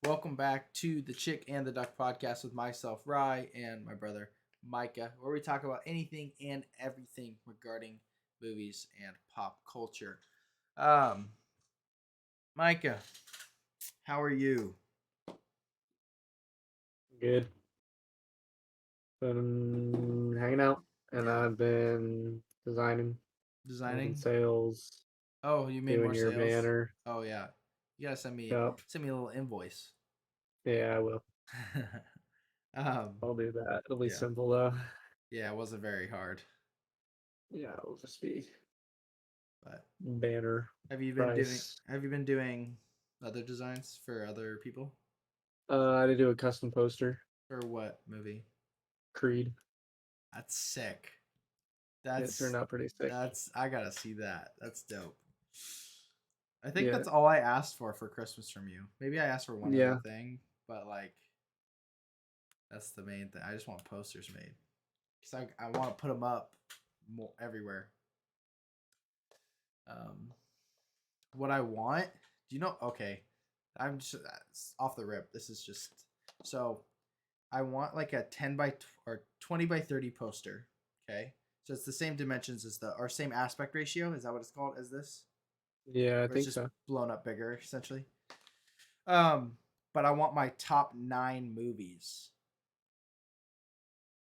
Welcome back to the Chick and the Duck podcast with myself, Rye, and my brother, Micah, where we talk about anything and everything regarding movies and pop culture. Um, Micah, how are you? Good. Been hanging out, and Yeah, I've been designing, making designing. sales, Oh, you made doing more your sales. banner. Oh yeah, you gotta send me Yep. send me a little invoice. Yeah, I will. um, I'll do that. It'll be yeah, simple though. yeah, it wasn't very hard, Yeah, it'll just be but banner have you been doing? price. Have you been doing other designs for other people? I had to do a custom poster. For what movie? Creed. That's sick. It That's turned out pretty sick. that's I gotta see that. That's dope. I think Yeah. that's all I asked for Christmas from you. Maybe I asked for one other Yeah. thing, but like that's the main thing. I just want posters made because I want to put them up more everywhere. Um, what I want, do you know? Okay, I'm just off the rip. This is just so I want like a 10 by 20 by 30 poster. Okay, so it's the same dimensions as the or same aspect ratio. Is that what it's called? As this? Yeah, I Or it's think just so. blown up bigger essentially. Um, but I want my top 9 movies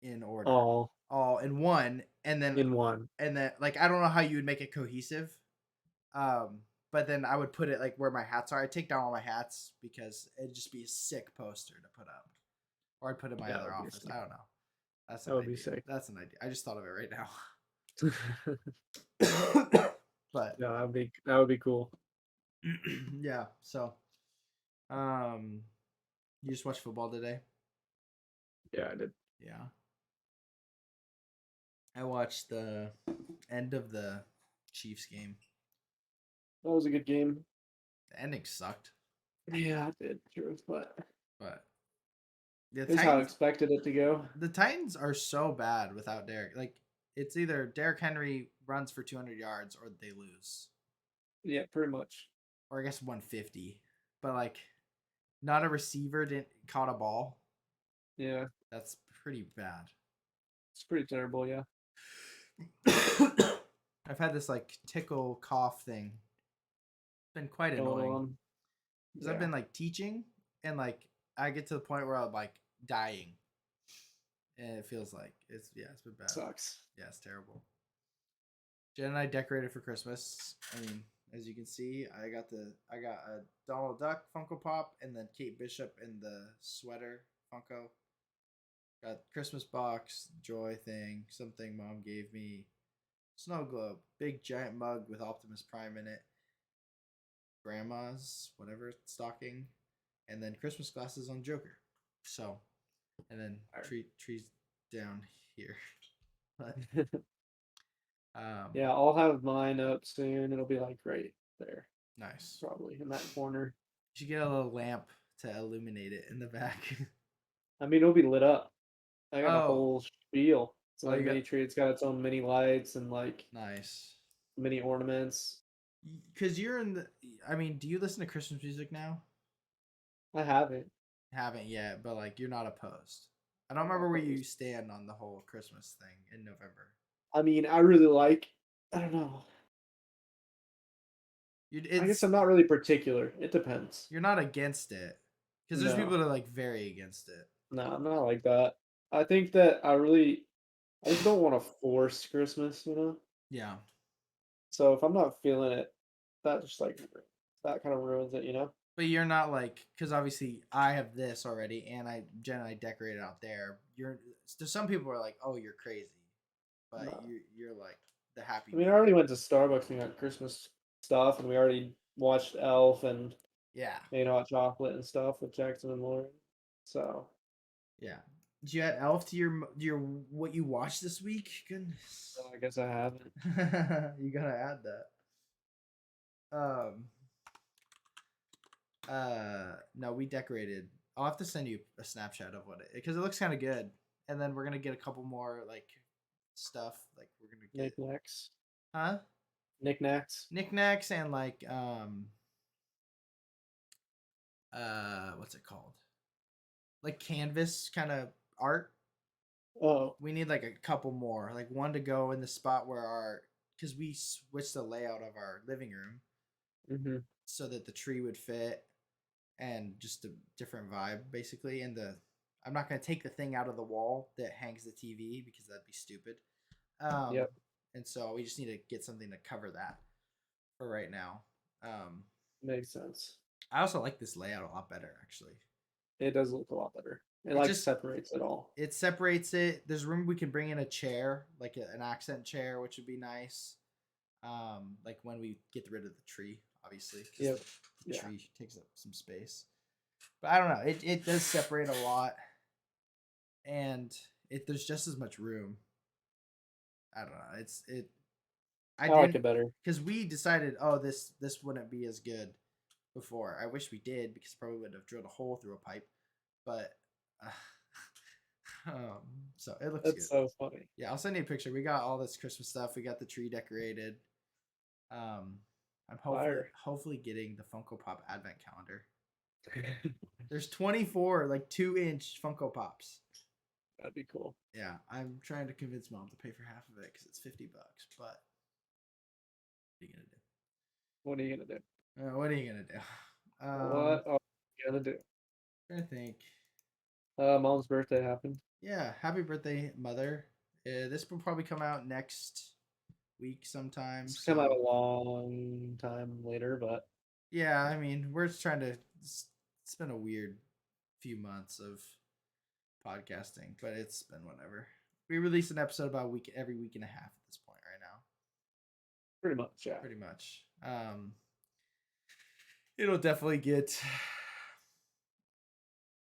in order, All all in one, in one. and then like I don't know how you would make it cohesive. Um, but then I would put it like where my hats are. I'd take down all my hats because it'd just be a sick poster to put up, or I'd put it in my That other would be office. sick. I don't know. That's That an would be idea. sick. That's an idea. I just thought of it right now. But Yeah, that would be cool. yeah, so um, you just watched football today? Yeah, I did. Yeah. I watched the end of the Chiefs game. That was a good game. The ending sucked, Yeah, I did. True, but but the this is how I Titans expected it to go. the Titans are so bad without Derek. Like it's either Derrick Henry runs for 200 yards or they lose, Yeah, pretty much. or I guess 150. But like, not a receiver didn't caught a ball. Yeah, That's pretty bad. it's pretty terrible. Yeah. I've had this like tickle cough thing. It's been quite Going annoying on. because I've Yeah. been like teaching and like I get to the point where I'm like dying, and it feels like it's been bad. Sucks. Yeah, it's terrible. Jen and I decorated for Christmas. I mean, as you can see, I got a Donald Duck Funko Pop and then Kate Bishop in the sweater Funko. Got Christmas box, joy thing, something mom gave me, snow globe, big giant mug with Optimus Prime in it, grandma's whatever stocking, and then Christmas glasses on Joker. So, and then trees down here. But um, Yeah, I'll have mine up soon. It'll be like right there, nice. probably in that corner. You should get a little lamp to illuminate it in the back. I mean, it'll be lit up. I got a Oh, whole spiel. It's oh, like you got mini tree. It's got its own mini lights and like nice. mini ornaments. Because you're in the. I mean, do you listen to Christmas music now? I have it. Haven't yet, but like you're not opposed. I don't I'm not remember where you opposed. stand on the whole Christmas thing in November. I mean, I really like. I don't know. I guess It's I'm not really particular. It depends. you're not against it because there's people No, that are like very against it. no, I'm not like that. I think that I just don't want to force Christmas, you know? Yeah, So if I'm not feeling it, that just like that kind of ruins it, you know? but you're not like because obviously I have this already, and I generally decorated out there. You're to some people are like, oh, you're crazy, but No. you're like the happy I mean, I medium. already went to Starbucks and got Christmas stuff, and we already watched Elf and Yeah, made hot chocolate and stuff with Jackson and Lauren. So, yeah. Did you add Elf to your what you watched this week? Goodness, I guess I haven't. you gotta add that. Um, no, we decorated. I'll have to send you a snapshot of what it because it looks kind of good. And then we're gonna get a couple more like stuff. Like we're gonna get Knickknacks. huh Knickknacks. knickknacks and like what's it called? Like canvas kind of art. Oh. We need like a couple more, like one to go in the spot where our, because we switched the layout of our living room Mm-hmm. so that the tree would fit and just a different vibe basically. And the I'm not gonna take the thing out of the wall that hangs the TV because that'd be stupid. Um, Yep. and so we just need to get something to cover that for right now. Makes sense. I also like this layout a lot better actually. It does look a lot better. It It like just separates it all. it separates it. There's room we can bring in a chair, like an accent chair, which would be nice. Like when we get rid of the tree, obviously, because Yep. the Yeah. tree takes up some space. But I don't know. It does separate a lot, and there's just as much room. I don't know. I I like didn't, it better. because we decided, oh, this wouldn't be as good before. I wish we did because probably would have drilled a hole through a pipe, but um, so it looks good. That's so funny. Yeah, I'll send you a picture. We got all this Christmas stuff. We got the tree decorated. Um, I'm Fire. hopefully getting the Funko Pop Advent calendar. There's 24 like 2-inch Funko Pops. That'd be cool. Yeah, I'm trying to convince mom to pay for half of it because it's $50. But what are you gonna do? What are you gonna do? What are you gonna do? What are you gonna do? I think. Mom's birthday happened. Yeah, happy birthday, mother. This will probably come out next week sometime. It's come out So a long time later, but yeah, I mean, we're just trying to. It's been a weird few months of podcasting, but it's been whatever. We release an episode about every week and a half at this point right now. pretty much, yeah. Pretty much. It'll definitely get.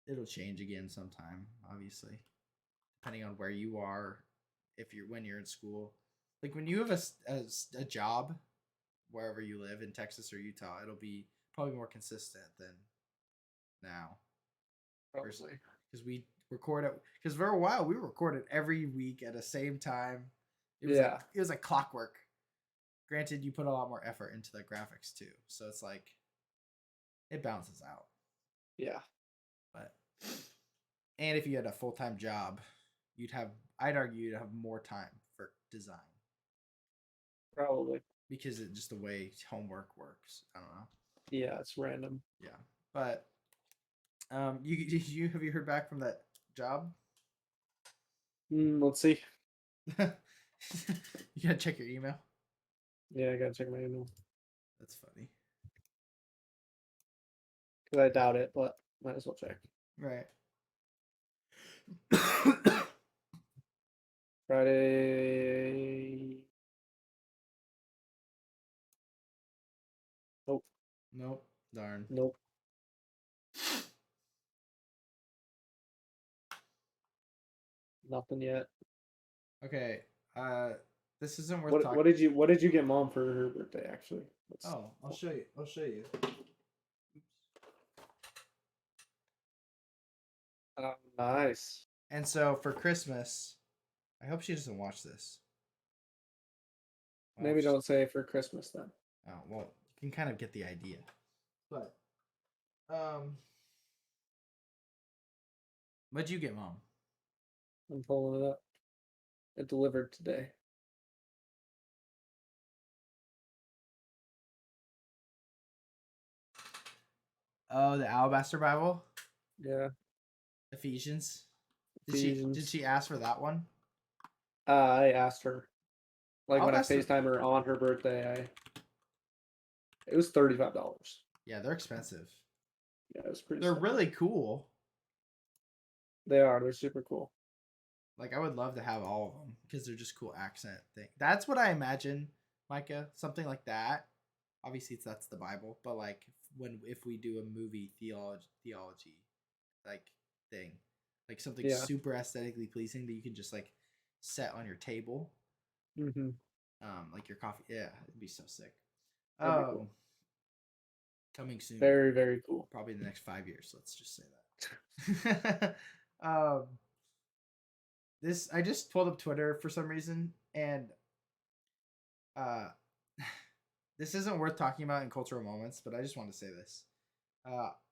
It'll change again sometime, obviously, depending on where you are. If you're when you're in school, like when you have a job wherever you live in Texas or Utah, it'll be probably more consistent than now. Probably. Because we record it, because for a while we recorded every week at the same time. Yeah. It was like clockwork. Granted, you put a lot more effort into the graphics too, so it's like it balances out. Yeah. But and if you had a full-time job, I'd argue you'd have more time for design Probably. because it's just the way homework works. I don't know. Yeah, it's random. Yeah, but have you heard back from that job? Let's see. You gotta check your email. Yeah, I gotta check my email. That's funny. Because I doubt it, but might as well check. Right. Friday. Nope. Nope. Darn. Nope. Nothing yet. Okay. This isn't worth talking. What did you get mom for her birthday actually? I'll show you. I'll show you. Nice. And so for Christmas, I hope she doesn't watch this. Well, Maybe don't say for Christmas then. Oh, well, you can kind of get the idea. But what'd you get, mom? I'm pulling it up. It delivered today. Oh, the Alabaster Bible? Yeah. Ephesians. Ephesians. Did she ask for that one? I asked her. Like when I Alabaster- FaceTime her on her birthday, it was $35. Yeah, they're expensive. Yeah, it was pretty. They're really cool. They are. They're super cool. Like I would love to have all of them because they're just cool accent thing. That's what I imagine, Micah. Something like that. Obviously, that's the Bible, but like if we do a movie theology like thing, like something super aesthetically pleasing that you can just like set on your table. Mm-hmm. Like your coffee. Yeah, it'd be so sick. Cool. Coming soon. Very, very cool. Probably in the next 5 years. Let's just say that. This I just pulled up Twitter for some reason, and this isn't worth talking about in cultural moments, but I just want to say this.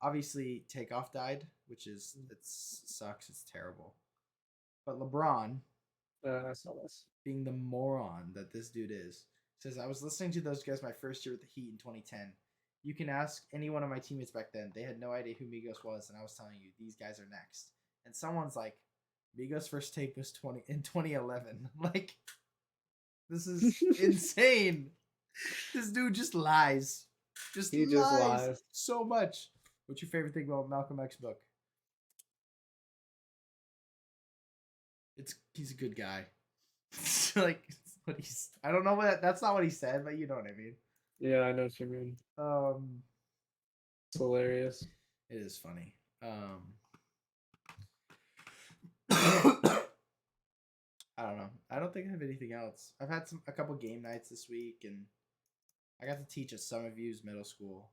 Obviously, Takeoff died, which is it sucks. It's terrible. But LeBron, I saw this. being the moron that this dude is, says I was listening to those guys my first year with the Heat in 2010. You can ask any one of my teammates back then; they had no idea who Migos was, and I was telling you these guys are next. And someone's like, Migos' first tape was 2011. Like, this is insane. This dude just lies. Just He just lies lies. so much. What's your favorite thing about Malcolm X book? It's he's a good guy. Like what he's I don't know what that's not what he said, but you know what I mean. Yeah, I know what you mean. Um It's hilarious. it is funny. I don't know. I don't think I have anything else. I've had a couple game nights this week, and I got to teach at Summer View's middle school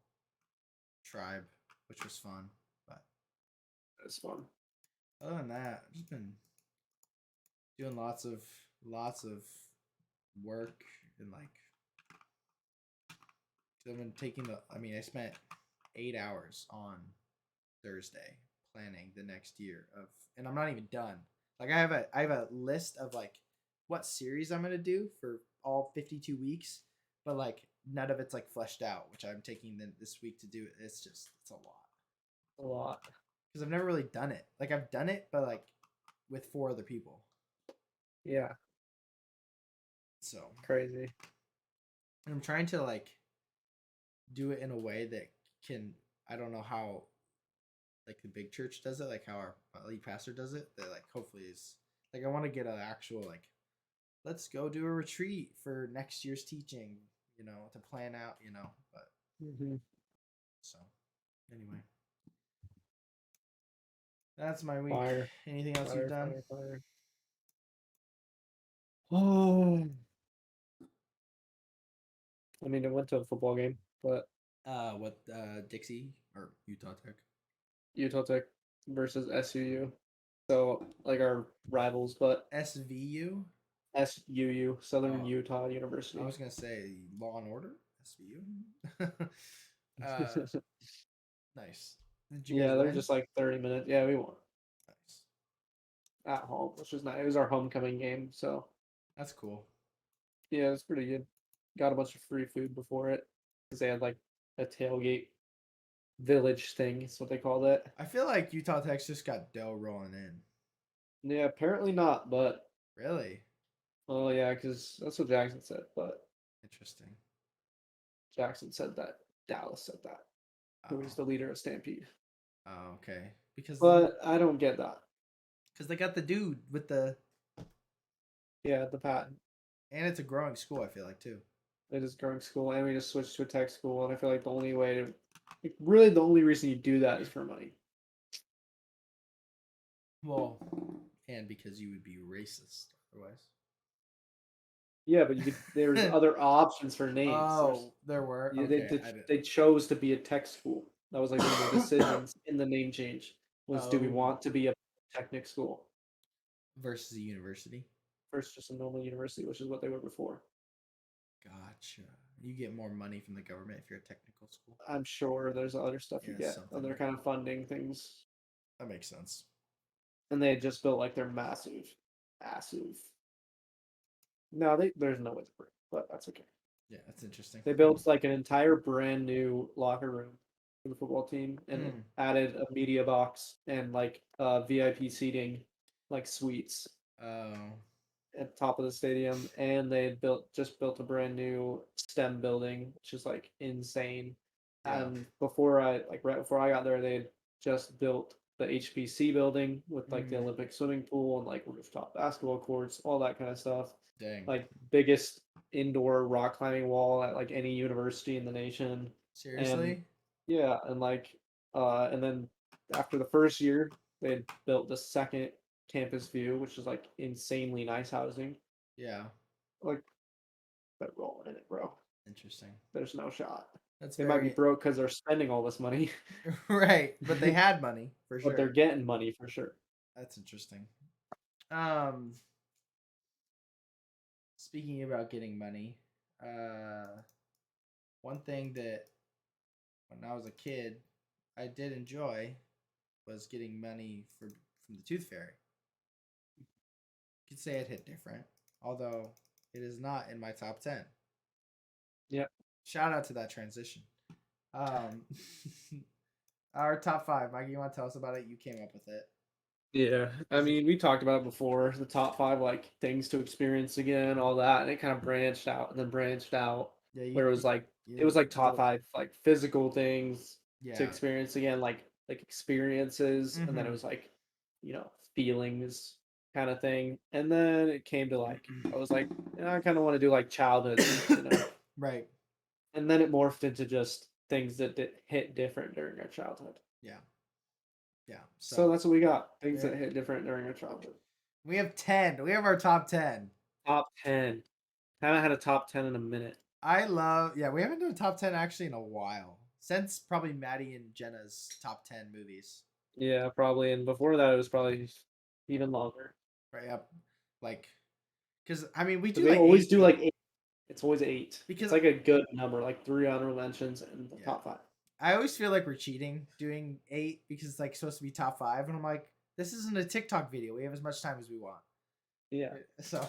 tribe, which was fun. But It's fun. other than that, I've just been doing lots of work and like I've been taking the. I mean, I spent 8 hours on Thursday planning the next year of, and I'm not even done. Like I have a list of like what series I'm gonna do for all 52 weeks, but like none of it's like fleshed out, which I'm taking this week to do. It's a lot A lot. because I've never really done it. Like I've done it, but like with 4 other people. Yeah, So crazy. and I'm trying to like do it in a way that can. I don't know how like the big church does it, like how our lead pastor does it. That like hopefully is like I want to get an actual like let's go do a retreat for next year's teaching, to plan out, But Mm-hmm. so anyway, that's my week. Fire, Anything else you've fire, done? fire, fire. Oh, I mean, I went to a football game, but What Dixie or Utah Tech? Utah Tech versus SUU. So like our rivals, but SVU. SUU, Southern Oh, Utah I University. was gonna say Law and Order. SVU. uh, nice. Did you guys Yeah, they're win? just like 30 minutes. Yeah, we won Nice. at home, which was nice. It was our homecoming game, so That's cool. yeah, it's pretty good. Got a bunch of free food before it because they had like a tailgate village thing. Is what they called it. I feel like Utah Tech's just got dough rolling in. Yeah, apparently not, but Really oh yeah, because that's what Jackson said. But interesting. Jackson said that Dallas said that, who is Oh, the leader of Stampede. okay. Because But I don't get that. they got the dude with the, Yeah, the patent. and it's a growing school. I feel like too. It is growing school, and we just switched to a tech school, and I feel like the only way to, like, really, the only reason you do that is for money. Well, and because you would be racist otherwise. Yeah, but you could. There's other options for names. Oh, there were. Yeah, Okay, I did. they chose to be a tech school. That was like one of the decisions in the name change. Was do we Oh, want to be a technic school versus a university. versus just a normal university, which is what they were before? Gotcha. You get more money from the government if you're a technical school. I'm sure there's other stuff you Yeah, get, something other kind of funding things, that makes sense. and they had just built like their massive. No, there's no way to break, but that's okay. Yeah, that's interesting. They built like an entire brand new locker room for the football team and Mm. added a media box and like VIP seating, like suites Oh, at the top of the stadium. And they just built a brand new STEM building, which is like insane. yeah. And right before I got there, they had just built the HPC building with like the Mm. Olympic swimming pool and like rooftop basketball courts, all that kind of stuff. Dang. Like biggest indoor rock climbing wall at like any university in the nation. And Seriously? yeah, and like and then after the first year, they had built the second campus view, which is like insanely nice housing. Yeah. Like they're rolling in it, bro. Interesting. There's no shot. That's They might be very broke because they're spending all this money, right, but they had money for but they're sure. getting money for sure. That's interesting. Um, Speaking about getting money, one thing that when I was a kid, I did enjoy was getting money from the Tooth Fairy. You could say it hit different, although it is not in my top 10. Yep. Shout out to that transition. Um, our top five, Mikey. You want to tell us about it? You came up with it. Yeah, I mean, we talked about it before, the top five like things to experience again, all that, and it kind of branched out and then branched out Yeah, where it was like top five like physical things to yeah. experience again, like experiences, and then it Mm-hmm. was like, feelings kind of thing, and then it came to like I was like, I kind of want to do like childhood things. Right. And then it morphed into just things that hit different during our childhood. Yeah. Yeah. So So that's what we got. Things yeah, that hit different during our childhood. we have 10. We have our top 10. Top 10. Haven't had a top 10 in a minute. I love. Yeah, we haven't done a top 10 actually in a while since probably Maddie and Jenna's top 10 movies. Yeah, probably. And before that, it was probably even longer. Right up, like, because I mean we Because do they like always eight do like 8. It's always 8. It's because like a good number, like 3 honorable mentions in the yeah. top 5. I always feel like we're cheating doing 8 because it's like supposed to be top 5, and I'm like, this isn't a TikTok video. We have as much time as we want. Yeah. So,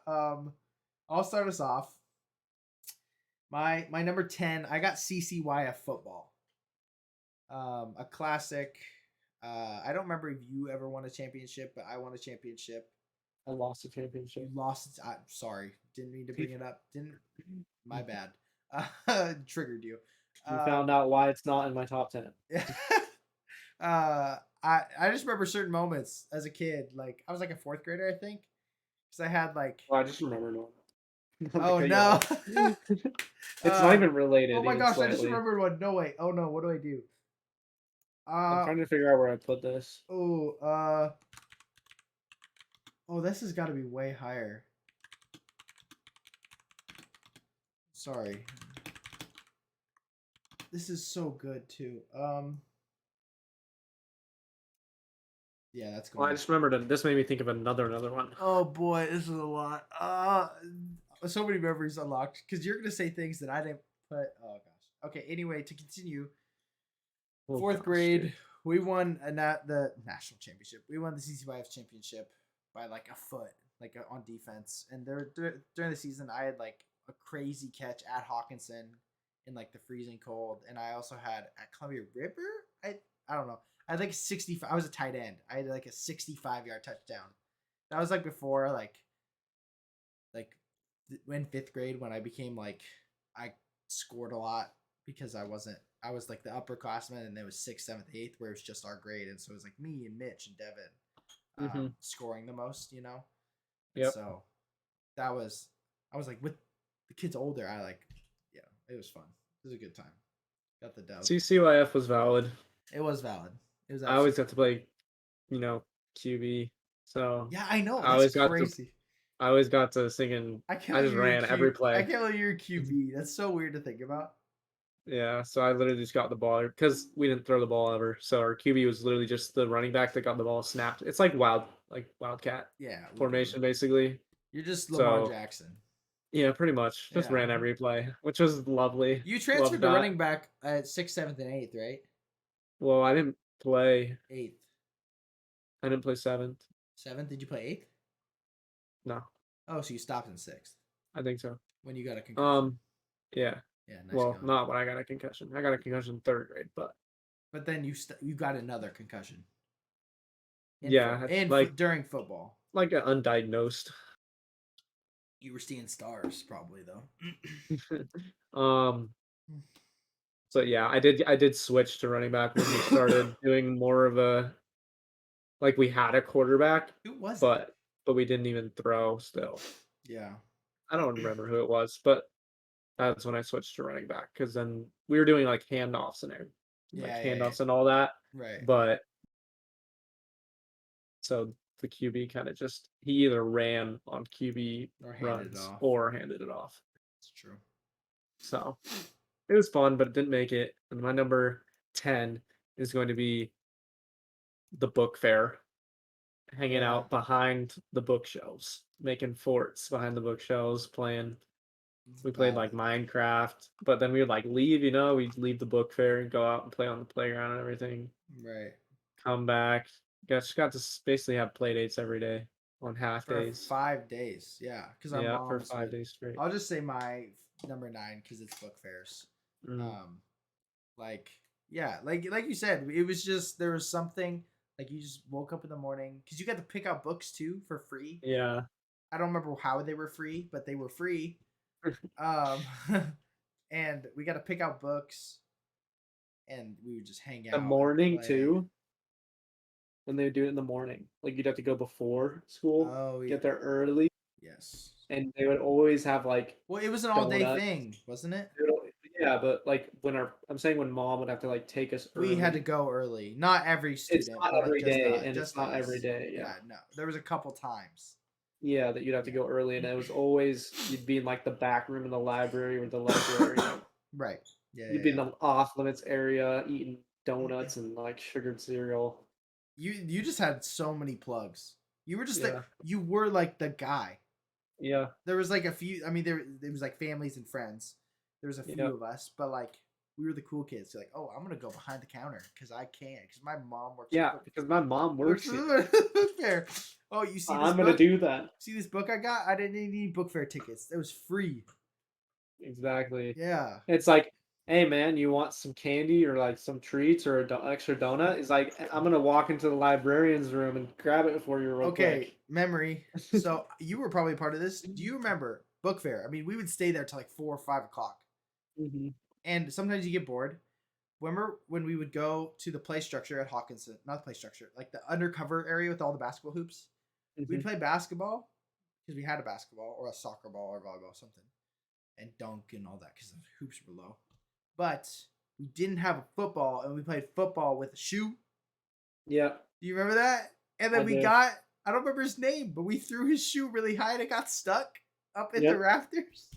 I'll start us off. My number 10, I got CCYF football. A classic. I don't remember if you ever won a championship, but I won a championship. I lost the You championship. lost it. I'm sorry. Didn't mean to bring it up. Didn't. My bad. Triggered you. You Um, found out why it's not in my top 10. I just remember certain moments as a kid. Like I was like a fourth grader, I think, because I had like. Well, I just remember no. Not to Oh cut you no. off. It's not even Oh related, my even gosh! I just slightly. remembered one. No wait. Oh no. What do I do? I'm Uh trying to figure out where I put this. oh. Oh, this has got to be way higher. Sorry. This is so good too. Yeah, that's Well, I going. just remembered this made me think of another one. Oh boy, this is a lot. So many memories unlocked because you're gonna say things that I didn't put. Oh gosh. Okay. Anyway, to continue, Oh fourth gosh, grade, dude. we won the national championship. We won the CCYF championship by like a foot, like on defense. And during the season, I had like a crazy catch at Hawkinson in like the freezing cold, and I also had at Columbia River. I don't know. I had like 65. I was a tight end. I had like a 65-yard touchdown. That was like before like in fifth grade when I became like I scored a lot because I was like the upperclassman and it was sixth, seventh, eighth where it was just our grade, and so it was like me and Mitch and Devin Mm-hmm. scoring the most, and Yep. so that was I was like with the kids older. I like yeah, it was fun. It was a good time. Got the dub. CCYF was valid. It was valid. It was I always absolutely got to play, QB. So yeah. I know I that's always got to crazy. I always got to singing. I can't I believe just you're a ran every Q. I play. can't believe you're a QB. That's so weird to think about. Yeah, so I literally just got the ball because we didn't throw the ball ever. So our QB was literally just the running back that got the ball snapped. It's like wildcat Yeah, whatever. formation basically. You're just Lamar So Jackson. yeah, pretty much just Yeah. ran every play, which was lovely. You Loved transferred to that. running back at sixth, seventh, and eighth, right? Well, I didn't play. Eighth. I didn't play seventh. Seventh? Did you play eighth? No, Oh, so you stopped in sixth I think so. when you got a concussion. Um, yeah. Yeah, nice Well, going. not when I got a concussion. I got a concussion in third grade, but But then you got another concussion in yeah, football in like during football. like an undiagnosed. You were seeing stars, probably though. um. So yeah, I did switch to running back when we started doing more of a like we had a quarterback, Who was it? but we didn't even throw still. Yeah. I don't remember who it was, but that's when I switched to running back because then we were doing like handoffs and everything, like Yeah, yeah, yeah. handoffs and all that. Right. But so the QB kind of just he either ran on QB Or handed it runs off. or handed it off. It's true. So it was fun, but it didn't make it. And my number 10 is going to be the book fair, hanging Yeah. out behind the bookshelves, making forts behind the bookshelves, playing We played Bad. like Minecraft, but then we would like leave, we'd leave the book fair and go out and play on the playground and everything. Right. Come back. Just got to basically have play dates every day on half For days. 5 days, yeah, because our Yeah, for moms 5 days straight. I'll just say my number 9 because it's book fairs. Mm, Um, like yeah, like you said, it was just there was something like you just woke up in the morning because you got to pick out books too for free. yeah. I don't remember how they were free, but they were free. Um, and we got to pick out books, and we would just hang The out and morning play. too, when they would do it in the morning. Like you'd have to go before school, Oh get there early, yes. and they would always have like Well, it was an all day donuts. thing, wasn't it? They would Yeah, but like I'm saying when mom would have to like take us We had to early. go early. Not every It's student, not but like every day, and it's just not every us. day. Yeah. Yeah, no. There was a couple times. Yeah, that you'd have to Yeah. go early, and it was always you'd be in like the back room in the library or the librarian. Right. Yeah, You'd yeah, be in yeah. the off limits area eating donuts and like sugared cereal. You just had so many plugs. You were just like Yeah, you were like the guy. yeah, There was like a few. I mean, there was like families and friends. There was a yeah, few of us, but like we were the cool kids. So like, oh, I'm gonna go behind the counter because I can because my mom works yeah. Because my mom works works for here. the book fair. Oh, you see this I'm gonna book? do that. See this book I got? I didn't need any book fair tickets. It was free. Exactly. Yeah. It's like, hey man, you want some candy or like some treats or a extra donut? It's like I'm gonna walk into the librarian's room and grab it for you real Okay, quick. memory. So you were probably part of this. Do you remember book fair? I mean, we would stay there till like 4 or 5 o'clock, Hmm. and sometimes you get bored. Remember when we would go to the play structure at Hawkinson? Not the play structure, like the undercover area with all the basketball hoops. We'd Hmm. play basketball because we had a basketball or a soccer ball or volleyball, something, and dunk and all that because the hoops were low. But we didn't have a football, and we played football with a shoe. Yeah, Do you remember that? And I then we do. got, I don't remember his name, but we threw his shoe really high and it got stuck up at the Yep, rafters.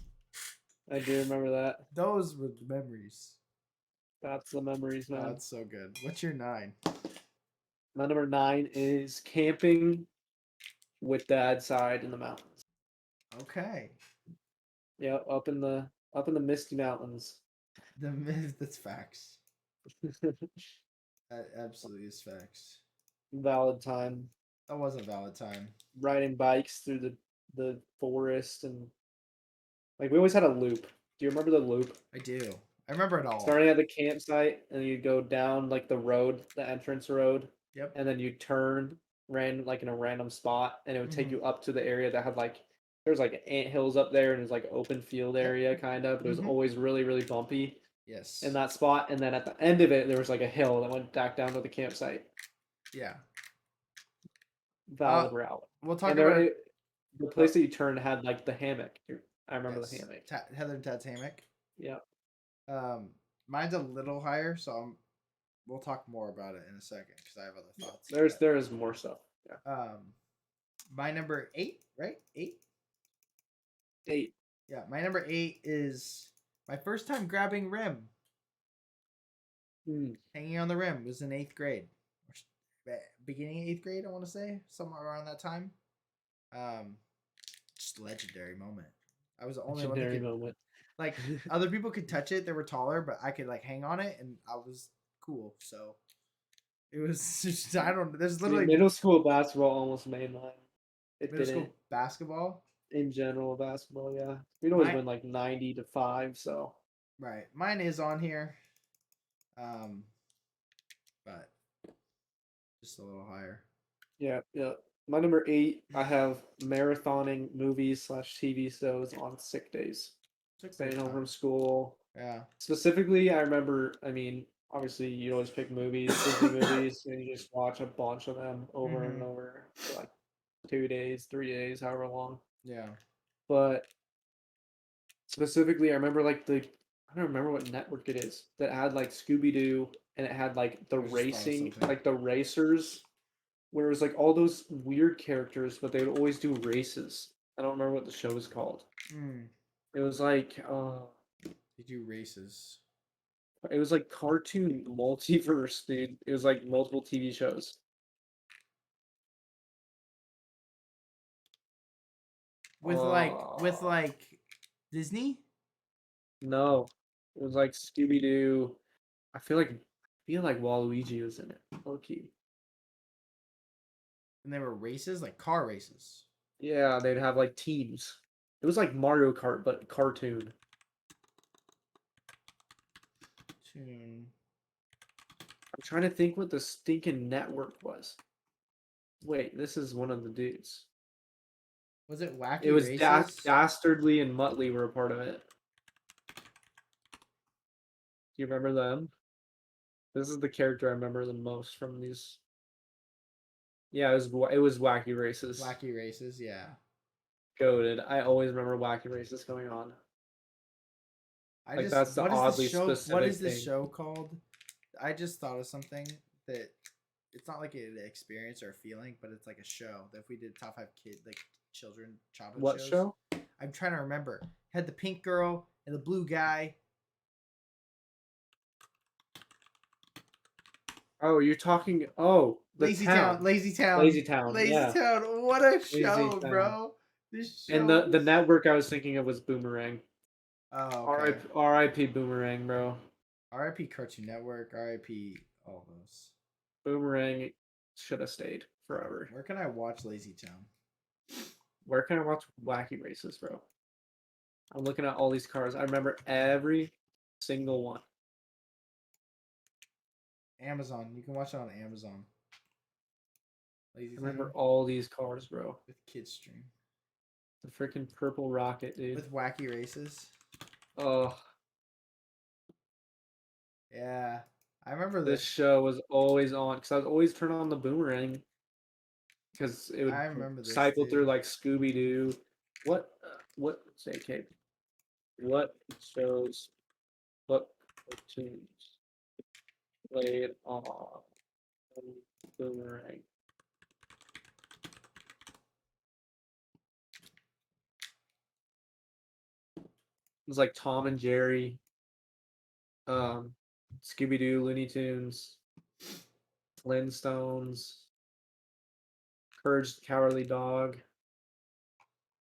I do remember that. Those were the memories. That's the memories, Oh, man. it's so good. What's your 9? My number 9 is camping with dad's side in the mountains. Okay. Yeah, up in the Misty Mountains. The myth, that's facts. That absolutely is facts. Valid time. That was a valid time. Riding bikes through the forest and like we always had a loop. Do you remember the loop? I do. I remember it all. Starting at the campsite and you go down like the road, the entrance road, Yep. and then you turn like in a random spot and it would take Mm-hmm. you up to the area that had like there's like ant hills up there and there's like open field Yep. area kind of, but it was Mm-hmm. always really, really bumpy in Yes. that spot. And then at the end of it there was like a hill that went back down to the campsite. Yeah. Valid route. We'll talk And about. the place that you turned had like the hammock. I remember the Yes. hammock. Heather and Tad's hammock. Yeah. Um, Mine's a little higher, so we'll talk more about it in a second because I have other thoughts. There is more stuff. Yeah. My number 8, right? 8. 8. Yeah, my number 8 is my first time grabbing rim, Hmm. hanging on the rim. Was in 8th grade, beginning of 8th grade. I want to say somewhere around that time. Um, just legendary moment. I was the only one that Legendary could moment. like other people could touch it. They were taller, but I could like hang on it, and I was cool. So it was just, I don't know. There's literally Middle school basketball almost made mine. It middle didn't school basketball. in general basketball. Yeah, we'd always My win like 90-5. So right, mine is on here, um, but just a little higher. yeah, yeah. My number 8, I have marathoning movies / TV shows on sick days. It's a great Staying home time. from school. Yeah. Specifically, I remember. I mean, obviously, you always pick movies, Disney movies, and you just watch a bunch of them over and Mm-hmm. over for like 2 days, 3 days, however long. Yeah. But specifically, I remember like I don't remember what network it is that had like Scooby Doo and it had like the I just thought of racing, something. like the racers, where it was like all those weird characters, but they would always do races. I don't remember what the show was called. Mm. It was like They do races. it was like cartoon multiverse, dude. It was like multiple TV shows. With Uh, like Disney? No, it was like Scooby Doo. I feel like Waluigi was in it. Okay. And they were races, like car races. Yeah, they'd have like teams. It was like Mario Kart, but cartoon. Tune. I'm trying to think what the stinking network was. Wait, this is one of the dudes. Was it It Wacky was Races? Dastardly and Muttley were a part of it. Do you remember them? This is the character I remember the most from these. Yeah, it was Wacky Races. Wacky Races, yeah. Goated. I always remember Wacky Races going on. Like that's the What is the oddly show? What specific is the thing. show called? I just thought of something that it's not like an experience or a feeling, but it's like a show that if we did top 5 like childhood What shows. show? I'm trying to remember. Had the pink girl and the blue guy. Oh, you're talking. Oh, the Lazy town. Town, Lazy Town, Lazy Town. Lazy Yeah, Town. What a Lazy show, Town. bro! This And show. the network I was thinking of was Boomerang. Oh, okay. R.I.P. Boomerang, bro. R.I.P. Cartoon Network. R.I.P. all those. Boomerang should have stayed forever. Where can I watch Lazy Town? Where can I watch Wacky Races, bro? I'm looking at all these cars. I remember every single one. Amazon. You can watch it on Amazon. Lazy I remember Town all these cars, bro. with Kids Stream. The freaking purple rocket, dude. With Wacky Races. Oh, Yeah. I remember this this. show was always on because I was always turning on the Boomerang because it would I remember this, cycle dude. through like Scooby Doo. What say, Kate? What shows? What cartoons played on Boomerang? It was like Tom and Jerry, Scooby Doo, Looney Tunes, Flintstones, Courage the Cowardly Dog,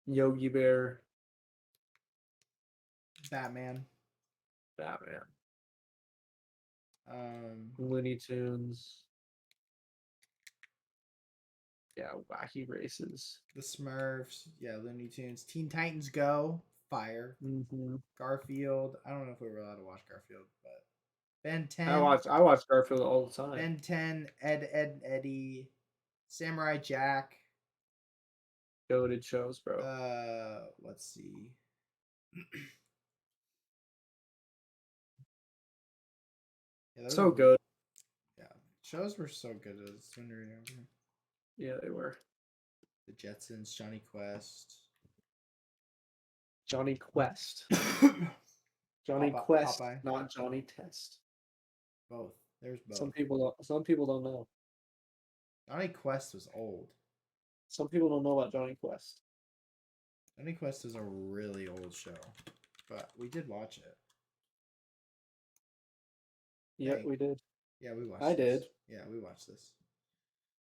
Yogi Bear, Batman. Batman, Um, Looney Tunes. Yeah, Wacky Races. the Smurfs. Yeah, Looney Tunes. Teen Titans Go. Fire. Mm-hmm. Garfield. I don't know if we were allowed to watch Garfield, but Ben I 10. watch Garfield all the time. Ben 10. Ed, Eddie. Samurai Jack. Goated shows, bro. Let's see. Yeah, So good. Yeah, shows were so good as when you're younger. Yeah, they were. The Jetsons, Johnny Quest. Johnny Quest. Johnny Popeye, Quest, Popeye. not Johnny Test. Both. There's both. Some people don't know. Johnny Quest was old. Some people don't know about Johnny Quest. Johnny Quest is a really old show, but we did watch it. Yeah, Hey. we did. Yeah, we watched. I this. did. Yeah, we watched this.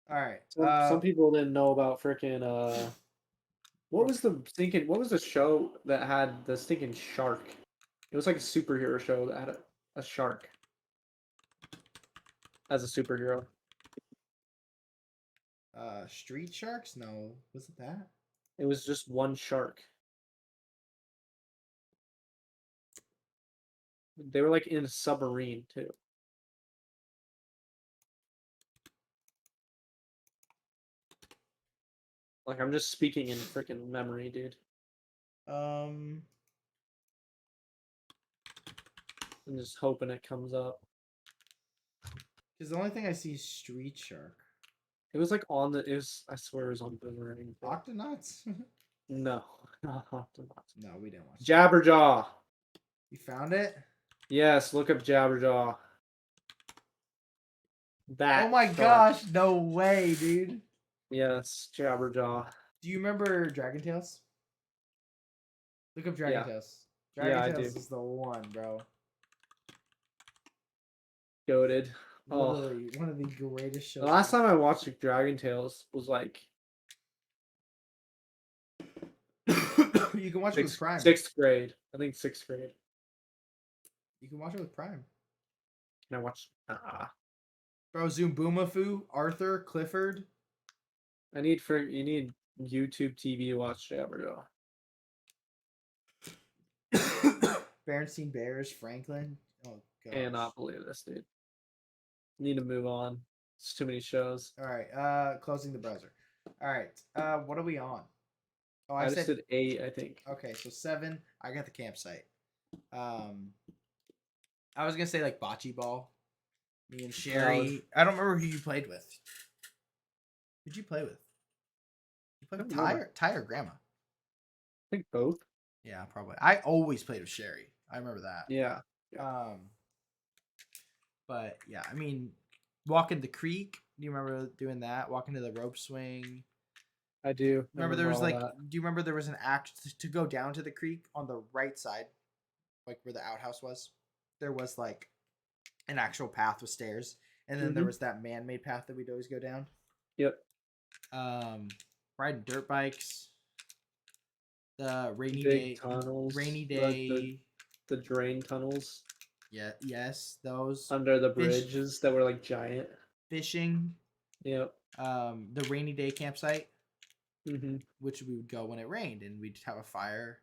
All right. Some people didn't know about freaking what was the show that had the stinking shark? It was like a superhero show that had a shark as a superhero. Street Sharks? No, was it that? It was just one shark. They were like in a submarine too. Like I'm just speaking in freaking memory, dude. I'm just hoping it comes up. Because the only thing I see is Street Shark. It was like on the. It was. I swear it was on Boomerang. Octonauts? No, not Octonauts. No, we didn't watch it. Jabberjaw. You found it? Yes, look up Jabberjaw. That. Oh my gosh! No way, dude. Yes, Jabberjaw. Do you remember Dragon Tales? Look up Dragon Tales. Dragon Tales is the one, bro. Goated. Literally one of the greatest shows. The last time I watched Dragon Tales was like you You can watch it with Prime. Sixth grade. I think sixth grade. You can watch it with Prime. Can I watch? Bro, Zoom Boomafoo, Arthur, Clifford. You need YouTube TV to watch Jabberjaw. Berenstein Bears, Franklin. Oh god. Cannot believe this, dude. Need to move on. It's too many shows. All right. Closing the browser. All right. What are we on? Oh, I just did 8, I think. Okay, so 7. I got the campsite. I was gonna say like bocce ball. Me and Sherry. I don't remember who you played with. Who'd you play with? You played with Ty or Grandma? I think both. Yeah, probably. I always played with Sherry. I remember that. Yeah. But yeah, I mean, walking the creek. Do you remember doing that? Walking to the rope swing. I do. Remember there was like. Do you remember there was an act to go down to the creek on the right side, like where the outhouse was? There was like an actual path with stairs, and then there was that man-made path that we'd always go down. Yep. Riding dirt bikes. The rainy Big day tunnels. Rainy day. The drain tunnels. Yeah. Yes. Those under the bridges that were like giant. Fishing. Yep. The rainy day campsite. Mm-hmm. Which we would go when it rained, and we'd have a fire.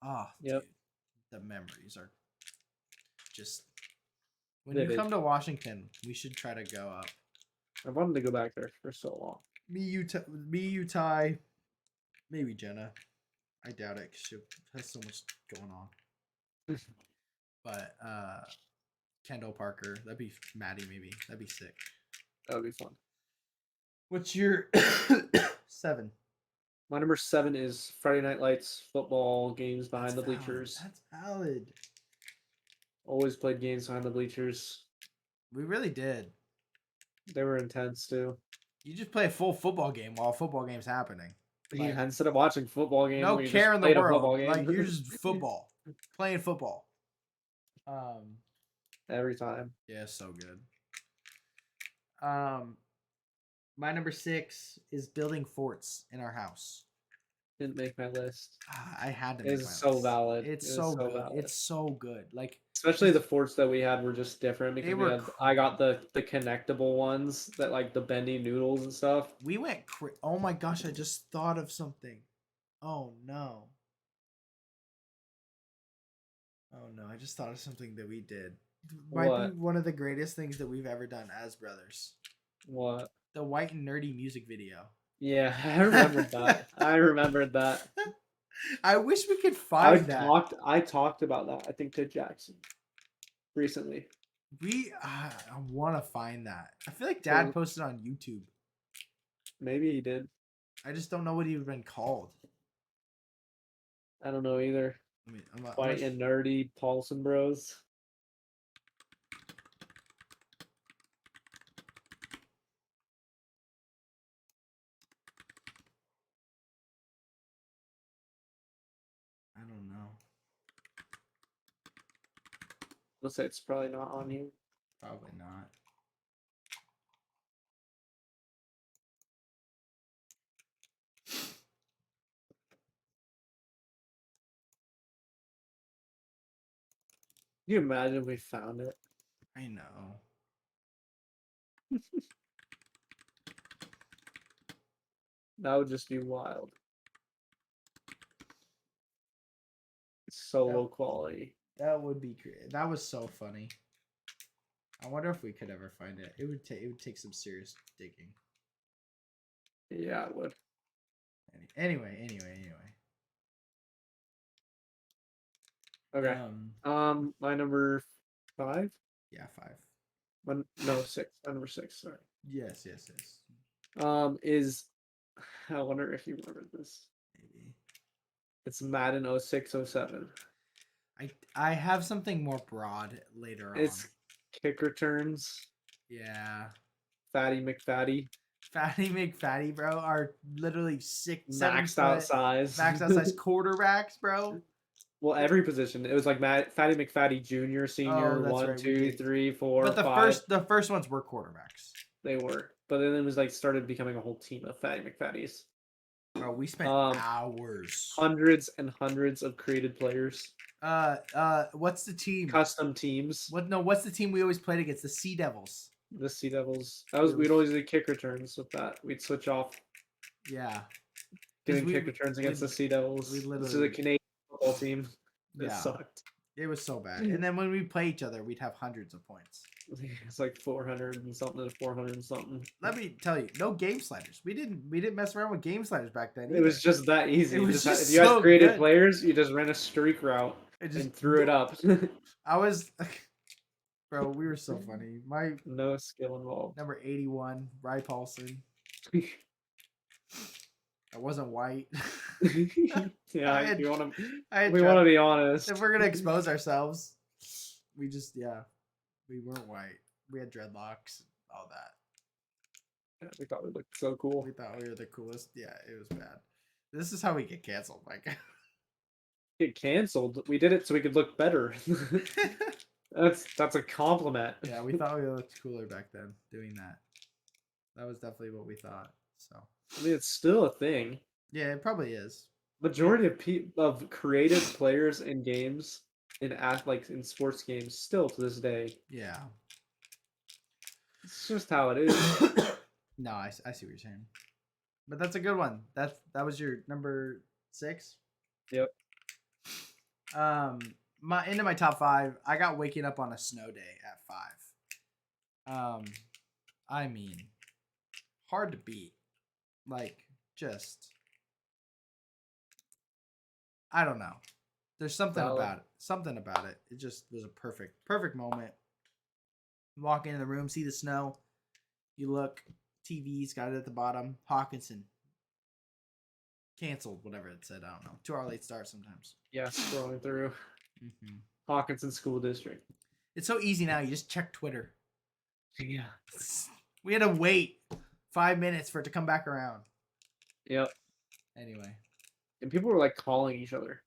Oh, yep. Dude, the memories are just. When you come to Washington, we should try to go up. I wanted to go back there for so long. Me, you, Ty, maybe Jenna. I doubt it because she has so much going on. But Kendall Parker, that'd be Maddie. Maybe that'd be sick. That would be fun. What's your 7? My number 7 is Friday Night Lights football games behind the bleachers. That's valid. Always played games behind the bleachers. We really did. They were intense too. You just play a full football game while a football game's happening. Like, yeah, instead of watching football game, no care in the world. Like you're just football, playing football. Every time. Yeah, so good. My number 6 is building forts in our house. Didn't make my list. I had to. It's so list. Valid. It's so good. Valid. It's so good. Like especially the forts that we had were just different because I got the connectable ones that like the bendy noodles and stuff. We went. Oh my gosh! I just thought of something. Oh no. Oh no! I just thought of something that we did. Might be one of the greatest things that we've ever done as brothers. What? The White and Nerdy music video. Yeah, I remembered that. I remembered that. I wish we could find that. I talked about that, I think, to Jackson recently. I want to find that. I feel like Dad posted on YouTube. Maybe he did. I just don't know what he would have been called. I don't know either. White and Nerdy Paulson Bros. I don't know. Let's say it's probably not on here. Probably not. Can you imagine if we found it? I know. That would just be wild. So low quality. That would be great. That was so funny. I wonder if we could ever find it. It would take some serious digging. Yeah, it would. Anyway. Okay. My number 5? Yeah, 5. No, 6. My number 6, sorry. Yes. Is I wonder if you remember this. Maybe. It's Madden 06-07. I have something more broad later on. It's kick returns. Yeah. Fatty McFatty. Fatty McFatty, bro, are literally 6, 7 maxed out size. Maxed out size quarterbacks, bro. Well, every position. It was like Fatty McFatty Jr., Senior, 1, 2, 3, 4, but 5. The first ones were quarterbacks. They were. But then it was like started becoming a whole team of Fatty McFatties. Bro, we spent Um, hours. hundreds and hundreds of created players, What's the team? custom teams. What's the team we always played against? The Sea Devils. The Sea Devils. We We'd always- always do kick returns with that. We'd switch off Yeah. doing kick returns against the Sea Devils. we This is a literally- Canadian football team. It Yeah. sucked. It was so bad. And then when we play each other, we'd have hundreds of points. It's like 400 and something to 400 and something. Let me tell you, no game sliders. We didn't mess around with game sliders back then. It was just that easy. It was just if you had so creative good. players, you just ran a streak route and threw it up. I was, bro. We were so funny. My No skill involved. number 81, Rye Paulson. I wasn't white. Yeah, I had- we want to I be honest. if we're gonna expose ourselves, we just we weren't white. We had dreadlocks, all that. Yeah, we thought we looked so cool. We thought we were the coolest. Yeah, it was bad. This is how we get canceled, Mike. Get canceled. We did it so we could look better. That's a compliment. Yeah, we thought we looked cooler back then doing that. That was definitely what we thought. So I mean, it's still a thing. yeah, it probably is. Majority of creative players in games like in sports games still to this day. Yeah. It's just how it is. No, I see what you're saying. But that's a good one. That was your number 6. Yep. Into my top 5. I got waking up on a snow day at 5. I mean, hard to beat. Like, just, I don't know. There's something Valid. about it. Something about it. It just was a perfect moment. Walk into the room, see the snow. You look, TV's got it at the bottom. Hawkinson canceled, whatever it said. I don't know. 2 hour late start sometimes. Yeah, scrolling through Mm-hmm. Hawkinson School District. It's so easy now. You just check Twitter. Yeah. We had to wait 5 minutes for it to come back around. Yep. Anyway, And people were like calling each other,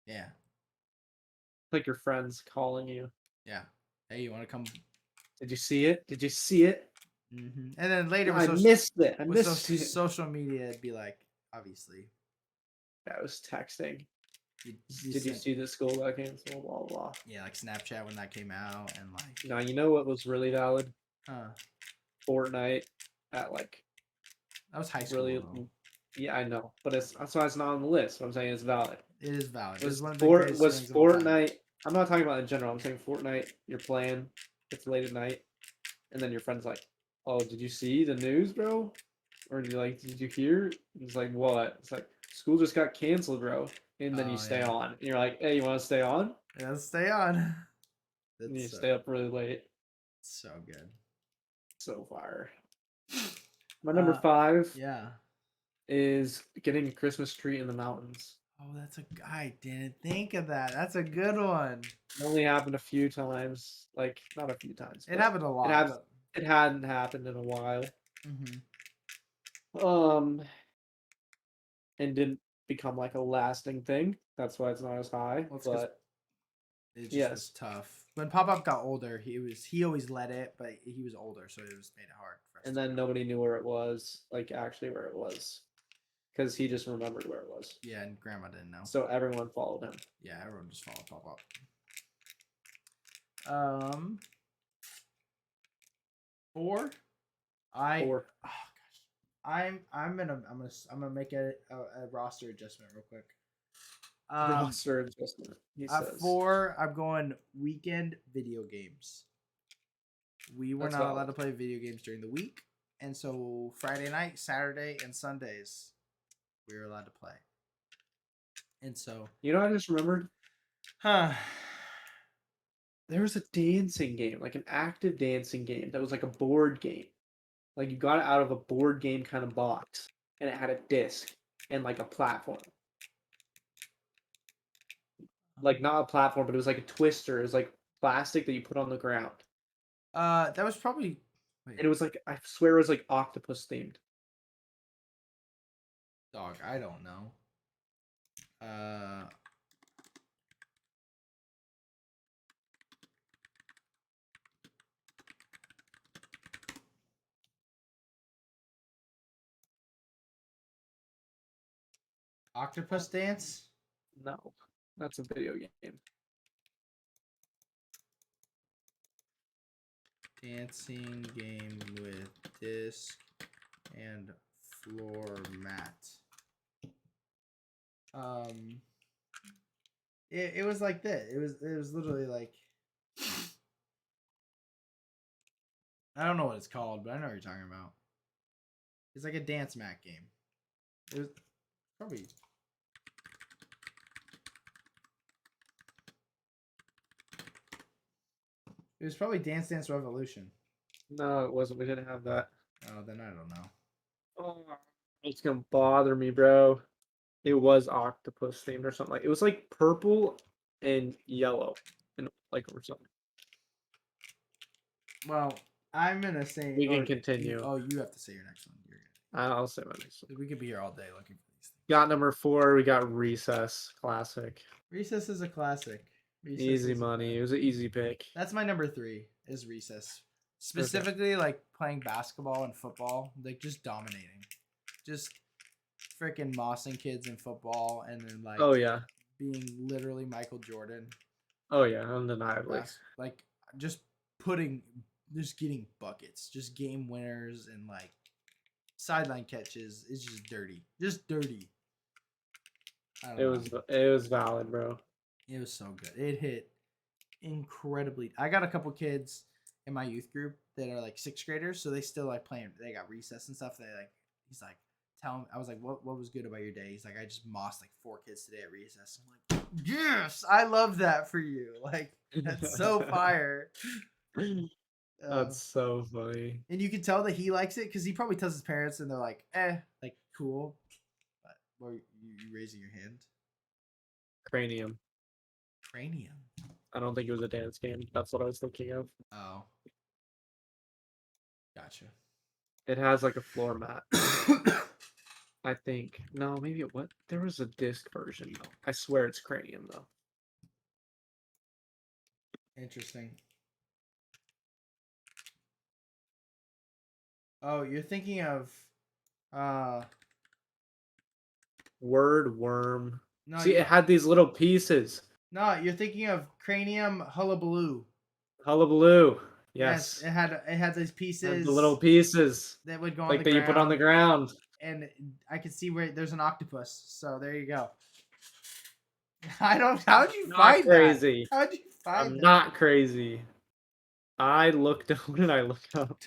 yeah, like your friends calling you. yeah. Hey, you want to come? Did you see it? Did you see it? Mm-hmm. And then later, I missed it. I missed it. social media, it'd be like, obviously. I was texting. You Did you sent- see the school got canceled? Blah blah blah. Yeah, like Snapchat when that came out, and like, Now you know what was really valid? that Fortnite at like was high school. really. Though. Yeah, I know, but that's why it's not on the list. What I'm saying is valid. It is valid. It Was one of the greatest was things of all time. Fortnite? I'm not talking about in general. I'm saying Fortnite. You're playing. It's late at night, and then your friend's like, "Oh, did you see the news, bro? Or did you hear?" It's like, "What?" It's like school just got canceled, bro. And then Oh, you stay yeah. on. And you're like, "Hey, you want to stay on?" Yeah, let's stay on. And you That's stay up really late. so good. So fire. My number Uh, 5 Yeah. is getting a Christmas tree in the mountains. Oh, I didn't think of that. That's a good one. It only happened a few times. Like, not a few times. It but happened a lot. It hadn't happened in a while. Mm-hmm. And didn't become like a lasting thing. That's why it's not as high. Well, it's 'cause but It just Yes. was tough. When Pop Up got older, he always led it, but he was older, so it just made it hard for us. and to then go. nobody knew where it was, like actually where it was, because he just remembered where it was. Yeah, and Grandma didn't know. So everyone followed him. Yeah, everyone just followed Pop Up. 4. Or Oh gosh, I'm gonna make a roster adjustment real quick. roster adjustment. He At says 4, I'm going weekend video games. We were That's not allowed valid. to play video games during the week, and so Friday night, Saturday, and Sundays, we were allowed to play. And so, You know, I just remembered huh? there was a dancing game, like an active dancing game that was like a board game. Like you got it out of a board game kind of box, and it had a disc and like a platform. Like not a platform, but it was like a twister. It was like plastic that you put on the ground. That was probably. Wait, And it was like, I swear it was like octopus themed. dog. I don't know. Octopus Dance? No, that's a video game. Dancing game with disc and floor mat. It was like this. It was literally like I don't know what it's called, but I know what you're talking about. It's like a dance mat game. It was probably Dance Dance Revolution. No, it wasn't. We didn't have that. Oh, then I don't know. Oh, it's gonna bother me, bro. It was octopus themed or something like. It was like purple and yellow, and like or something. Well, I'm gonna say. We can continue. You have to say your next one. You're I'll say my next one. good. We could be here all day looking for these things. Got number 4. We got Recess, classic. Recess is a classic. Recess Easy is money. It was an easy pick. That's my number 3. Is Recess. Specifically, like playing basketball and football, like just dominating, just freaking mossing kids in football, and then like Oh yeah. being literally Michael Jordan. Oh yeah, undeniably. Like just getting buckets, just game winners, and like sideline catches. It's just dirty. It was valid, bro. It was so good. It hit incredibly. I got a couple kids in my youth group that are like 6th graders, so they still like playing. They got recess and stuff. He's like, tell him. I was like, what was good about your day? He's like, I just mossed like 4 kids today at recess. I'm like, yes, I love that for you. Like that's so fire. That's so funny. And you can tell that he likes it because he probably tells his parents, and they're like, like cool. But were you raising your hand? Cranium. I don't think it was a dance game. That's what I was thinking of. Oh. Gotcha. It has like a floor mat. I think. No, maybe what? There was a disc version though. I swear it's Cranium though. Interesting. Oh, you're thinking of Word Worm. no, See, it had these little pieces. No, you're thinking of Cranium Hullabaloo. Hullabaloo. Yes. It had these pieces. The little pieces that would go on like the that ground. you put on the ground. And I can see where there's an octopus. So there you go. How'd you find crazy. that? How'd you find I'm that? not crazy. I looked up. What did I look up?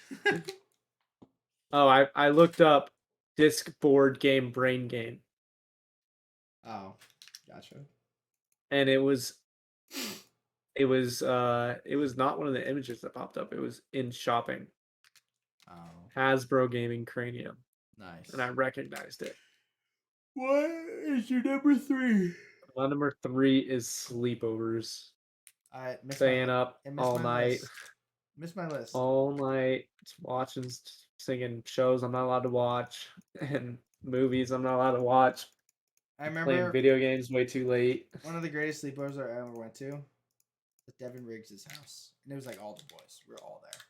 Oh, I looked up disc board game brain game. Oh, gotcha. And it was not one of the images that popped up. It was in shopping. Oh. Hasbro Gaming Cranium. Nice. And I recognized it. What is your number 3? My number 3 is sleepovers. I Staying up all night. Missed my list. All night, watching, singing shows I'm not allowed to watch, and movies I'm not allowed to watch. I remember playing video games way too late. One of the greatest sleepovers I ever went to was Devin Riggs' house. And it was like all the boys. We were all there.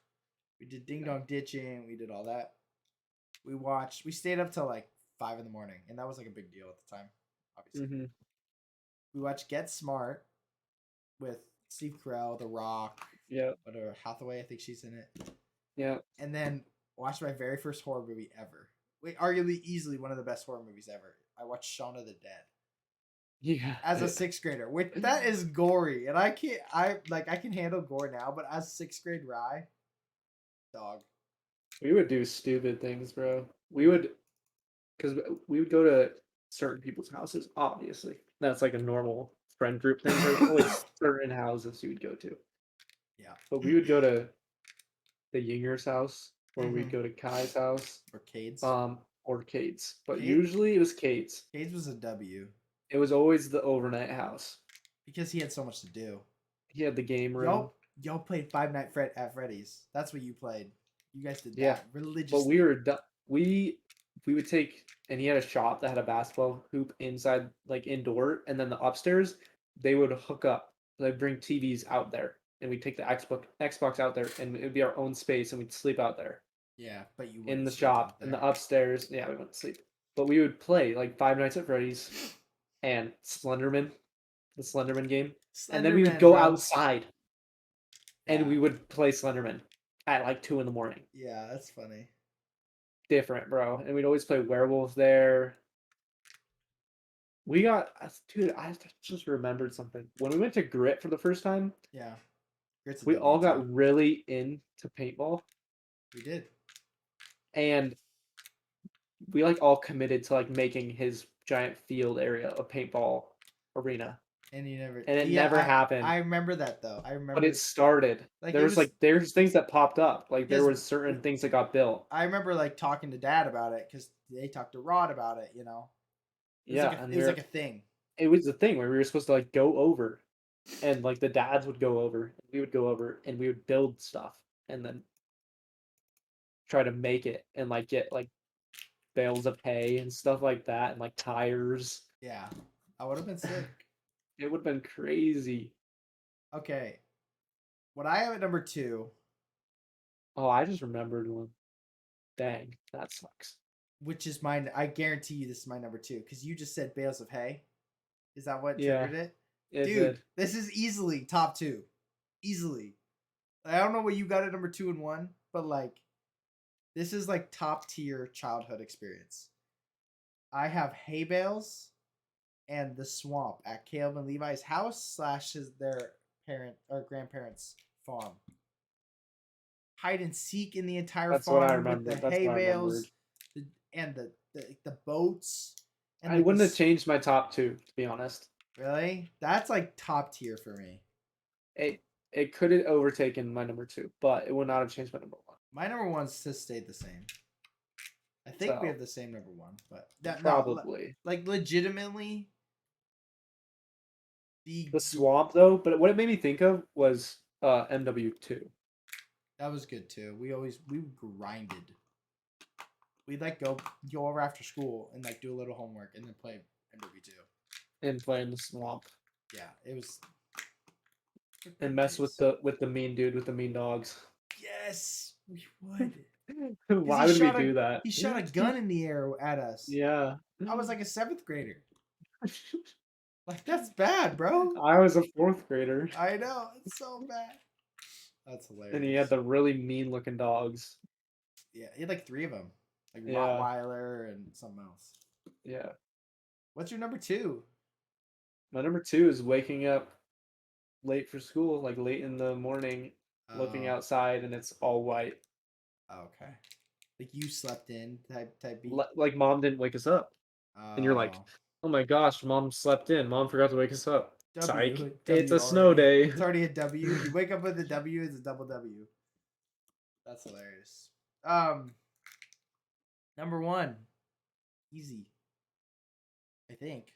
We did ding dong ditching. We did all that. We stayed up till like 5 in the morning. And that was like a big deal at the time, obviously. Mm-hmm. We watched Get Smart with Steve Carell, The Rock. Yeah. Whatever, Hathaway, I think she's in it. Yeah. And then watched my very first horror movie ever. Arguably, easily one of the best horror movies ever. I watched Shaun of the Dead. Yeah. As a 6th grader, which that is gory, and I can handle gore now, but as 6th grade Rye, dog. We would do stupid things, bro. Because we would go to certain people's houses. Obviously, that's like a normal friend group thing. There's always certain houses you would go to. Yeah. But we would go to the Yinger's house, or we'd go to Kai's house. Or Cade's. Or Kate's. But usually it was Kate's. Kate's was a W. It was always the overnight house. Because he had so much to do. He had the game room. Y'all played Five Nights at Freddy's. That's what you played. You guys did that religiously. But we would take, and he had a shop that had a basketball hoop inside, like indoor, and then the upstairs, they would hook up. They'd bring TVs out there, and we'd take the Xbox out there, and it would be our own space, and we'd sleep out there. Yeah, but you in the shop, in the upstairs. Yeah, we went to sleep. but we would play like Five Nights at Freddy's and Slenderman, the Slenderman game, and then we would Slenderman, go bro. outside and Yeah. we would play Slenderman at like 2 in the morning. Yeah, that's funny. Different, bro. And we'd always play werewolves there. We got, dude, I just remembered something. When we went to Grit for the first time, Yeah. Grit's a we W all too. got really into paintball, We did. and we like all committed to like making his giant field area a paintball arena, And you never. and it Yeah, never happened. I remember that though. I But remember. it started. Like it There's was. like there's things that popped up. Like there Yes. was certain things that got built. I remember like talking to Dad about it because they talked to Rod about it. It was Yeah, like and it was like a thing. it was the thing where we were supposed to like go over, and like the dads would go over, we would go over, and we would build stuff, and then try to make it, and like get like bales of hay and stuff like that, and like tires. Yeah, I would have been sick. It would have been crazy. Okay, what I have at number 2, Oh, I just remembered one. Dang, that sucks. which is mine. I guarantee you this is my number 2 because you just said bales of hay. Is that what Yeah, triggered it? it Dude, did. this is easily top 2. Easily. I don't know what you got at number 2 and 1, but like this is like top tier childhood experience. I have hay bales and the swamp at Caleb and Levi's house / their parent or grandparents' farm. Hide and seek in the entire That's what I farm with remembered. the That's hay what I remembered. bales and the boats. And I like wouldn't have this, changed my top two, to be honest. really, that's like top tier for me. It could have overtaken my number two, but it would not have changed my number one. My number one's just stayed the same. I think we So have the same number 1, but that no, probably like legitimately the swamp though. But what it made me think of was MW2. that was good too. We grinded. We'd like go over after school and like do a little homework and then play MW2. And play in the swamp Yeah, it was. and mess with the mean dude with the mean dogs. Yes, we would. Why would we do that? He shot a gun in the air at us. Yeah. I was like a 7th grader. Like that's bad, bro. I was a 4th grader. I know it's so bad. That's hilarious. And he had the really mean looking dogs. Yeah, he had like 3 of them, like Yeah. Rottweiler and something else. Yeah. What's your number 2? My number 2 is waking up late for school, like late in the morning, looking Oh, outside and it's all white. okay. Like you slept in type beat. Like mom didn't wake us up. And you're like, oh my gosh, mom slept in. Mom forgot to wake us up. Psych. It's a snow day. It's already a W. You wake up with a W, it's a double W. That's hilarious. Number 1. Easy. I think.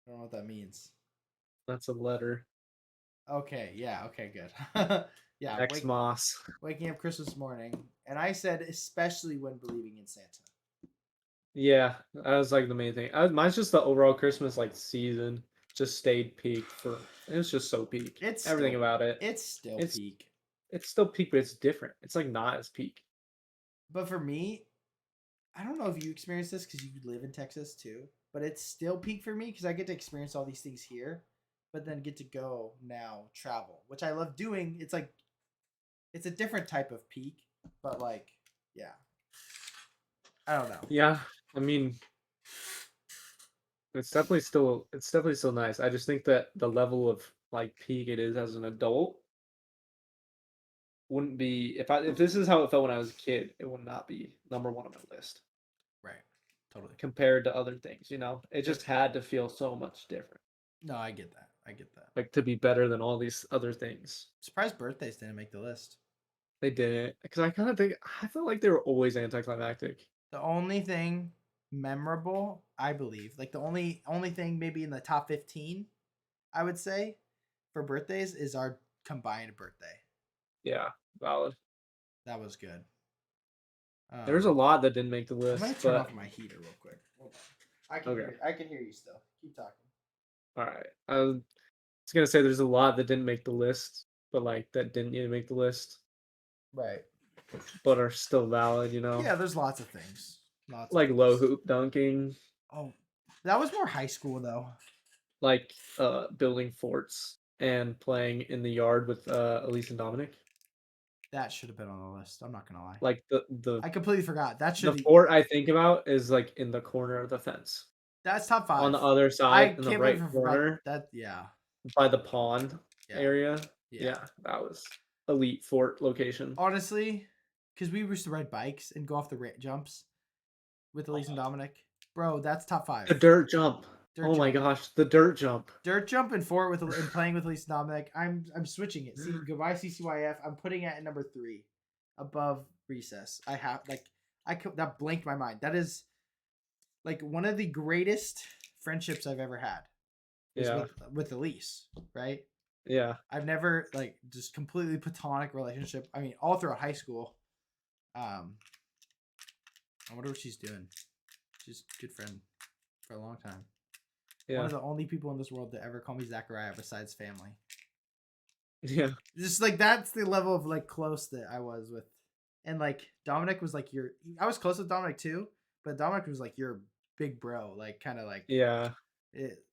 I don't know what that means. That's a letter. Okay, yeah, okay, good. Yeah, X Moss. waking up Christmas morning. And I said especially when believing in Santa. Yeah, that was like the main thing. Mine's just the overall Christmas like season just stayed peak for. It was just so peak. It's Everything still, about it. It's still It's peak. it's still peak, but it's different. It's like not as peak. But for me, I don't know if you experience this because you live in Texas too, but it's still peak for me because I get to experience all these things here, but then get to go now travel, which I love doing. It's like, it's a different type of peak, but like, yeah. I don't know. Yeah, I mean, it's definitely still nice. I just think that the level of like peak it is as an adult wouldn't be if this is how it felt when I was a kid, it would not be number one on my list Right. Totally. compared to other things, you know? It just had to feel so much different. No, I get that. I get that. Like to be better than all these other things. Surprised birthdays didn't make the list. They didn't because I kind of think I felt like they were always anticlimactic. The only thing memorable, I believe, like the only thing maybe in the top 15, I would say, for birthdays is our combined birthday. Yeah, valid. That was good. There's a lot that didn't make the I'm list. gonna turn off my heater real quick. Hold on. I can hear you still. Keep talking. All right. I was gonna say there's a lot that didn't make the list, but like that didn't even make the list. Right. but are still valid, you know? Yeah, there's lots of things. Lots of Like low things. hoop dunking, Oh, that was more high school though. like building forts and playing in the yard with Elise and Dominic. That should have been on the list. I'm not gonna lie. Like the I completely forgot. That the should. fort I think about is like in the corner of the fence. That's top On five. the other I side in the can't believe right I forgot corner that. Yeah, by the pond yeah, area. yeah. Yeah, that was elite fort location. Honestly, because we used to ride bikes and go off the jumps with Elise and Dominic. Bro, that's top five. The dirt jump. Dirt Oh my jump. gosh, the dirt jump. Dirt jump and fort with and playing with Elise and Dominic. I'm switching it. See, goodbye CCYF. I'm putting it at number 3, above recess. I have that blanked my mind. That is like one of the greatest friendships I've ever had. Is Yeah, with Elise, right? yeah. I've never like just completely platonic relationship. I mean, all throughout high school. I wonder what she's doing. She's a good friend for a long time. One Yeah. of the only people in this world to ever call me Zachariah besides family. Yeah. Just like that's the level of like close that I was with, and like Dominic was like your. I was close with Dominic too, but Dominic was like your big bro, like kind of like Yeah. it.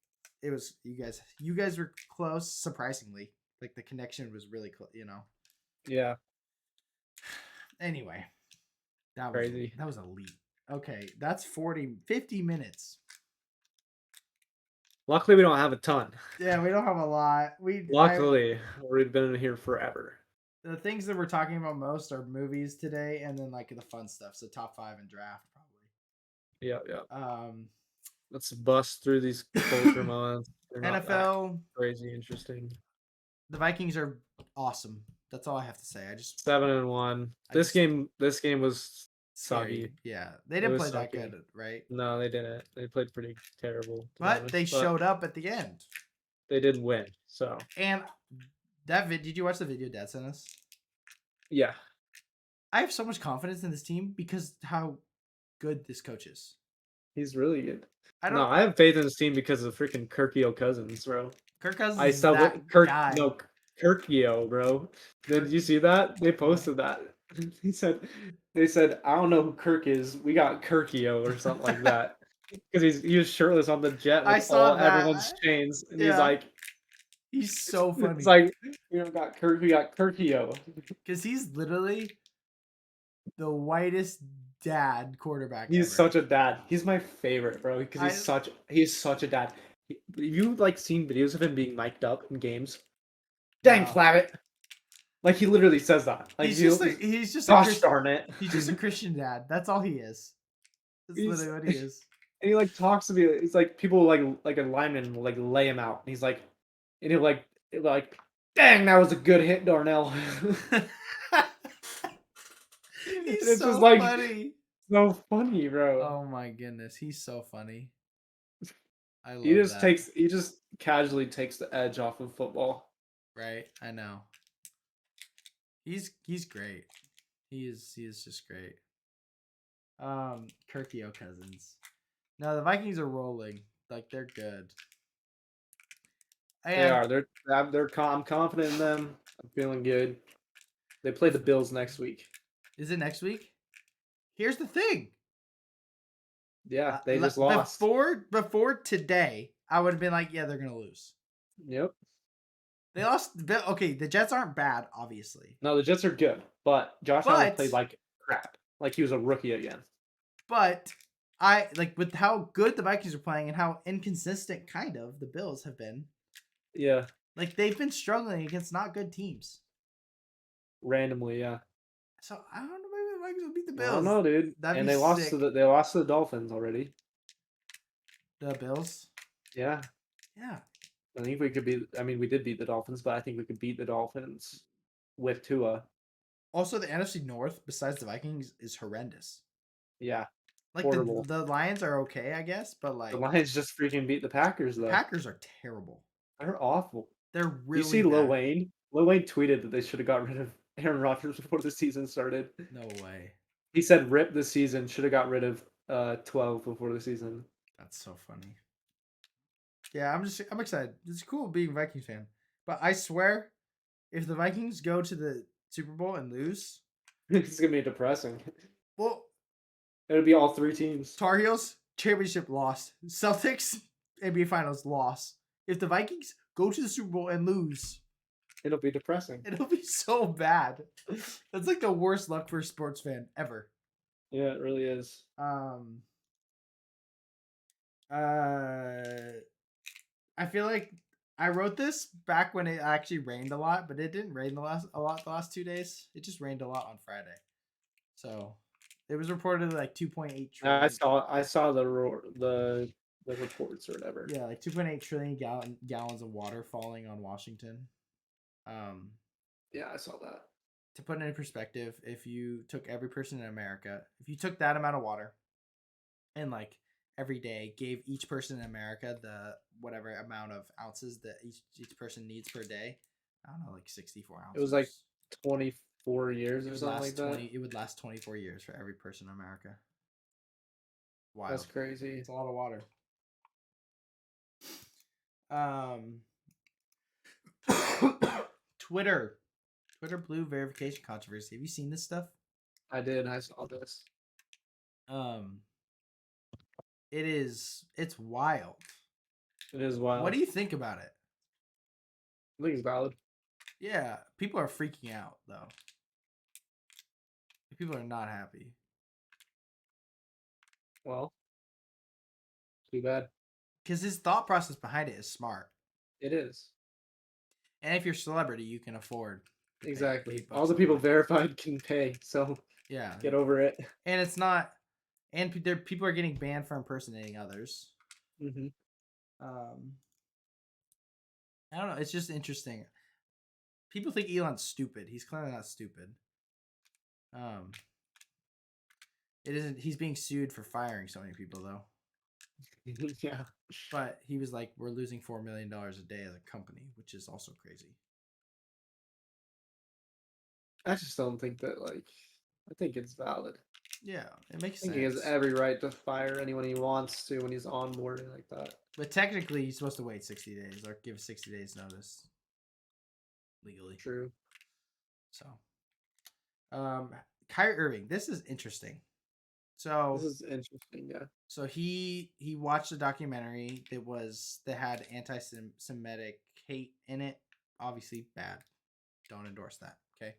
It was you guys. You guys were close, surprisingly. Like the connection was really close, you know. Yeah. Anyway, Crazy. that was elite. Okay, that's 50 minutes. Luckily we don't have a ton. Yeah, we don't have a lot. Luckily, we've been in here forever. The things that we're talking about most are movies today, and then like the fun stuff. So top 5 and draft Yeah, yeah. probably. Let's bust through these culture moments. They're not that NFL. crazy interesting. The Vikings are awesome. That's all I have to say. I just 7-1. I This just game was scary. soggy. Yeah, they It didn't was play that sucky. good, right? No, they didn't. They played pretty terrible, to be But they honest. But showed up at the end. they did win. So And did you watch the video Dad sent us? yeah, I have so much confidence in this team because how good this coach is. he's really good. I No, don't. I have faith in this team because of freaking Kirkio Cousins, bro. Kirk Cousins I is saw that what Kirk guy. no Kirkio, bro. Did you see that? They posted that. They said, I don't know who Kirk is. We got Kirkio or something like that. Because he was shirtless on the jet I with saw all that. everyone's chains. And he's Yeah, like he's so funny. it's like we don't got Kirk, we got Kirkio. Because he's literally the whitest dad quarterback He's ever. such a dad. He's my favorite, bro, because he's such a dad. You like seen videos of him being mic'd up in games? Dang, No. Flabbit. Like he literally says that. Like he's just gosh darn it. He's just a Christian dad. That's all he is. That's literally what he is. And he like talks to me. It's like people like a lineman will like lay him out. And he's like, and he'll like, dang, that was a good hit, Darnell. He's it's so just like funny. so funny, bro. Oh my goodness, he's so funny. I love He just casually takes the edge off of football. Right, I know. He's great. He is just great. Kirkio Cousins. No, the Vikings are rolling. Like they're good. They are. I'm confident in them. I'm feeling good. They play the Bills next week. Is it next week? Here's the thing. Yeah, they just lost. Before today, I would have been like, yeah, they're gonna lose. Yep. They lost. Okay, the Jets aren't bad, obviously. No, the Jets are good, but Josh Allen played like crap. Like he was a rookie again. But I like with how good the Vikings are playing and how inconsistent kind of the Bills have been. Yeah. Like they've been struggling against not good teams. Randomly, yeah. So I don't know, maybe the Vikings will beat the Bills. I don't know, dude. That'd and be they lost sick. to the Dolphins already. The Bills? Yeah. Yeah. I think we could beat we did beat the Dolphins, but I think we could beat the Dolphins with Tua. Also, the NFC North, besides the Vikings, is horrendous. Yeah. Like horrible. the Lions are okay, I guess, but like the Lions just freaking beat the Packers though. Packers are terrible. They're awful. They're really You see bad. Lil Wayne? Lil Wayne tweeted that they should have got rid of Aaron Rodgers before the season started. No way. He said rip the season, should have got rid of 12 before the season. That's so funny. Yeah, I'm excited. It's cool being a Vikings fan. But I swear, if the Vikings go to the Super Bowl and lose, It's gonna be depressing. Well, It'll be all 3 teams. Tar Heels championship lost. Celtics NBA Finals loss. If the Vikings go to the Super Bowl and lose, It'll be depressing. it'll be so bad. That's like the worst luck for a sports fan ever. Yeah, it really is. I feel like I wrote this back when it actually rained a lot, but it didn't rain a lot the last 2 days. It just rained a lot on Friday. So it was reported like 2.8 I trillion. saw the reports or whatever. Yeah, like 2.8 trillion gallons of water falling on Washington. Um, Yeah, I saw that. to put it in perspective, if you took every person in America, if you took that amount of water and like every day gave each person in America the whatever amount of ounces that each person needs per day, I don't know, like 64 ounces. It was like 24 years or something like that. It would last 24 years for every person in America. Wow, That's crazy. it's a lot of water. Twitter blue verification controversy. Have you seen this stuff? I did. I saw this. It's wild. It is wild. What do you think about it? I think it's valid. Yeah, people are freaking out though. People are not happy. Well, too bad. Because his thought process behind it is smart. It is. And if you're a celebrity, you can afford to Exactly. pay All the people verified can pay, so yeah, get over it. And it's not, and people are getting banned for impersonating others. Mm-hmm. I don't know. It's just interesting. People think Elon's stupid. He's clearly not stupid. It isn't. He's being sued for firing so many people though. Yeah. But he was like, "We're losing $4 million a day as a company," which is also crazy. I just don't think that, like, I think it's valid. Yeah, it makes I think sense. he has every right to fire anyone he wants to when he's onboarding like that. But technically, he's supposed to wait 60 days or give 60 days notice legally. True. So, Kyrie Irving, this is interesting. So this is interesting, yeah. So he watched a documentary that had anti-Semitic hate in it. Obviously bad. Don't endorse that. Okay.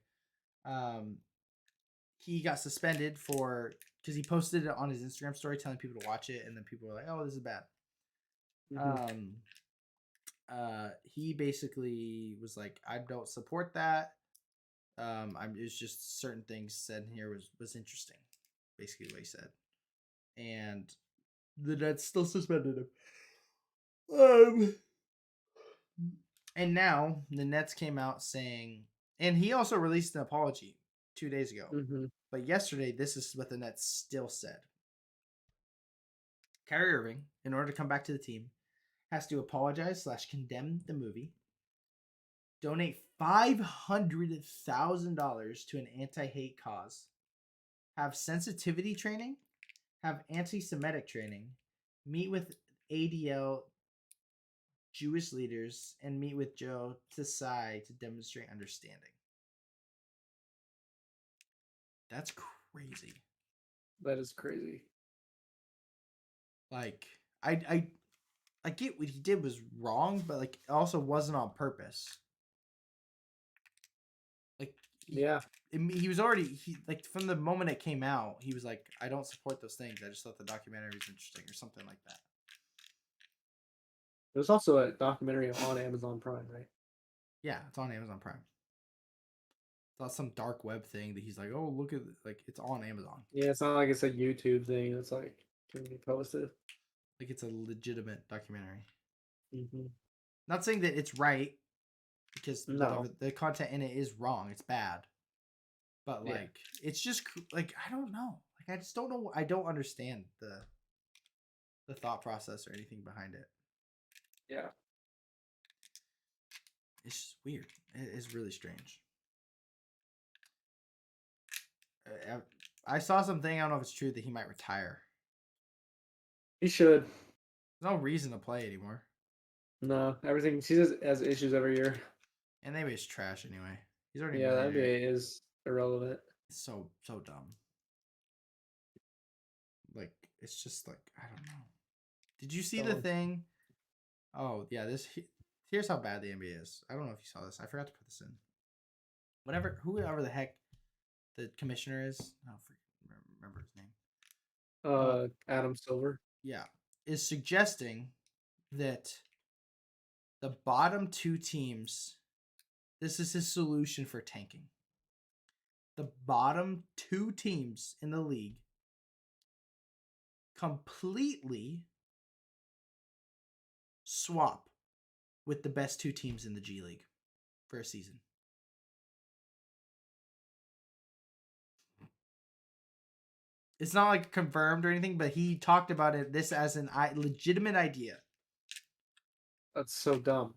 He got suspended because he posted it on his Instagram story telling people to watch it, and then people were like, "Oh, this is bad." Mm-hmm. He basically was like, "I don't support that." It's just certain things said in here was interesting. Basically, what he said, and the Nets still suspended him. And now the Nets came out saying, and he also released an apology 2 days ago. Mm-hmm. But yesterday, this is what the Nets still said. Kyrie Irving, in order to come back to the team, has to apologize / condemn the movie, donate $500,000 to an anti-hate cause, have sensitivity training, have anti-Semitic training, meet with ADL Jewish leaders, and meet with Joe Tsai to demonstrate understanding. That's crazy. That is crazy. Like, I get what he did was wrong, but like, it also wasn't on purpose. Like, yeah, he was already like from the moment it came out, he was like, I don't support those things. I just thought the documentary was interesting or something like that. There's also a documentary on Amazon Prime, right? Yeah, it's on Amazon Prime. It's not some dark web thing that he's like, oh, look at it. Like, it's on Amazon. Yeah, it's not like it's a YouTube thing. It's like can be posted. Like, it's a legitimate documentary. Mm-hmm. Not saying that it's right, because no, the content in it is wrong. It's bad. But like, it's just like, I don't know. Like, I just don't know. I don't understand the thought process or anything behind it. Yeah. It's just weird. It is really strange. I saw something, I don't know if it's true, that he might retire. He should. There's no reason to play anymore. No, everything. He has issues every year. And the NBA is trash anyway. He's already the married. NBA is irrelevant. so dumb. Like it's just like I don't know. Did you see the thing? Oh yeah, here's how bad the NBA is. I don't know if you saw this. I forgot to put this in. Whoever the heck the commissioner is, I don't remember his name. Adam Silver. Yeah, is suggesting that the bottom two teams. This is his solution for tanking. The bottom two teams in the league completely swap with the best two teams in the G League for a season. It's not like confirmed or anything, but he talked about this as an legitimate idea. That's so dumb.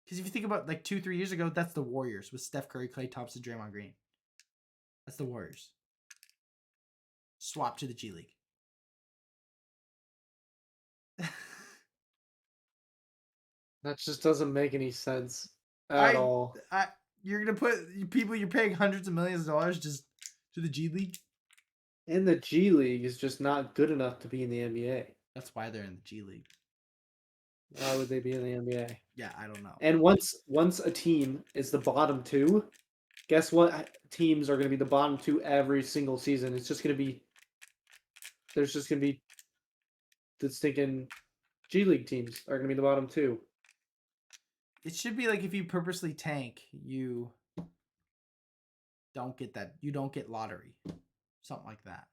Because if you think about like 2-3 years ago, that's the Warriors with Steph Curry, Klay Thompson, Draymond Green. That's the Warriors. Swap to the G League. That just doesn't make any sense at all. You're gonna put people you're paying hundreds of millions of dollars just to the G League. And the G League is just not good enough to be in the NBA. That's why they're in the G League. Why would they be in the NBA? Yeah, I don't know. And once a team is the bottom two, guess what teams are going to be the bottom two every single season? It's just going to be there's just going to be the stinking G League teams are going to be the bottom two. It should be like if you purposely tank, you don't get that. You don't get lottery. Something like that.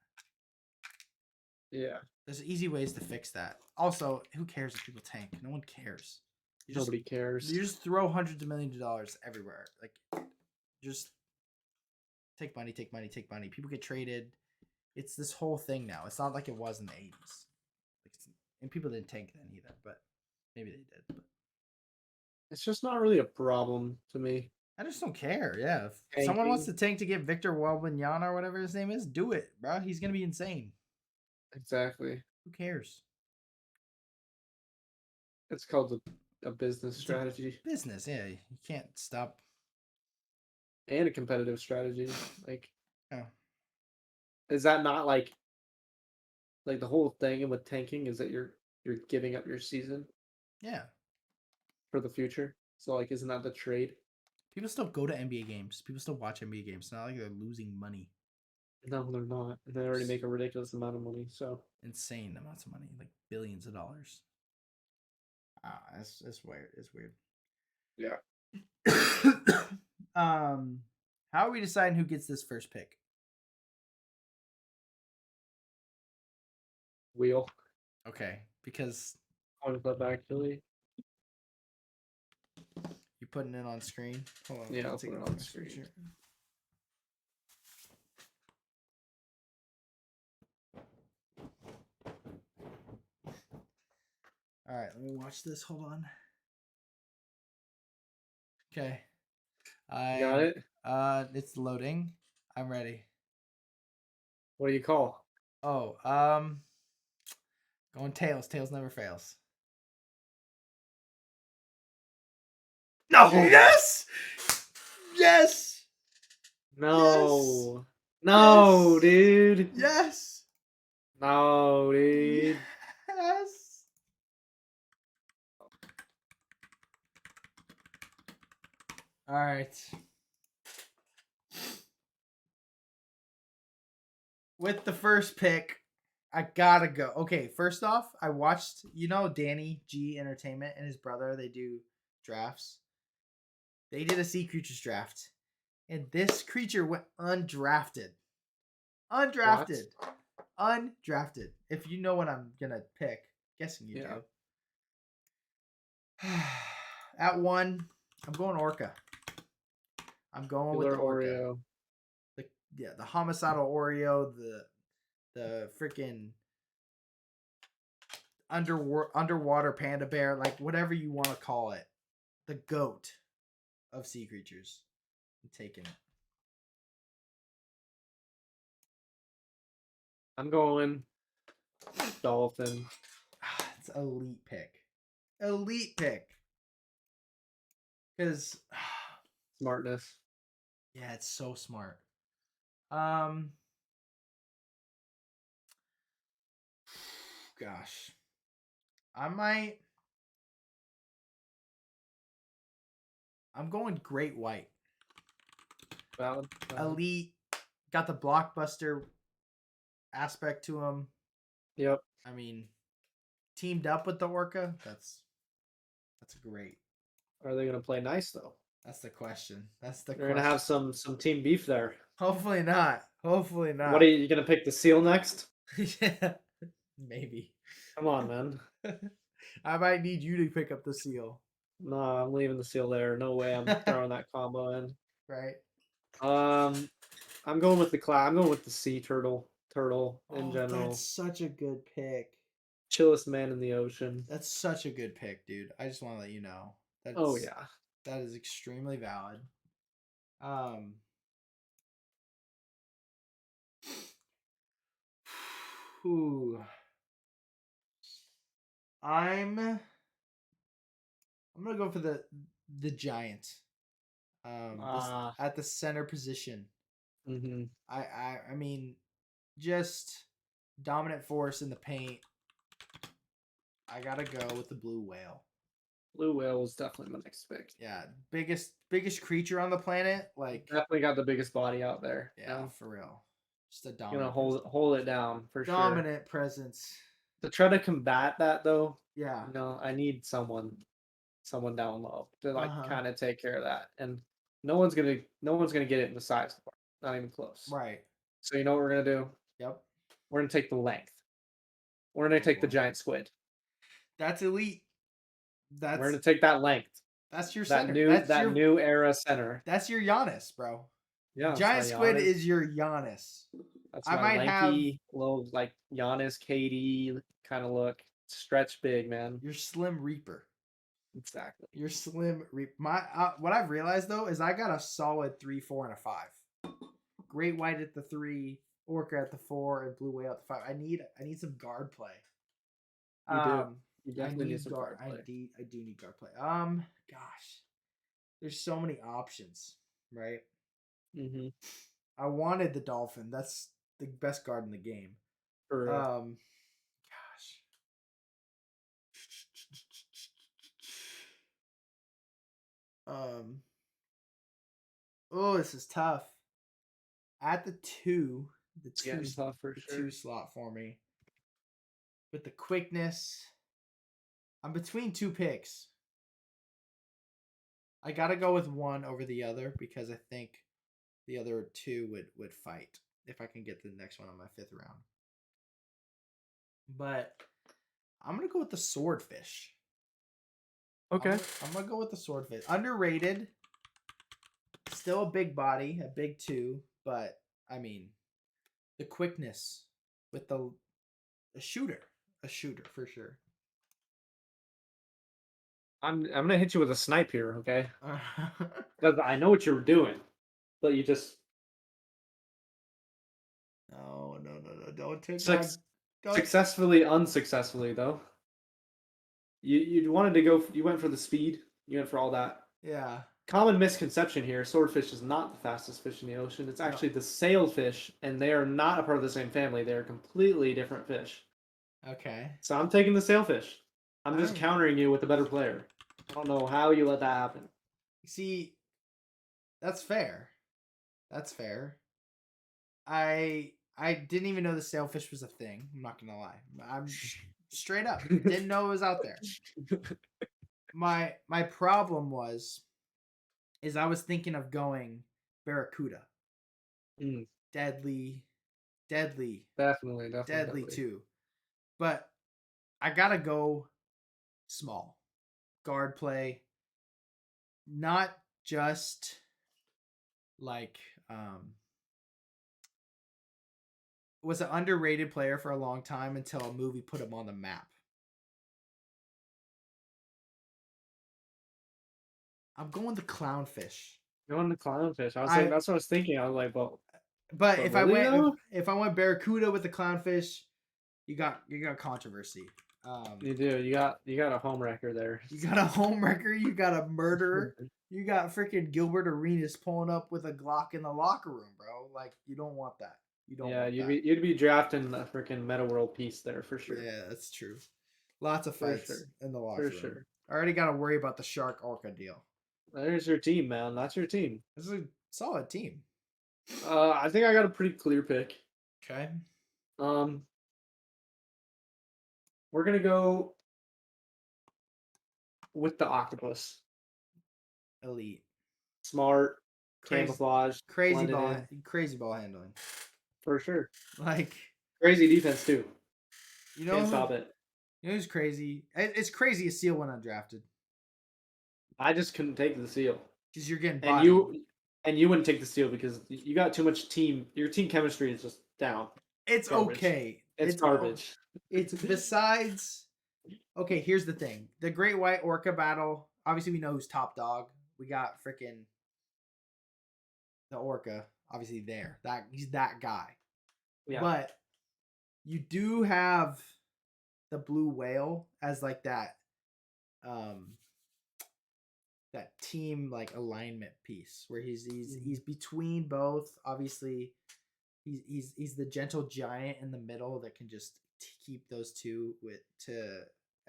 Yeah. There's easy ways to fix that. Also, who cares if people tank? No one cares. Nobody cares. You just throw hundreds of millions of dollars everywhere. Like, just take money, take money, take money. People get traded. It's this whole thing now. It's not like it was in the 80s. And people didn't tank then either, but maybe they did. But it's just not really a problem to me. I just don't care. Yeah. If someone wants to tank to get Victor Wembanyama or whatever his name is, do it, bro. He's going to be insane. Exactly. Who cares? It's called a business strategy. Business, yeah. You can't stop. And a competitive strategy. Like, oh. Is that not like the whole thing with tanking is that you're giving up your season? Yeah. For the future. So like, isn't that the trade? People still go to NBA games. People still watch NBA games. It's not like they're losing money. No, they're not. They already make a ridiculous amount of money. So insane amounts of money, like billions of dollars. It's weird. It's weird. Yeah. How are we deciding who gets this first pick? Wheel. Okay, because Coin flip actually. You putting it on screen? Hold on. Yeah, I'll put it on the screen. All right, let me watch this. Hold on. Okay. You got it? It's loading. I'm ready. What do you call? Oh, going tails. Tails never fails. No. Yes. Yes. No. Yes. No, yes. Dude. Yes. No, dude. Yes. All right. With the first pick, I gotta go. Okay, first off, I watched, Danny G Entertainment and his brother, they do drafts. They did a Sea Creatures draft. And this creature went undrafted. Undrafted. What? Undrafted. If you know what I'm gonna pick. Guessing you do. At 1, I'm going Orca. I'm going with the Orca. Oreo. The homicidal Oreo, the freaking underwater panda bear, like whatever you want to call it. The goat of sea creatures. I'm taking it. I'm going dolphin. It's elite pick. Elite pick. Because smartness. Yeah, it's so smart. Um, gosh, I might. I'm going great white. Valid. Elite, got the blockbuster aspect to him. Yep. I mean, teamed up with the orca. That's great. Are they gonna play nice though? That's the question. That's the They're gonna question. have some team beef there. Hopefully not. Hopefully What not. are you gonna pick the seal next? Yeah, maybe. Come on, man. I might need you to pick up the seal. No, I'm leaving the seal there. No way I'm throwing that combo in. Right? I'm going with the cloud. I'm going with the sea turtle. Turtle in Oh, that's general. such a good pick. Chillest man in the ocean. That's such a good pick, dude. I just want to let you know. Oh That's yeah. that is extremely valid. Um whew. I'm gonna go for the giant. This Ah. at the center position. Mm-hmm. I mean, just dominant force in the paint. I gotta go with the blue whale. Blue whale was definitely my next pick. Yeah, biggest creature on the planet. Like, Definitely got the biggest body out there. yeah, for real. Just a Gonna dominant, hold it down for sure. dominant presence. To try to combat that though, Yeah. I need someone down low to like Uh-huh. kind of take care of that. And no one's gonna get it in the size part. Not even close. Right. So you know what we're gonna do? Yep. We're gonna take the length. We're gonna Oh, take the boy. giant squid. That's elite. We're That's gonna take that length. that's your That center. new that new era center. That's your Giannis, bro. Yeah, that's Giant my squid Giannis. is your Giannis. That's I my might have lanky little like Giannis KD kind of look. Stretch big, man. your Slim Reaper. Exactly. Your Slim Reaper. My what I've realized though is I got a solid 3, 4, and a 5. Great white at the 3, orca at the 4, and blue whale at the 5. I need some guard play. You do. You I definitely need some guard. guard play. I do need guard play. Gosh, there's so many options, right? Mm-hmm. I wanted the dolphin. That's the best guard in the game. For real. Gosh. Oh, this is tough. At the It's getting tough for the sure. 2 slot for me. With the quickness, I'm between 2 picks. I gotta go with one over the other because I think the other 2 would fight if I can get the next one on my 5th round. But I'm gonna go with the swordfish. Okay. I'm gonna go with the swordfish. Underrated. Still a big body, a big 2, but I mean, the quickness with a shooter for sure. I'm gonna hit you with a snipe here, okay? Because I know what you're doing, but you just No, don't take my don't. successfully, unsuccessfully though. You wanted to go. You went for the speed. You went for all that. Yeah. Common misconception here: swordfish is not the fastest fish in the ocean. It's actually the sailfish, and they are not a part of the same family. They are completely different fish. Okay. So I'm taking the sailfish. I'm just Alright. countering you with a better player. I don't know how you let that happen. See, that's fair. That's fair. I didn't even know the sailfish was a thing. I'm not gonna lie. I'm straight up didn't know it was out there. My problem is I was thinking of going barracuda. Mm, Deadly, definitely. too. But I gotta go small. Guard play. Not just like was an underrated player for a long time until a movie put him on the map. I'm going the clownfish. Going the clownfish. I was like, that's what I was thinking. I was like, well, but but if really, I went though? if I went barracuda with the clownfish, you got controversy. You do. You got a home wrecker there. You got a homewrecker. You got a murderer. You got freaking Gilbert Arenas pulling up with a Glock in the locker room, bro. Like, you don't want that. You don't Yeah, want you'd that. be drafting a freaking Meta World piece there for sure. Yeah, that's true. Lots of For fights sure. in the For locker room. sure. I already got to worry about the Shark Orca deal. There's your team, man. That's your team. This is a solid team. I think I got a pretty clear pick. Okay. Um, we're gonna go with the octopus. Elite. Smart, Crazy, camouflage, crazy blended ball, in crazy ball handling. for sure. Like, Crazy defense too. you know, Can't stop it. you know who's crazy? It's crazy a Seal went undrafted I just couldn't take the seal, because you're getting and bodied. you wouldn't take the seal because you got too much team. Your team chemistry is just down. It's Garbage. okay. It's garbage. It's besides. Okay, here's the thing: the Great White Orca battle. Obviously, we know who's top dog. We got freaking the Orca. Obviously, he's that guy. Yeah. But you do have the blue whale as like um that team like alignment piece where he's between both. Obviously, he's the gentle giant in the middle that can just keep those two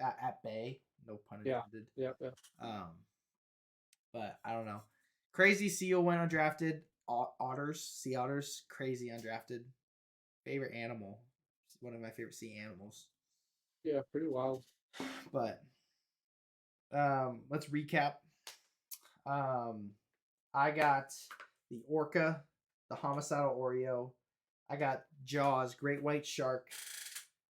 at bay. No pun intended. Yeah. But I don't know. Crazy Seal went undrafted. Sea otters, crazy undrafted. Favorite animal. One of my favorite sea animals. Yeah, pretty wild. But let's recap. I got the Orca, the Homicidal Oreo. I got Jaws, Great White Shark.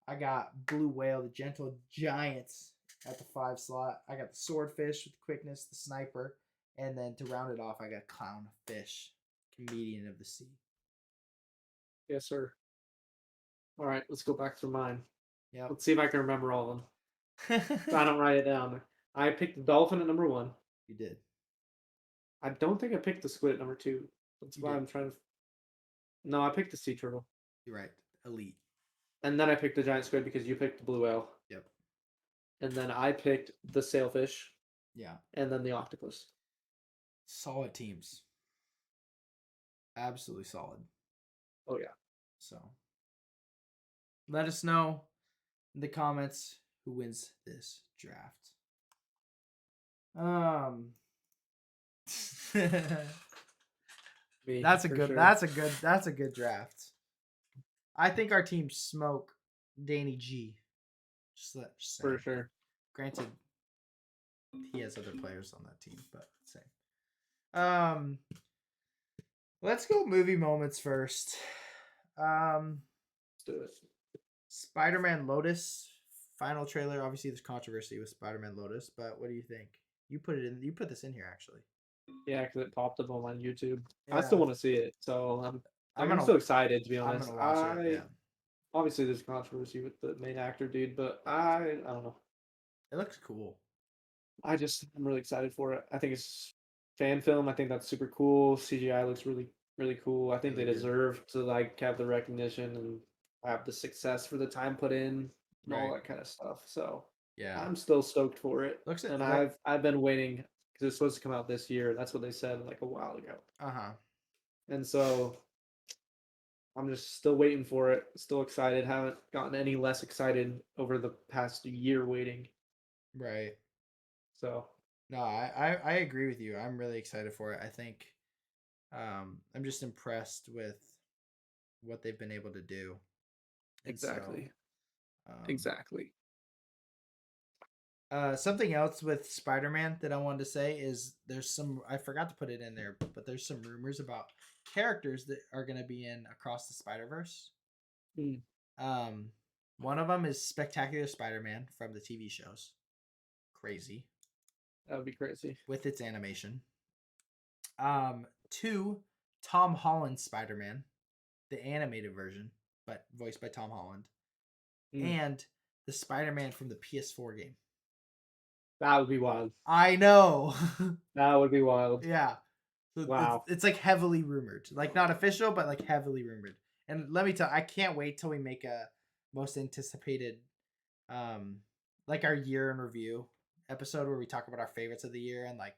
I got Blue Whale, the Gentle Giants at the 5 slot. I got the Swordfish with quickness, the Sniper. And then to round it off, I got Clownfish, Comedian of the Sea. Yes, sir. All right, let's go back through mine. Yep. Let's see if I can remember all of them. I don't write it down. I picked the dolphin at number 1. You did. I don't think I picked the squid at number 2. That's You why did. I'm trying to. No, I picked the sea turtle. You're right. Elite. And then I picked the giant squid because you picked the blue whale. Yep. And then I picked the sailfish. Yeah. And then the octopus. Solid teams. Absolutely solid. Oh yeah. So let us know in the comments who wins this draft. Me, that's a for good sure. that's a good draft. I think our team smoke Danny G. Just say. For sure. Granted, he has other players on that team, but same. Let's go movie moments first. Let's do it. Spider-Man Lotus final trailer. Obviously, there's controversy with Spider-Man Lotus, but what do you think? You put this in here actually. Yeah, because it popped up on my YouTube. Yeah. I still want to see it, so I'm still excited to be honest. I'm gonna watch it. Yeah. Obviously, there's controversy with the main actor dude, but I don't know. It looks cool. I'm really excited for it. I think it's fan film. I think that's super cool. CGI looks really really cool. I think Really they good. deserve to like have the recognition and have the success for the time put in and all that kind of stuff. So yeah, I'm still stoked for it. And I've been waiting because it's supposed to come out this year. That's what they said like a while ago. And so I'm just still waiting for it. Still excited. Haven't gotten any less excited over the past year waiting. Right. So no, I agree with you. I'm really excited for it. I think I'm just impressed with what they've been able to do. Exactly. So, exactly. Something else with Spider-Man that I wanted to say is I forgot to put it in there, but there's some rumors about characters that are going to be in Across the Spider-Verse. One of them is Spectacular Spider-Man from the TV shows. Crazy. That would be crazy. With its animation. 2, Tom Holland Spider-Man, the animated version, but voiced by Tom Holland. And the Spider-Man from the PS4 game. That would be wild. I know. That would be wild. Yeah. So wow. It's like heavily rumored. Like not official, but like heavily rumored. And let me tell you, I can't wait till we make a most anticipated like our year in review episode where we talk about our favorites of the year and like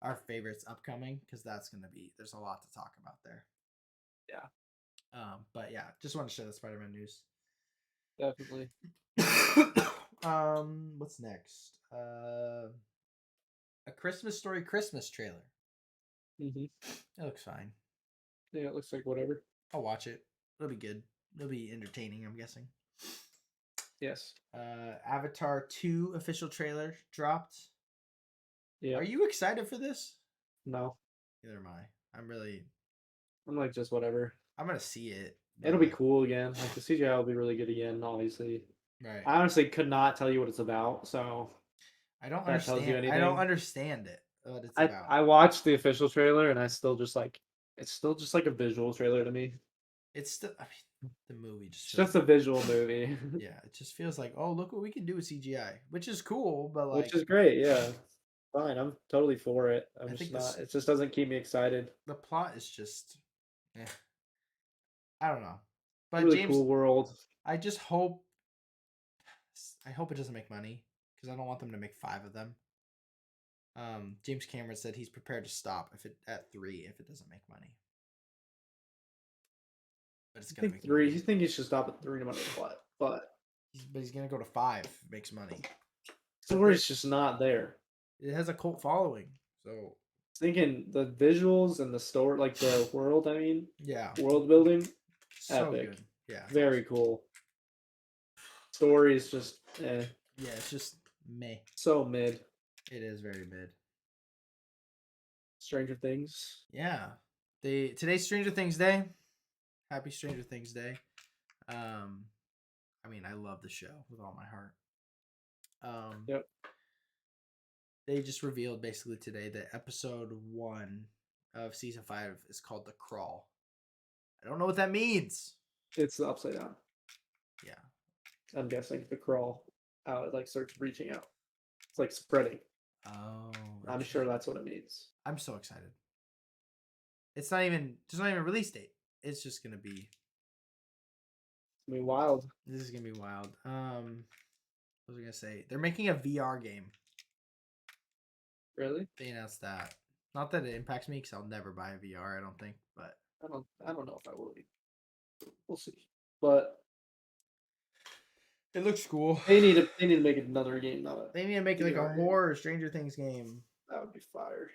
our favorites upcoming, because that's gonna be there's a lot to talk about there. Yeah. But yeah, just want to share the Spider-Man news. Definitely. What's next? A Christmas Story Christmas trailer. Mm-hmm. It looks fine. Yeah, it looks like whatever. I'll watch it. It'll be good. It'll be entertaining, I'm guessing. Yes. Avatar 2 official trailer dropped. Yeah. Are you excited for this? No. Neither am I. I'm like just whatever. I'm gonna see it. It'll be cool again. Like the CGI will be really good again, obviously. Right. I honestly could not tell you what it's about, so I don't that tells you understand. I don't anything. understand it. What it's about. I watched the official trailer and I still just like it's still just like a visual trailer to me. It's still. I mean, the movie just. It's Feels just a visual movie. Yeah, it just feels like, oh, look what we can do with CGI, which is cool, but like, Which is great, yeah. Fine, I'm totally for it. I'm I just think not. It just doesn't keep me excited. the plot is just. I don't know, but Really James, cool world. I just hope. I hope it doesn't make money because I don't want them to make 5 of them. James Cameron said he's prepared to stop if it at 3 if it doesn't make money. But it's I gonna think make 3. money. You think you should stop at 3 no matter what, but He's gonna go to 5 if it makes money. story's just not there. It has a cult following, so Thinking the visuals and the story, like the world. I mean, yeah, world building, so epic. good. Yeah, Very cool. Story is just yeah, it's just meh. so mid. It is very mid. Stranger Things. Yeah, today's Stranger Things Day. Happy Stranger Things Day. I mean, I love the show with all my heart. Yep. They just revealed basically today that episode 1 of season 5 is called The Crawl. I don't know what that means. It's the upside down. Yeah. I'm guessing the crawl out. It like starts reaching out. It's like spreading. Oh. I'm okay. sure that's what it means. I'm so excited. It's not even. There's not even a release date. It's just gonna be. I mean, wild. This is gonna be wild. What was I gonna say? They're making a VR game. Really? They announced that. Not that it impacts me because I'll never buy a VR. I don't think, but I don't know if I will. We'll see. But it looks cool. they need to make another game. They need to make like a horror Stranger Things game. That would be fire.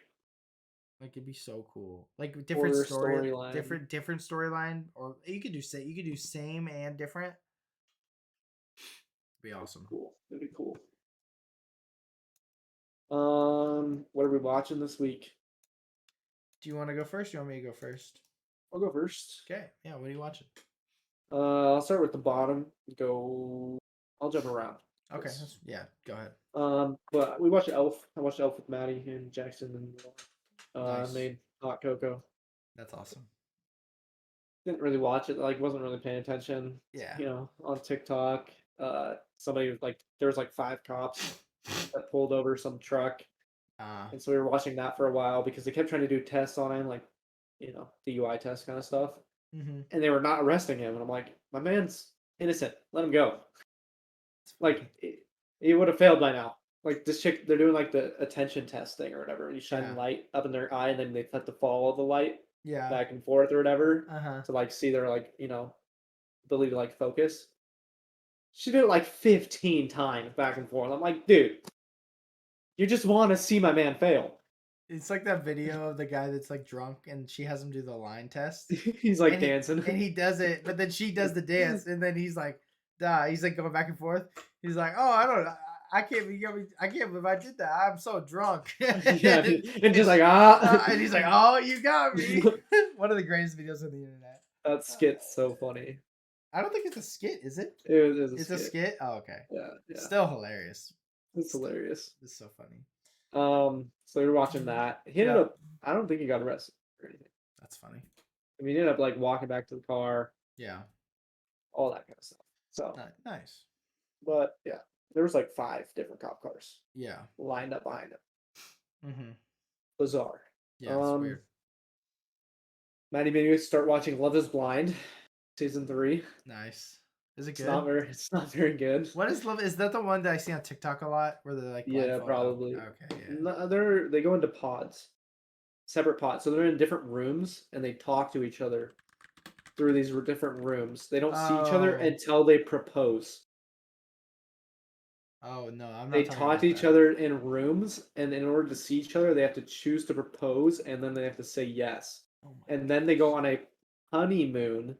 Like it'd be so cool. Like different storyline, different storyline, or you could do same and different. It'd be awesome. Cool. It'd be cool. What are we watching this week? Do you want to go first? Do you want me to go first? I'll go first. Okay. Yeah. What are you watching? I'll start with the bottom. I'll jump around. Okay. Yeah. Go ahead. But we watched Elf. I watched Elf with Maddie and Jackson and Nice. made hot cocoa. That's awesome. Didn't really watch it. Like wasn't really paying attention. Yeah. You know, on TikTok, somebody there was like 5 cops that pulled over some truck. And so we were watching that for a while because they kept trying to do tests on him, like, you know, DUI test kind of stuff. Mm-hmm. And they were not arresting him. And I'm like, my man's innocent. Let him go. Like, he would have failed by now. Like, this chick, they're doing like the attention test thing or whatever. And you shine light up in their eye and then they have to follow the light back and forth or whatever to like see their, like, you know, ability to like focus. She did it like 15 times back and forth. I'm like, dude. You just want to see my man fail. It's like that video of the guy that's like drunk and she has him do the line test. He's like dancing. And he does it, but then she does the dance and then he's like, he's like going back and forth. He's like, oh, I don't know. I can't believe I did that. I'm so drunk. Yeah, and just like, and he's like, oh, you got me. One of the greatest videos on the internet. That skit's so funny. I don't think it's a skit, is it? It's a skit? Oh, okay. Yeah. Still hilarious. It's hilarious. It's so funny. So you're watching that. He ended up, I don't think he got arrested or anything. That's funny. I mean, he ended up like walking back to the car. Yeah. All that kind of stuff. So nice. But yeah, there was like 5 different cop cars. Yeah. Lined up behind him. Mm-hmm. Bizarre. Yeah, it's weird. Maddie made me start watching Love is Blind, season 3. Nice. Is it It's not good? very. It's not very good. What is love? Is that the one that I see on TikTok a lot, where they're like Yeah, blindfolded? Oh, probably. okay, yeah. No, they go into pods, separate pods. So they're in different rooms and they talk to each other through these different rooms. They don't see each other Oh, until they propose. oh no, I'm They not talking talk to about each that. other in rooms, and in order to see each other, they have to choose to propose, and then they have to say yes. Oh my And then they go on a honeymoon,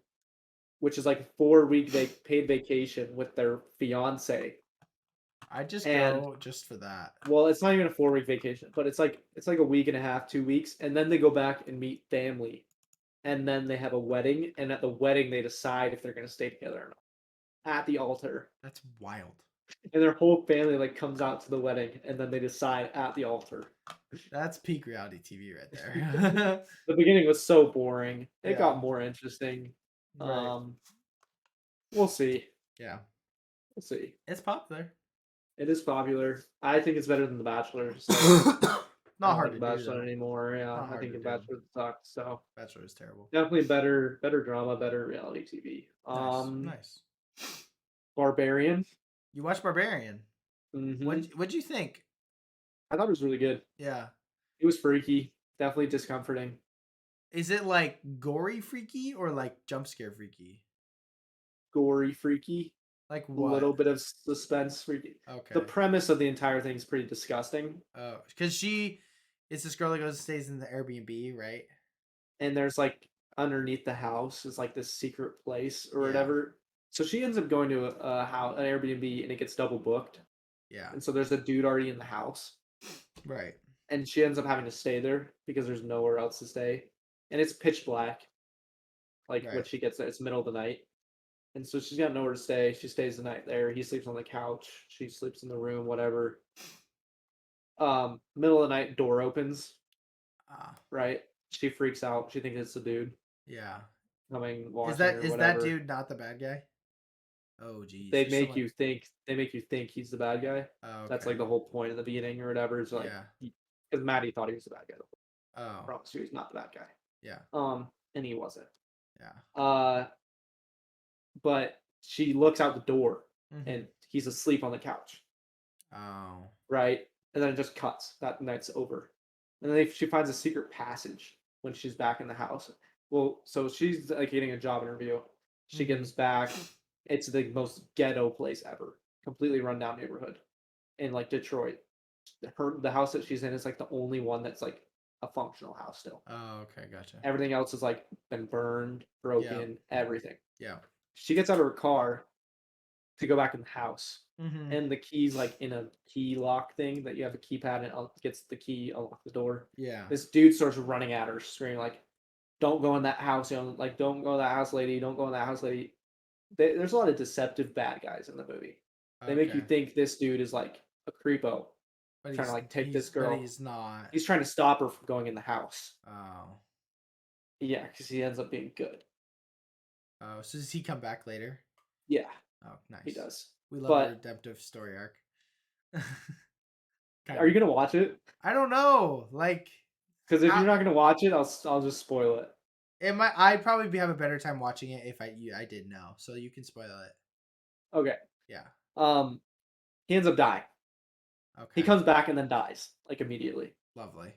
which is like 4 week paid vacation with their fiance. I just And go just for that. well, it's not even a 4 week vacation, but it's like a week and a half, 2 weeks, and then they go back and meet family, and then they have a wedding, and at the wedding they decide if they're gonna stay together or not at the altar, That's wild. and their whole family like comes out to the wedding, and then they decide at the altar. That's peak reality TV right there. The beginning was so boring. It Yeah. got more interesting. Right. Um, we'll see. Yeah. We'll see. It's popular. It is popular. I think it's better than The Bachelor. So I Not don't hard like to The do Bachelor though. anymore. Yeah, Not I hard think to The do. Bachelor sucks. So Bachelor is terrible. definitely better drama, better reality TV. Nice. Nice. Barbarian. You watched Barbarian. Hmm. What'd you think? I thought it was really good. Yeah. It was freaky. Definitely discomforting. Is it like gory freaky or like jump scare freaky? Gory, freaky. Like A little what? bit of suspense freaky. The Okay. premise of the entire thing is pretty disgusting. Oh, because she is this girl that goes and stays in the Airbnb, right? And there's like underneath the house is like this secret place or Yeah. whatever. So she ends up going to a house, an Airbnb, and it gets double booked. Yeah. And so there's a dude already in the house, Right. and she ends up having to stay there because there's nowhere else to stay, and it's pitch black. Like when Right. she gets there, it's middle of the night, and so she's got nowhere to stay. She stays the night there. He sleeps on the couch. She sleeps in the room. Whatever. Middle of the night, door opens. Ah. Right. She freaks out. She thinks it's the dude Yeah. coming, watching Is that her, is that whatever. dude not the bad guy? Oh, geez. They There's so make much. you think he's the bad guy. Oh, That's okay. like the whole point in the beginning or whatever. It's like Yeah. because Maddie thought he was the bad guy. I Oh. promise you, he's not the bad guy. Yeah. And he wasn't. Yeah. But she looks out the door Mm-hmm. and he's asleep on the couch, Oh. right? And then it just cuts. That night's over, and then she finds a secret passage when she's back in the house. Well, so she's like getting a job interview. She Mm-hmm. gets back. It's the most ghetto place ever. Completely rundown neighborhood in like Detroit. The house that she's in is like the only one that's like a functional house still. Oh, okay, gotcha. Everything else is like been burned, broken, everything. Yeah. She gets out of her car to go back in the house, Mm-hmm. and the key's like in a key lock thing that you have a keypad and it gets the key, unlock the door. Yeah. This dude starts running at her, screaming like, "Don't go in that house, like don't go in that house, lady. Don't go in that house, lady." There's a lot of deceptive bad guys in the movie. They make you Okay. think this dude is like a creepo But trying to like take this But girl. he's not. He's trying to stop her from going in the house. Oh. Yeah, because he ends up being good. Oh, so does he come back later? Yeah, Oh, nice. he does. We love a But redemptive story arc. are you gonna watch it? I don't know. Like, Because if How- you're not gonna watch it, I'll just spoil it. it might. I'd probably have a better time watching it if I did know. So you can spoil it. Okay. Yeah. He ends up dying. Okay. He comes back and then dies like immediately. Lovely.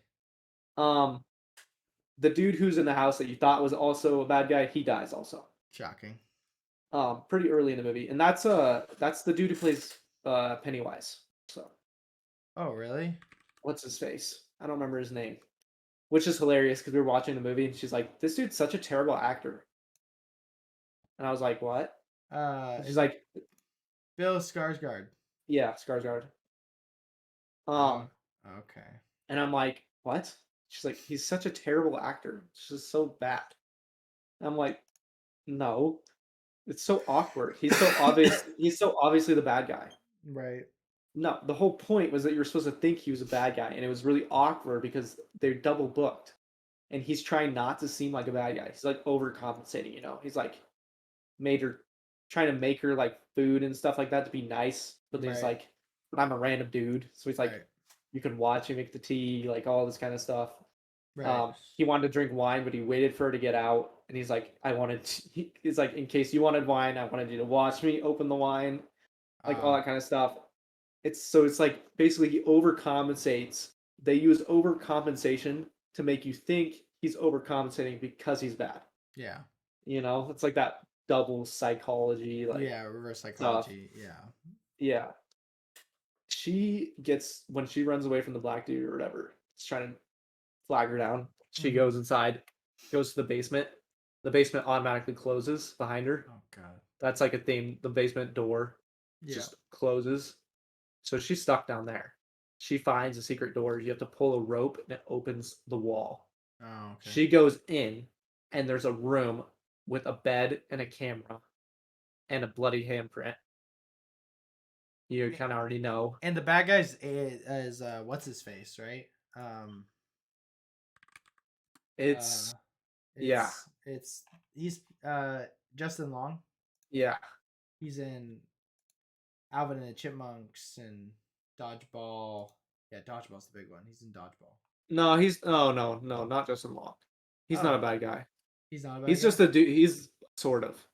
The dude who's in the house that you thought was also a bad guy, he dies also. Shocking. Pretty early in the movie, and that's the dude who plays Pennywise. So. Oh, really? What's his face? I don't remember his name. Which is hilarious because we were watching the movie and she's like, "This dude's such a terrible actor," and I was like, "What?" And she's like, Bill Skarsgård. "Yeah, Skarsgård." Okay. And I'm like, "What?" She's like, "He's such a terrible actor. It's just so bad." And I'm like, "No, it's so awkward. He's so obvious. He's so obviously the bad guy." Right. No, the whole point was that you're supposed to think he was a bad guy, and it was really awkward because they're double booked, and he's trying not to seem like a bad guy. He's like overcompensating, He's like trying to make her like food and stuff like that to be nice, but then he's Right. like, "But I'm a random dude," so he's like, Right. "You can watch me make the tea," like all this kind of stuff. Right. He wanted to drink wine, but he waited for her to get out and he's like, he's like, in case you wanted wine, I wanted you to watch me open the wine, like all that kind of stuff. It's like basically he overcompensates. They use overcompensation to make you think he's overcompensating because he's bad. Yeah. It's like that double psychology, like Yeah, reverse stuff. psychology. Yeah. Yeah. When she runs away from the black dude or whatever, he's trying to flag her down. She Mhm. goes inside, goes to the basement. The basement automatically closes behind her. Oh god. That's like a theme. The basement door Yeah. just closes. So she's stuck down there. She finds a secret door. You have to pull a rope and it opens the wall. Oh, okay. She goes in, and there's a room with a bed and a camera and a bloody handprint. You Yeah. kind of already know. And the bad guy's is what's his face, right? Um It's yeah, it's he's Justin Long. yeah. He's in Alvin and the Chipmunks and Dodgeball. Yeah, Dodgeball's the big one. He's in Dodgeball. No, no, not Justin Long. He's not a Oh, bad guy. he's not a bad He's guy. just a dude. He's sort of.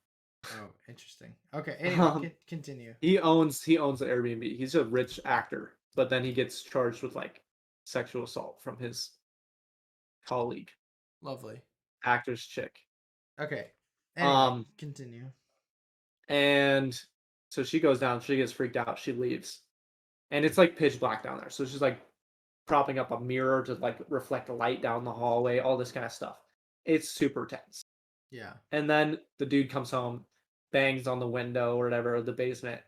Oh, interesting. Okay. Anyway, Um, continue. he owns the Airbnb. He's a rich actor, but then he gets charged with like sexual assault from his colleague, Lovely. actor's chick. Okay. Anyway, Um, continue. and so she goes down. She gets freaked out. She leaves, and it's like pitch black down there. So she's like propping up a mirror to like reflect light down the hallway. All this kind of stuff. It's super tense. Yeah. And then the dude comes home, bangs on the window or whatever of the basement,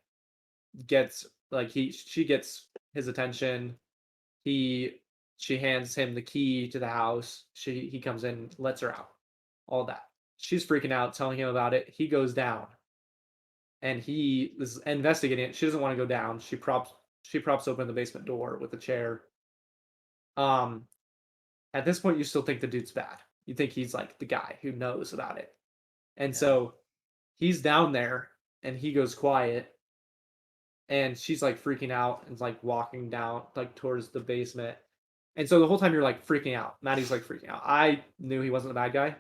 gets like she gets his attention. He she hands him the key to the house. He comes in, lets her out. All that. She's freaking out, telling him about it. He goes down and he is investigating it. She doesn't want to go down. She props open the basement door with a chair. Um at this point you still think the dude's bad. You think he's like the guy who knows about it. And Yeah. so he's down there and he goes quiet and she's like freaking out and like walking down like towards the basement. And so the whole time you're like freaking out. Maddie's like freaking out. I knew he wasn't a bad guy.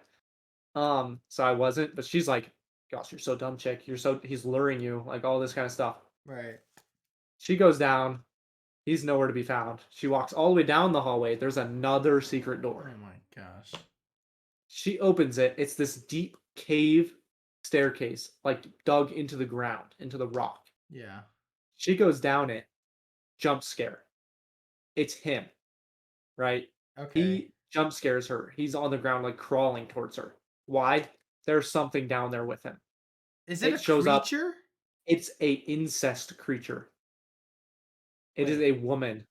So I wasn't, but she's like, gosh, you're so dumb, chick. He's luring you, like all this kind of stuff. Right. She goes down. He's nowhere to be found. She walks all the way down the hallway. There's another secret door. Oh my gosh. She opens it. It's this deep cave staircase, like dug into the ground, into the rock. Yeah. She goes down it, jump scare. It's him, right? Okay. He jump scares her. He's on the ground, like crawling towards her. Why? There's something down there with him. Is it It a shows up. creature? It's a incest creature. It is Wait. a woman.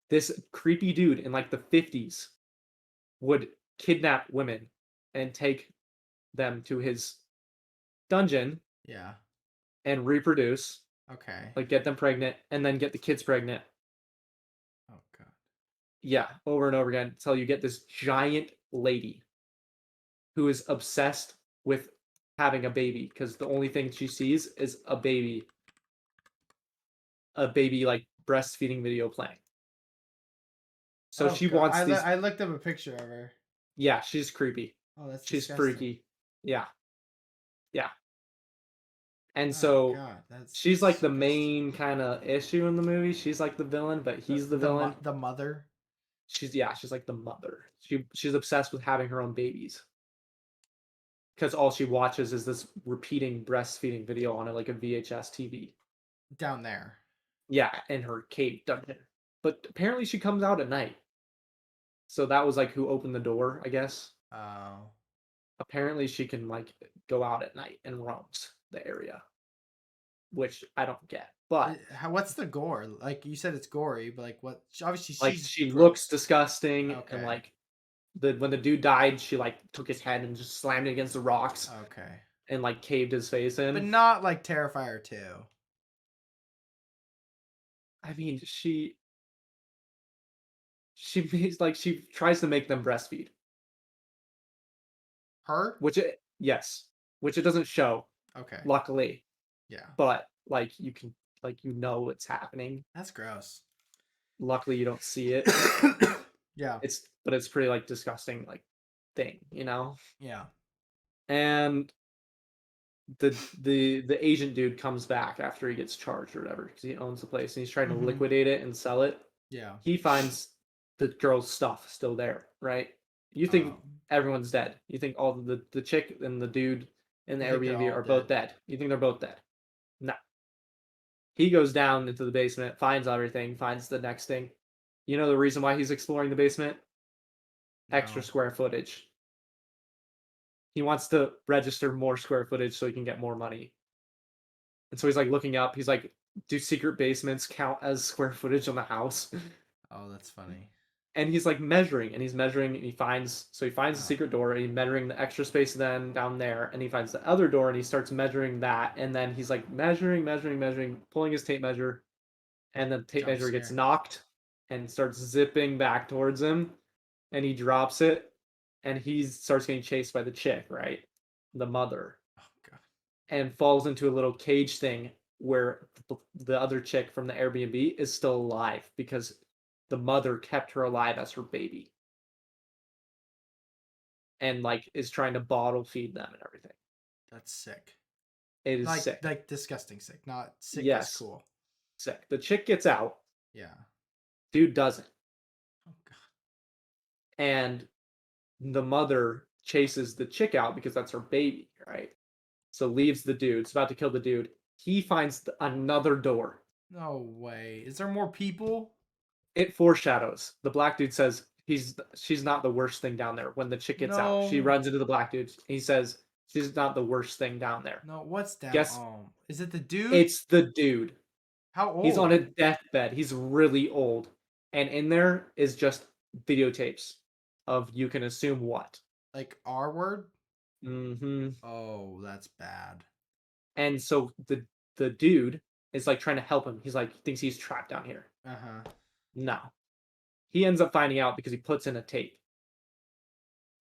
This creepy dude in like the 50s would kidnap women and take them to his dungeon Yeah. and reproduce, Okay. like get them pregnant and then get the kids pregnant. Oh god. Yeah, over and over again until you get this giant lady who is obsessed with having a baby because the only thing she sees is a baby like breastfeeding video playing. So Oh she god. wants these. I looked up a picture of her. Yeah, she's creepy. Oh, that's She's disgusting. freaky. Yeah, yeah. And Oh so god, that's she's like the disgusting. main kind of issue in the movie. She's like the villain, but he's the villain. The mother. She's like the mother. She's obsessed with having her own babies because all she watches is this repeating breastfeeding video on like a VHS TV. Down there. Yeah, in her cave dungeon. But apparently she comes out at night. So that was like who opened the door, I guess. Oh. Apparently she can like go out at night and roams the area, which I don't get. But What's the gore? Like you said, it's gory, but like what? Obviously, like she's she gross. looks disgusting Okay. and like when the dude died, she like took his head and just slammed it against the rocks Okay. and like caved his face in. But not like Terrifier 2. I mean, she makes like she tries to make them breastfeed, Her? yes, which it doesn't show, Okay. luckily, Yeah. but like it's happening. That's gross. Luckily, you don't see it. Yeah. But it's pretty like disgusting. Like thing, you know? Yeah. And the agent dude comes back after he gets charged or whatever because he owns the place and he's trying to Mhm. liquidate it and sell it. Yeah. He finds the girl's stuff still there, right? You think everyone's dead. You think all the chick and the dude in the I think they're Airbnb all are both dead. dead. You think they're both dead. No. He goes down into the basement, finds everything, finds the next thing. You know the reason why he's exploring the basement? Extra No. square footage. He wants to register more square footage so he can get more money. And so he's like looking up. He's like, do secret basements count as square footage on the house? Oh, that's funny. And he's like measuring and he's measuring and he finds the Oh, secret door and he's measuring the extra space then down there and he finds the other door and he starts measuring that and then he's like measuring, pulling his tape measure and the tape jump measure gets scare. knocked and starts zipping back towards him and he drops it and he starts getting chased by the chick, right? The mother, Oh god. and falls into a little cage thing where the other chick from the Airbnb is still alive because the mother kept her alive as her baby and like is trying to bottle feed them and everything. That's sick. It is sick. Like disgusting sick. Not sick is Yes, cool. sick. The chick gets out, Yeah. dude doesn't. Oh god. And the mother chases the chick out because that's her baby, right? So leaves the dude. It's about to kill the dude. He finds another door. No way. Is there more people? It foreshadows. The black dude says she's not the worst thing down there. When the chick gets out, she No. runs into the black dude. He says she's not the worst thing down there. No, what's down? Guess Is it the dude? it's the dude. How He's on old? a deathbed. He's really old. And in there is just videotapes of you can assume what. Like R word? Hmm. Oh, that's bad. And so the dude is like trying to help him. He's like thinks he's trapped down here. Uh-huh. No. He ends up finding out because he puts in a tape.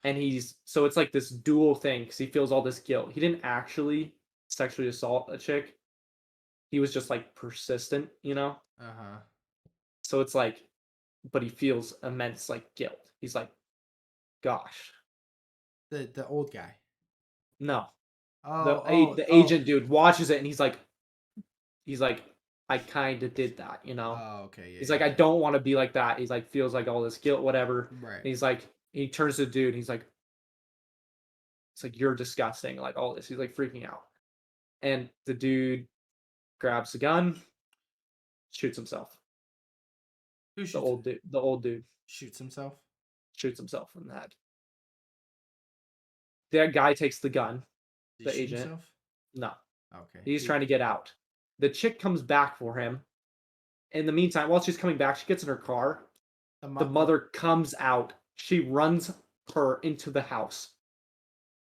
And he's so it's like this dual thing because he feels all this guilt. He didn't actually sexually assault a chick. He was just like persistent, you know? Uh-huh. So it's like, but he feels immense like guilt. He's like, gosh, The old guy. no. Oh, oh, The oh. agent dude watches it and he's like, I kind of did that, you know? Oh, okay. He's Yeah, like, I yeah, don't want to be like that. He's like, feels like all this guilt, whatever. yeah. Right. And he's like, he turns to the dude. And he's like, it's like you're disgusting, like all this. He's like freaking out, and the dude grabs the gun, shoots himself. Who shoots him? The old dude Shoots himself? shoots himself in the head. That guy takes the gun. Did he The shoot agent, himself? no, Okay. he's trying to get out. The chick comes back for him. In the meantime, while she's coming back, she gets in her car. The The mother comes out. She runs her into the house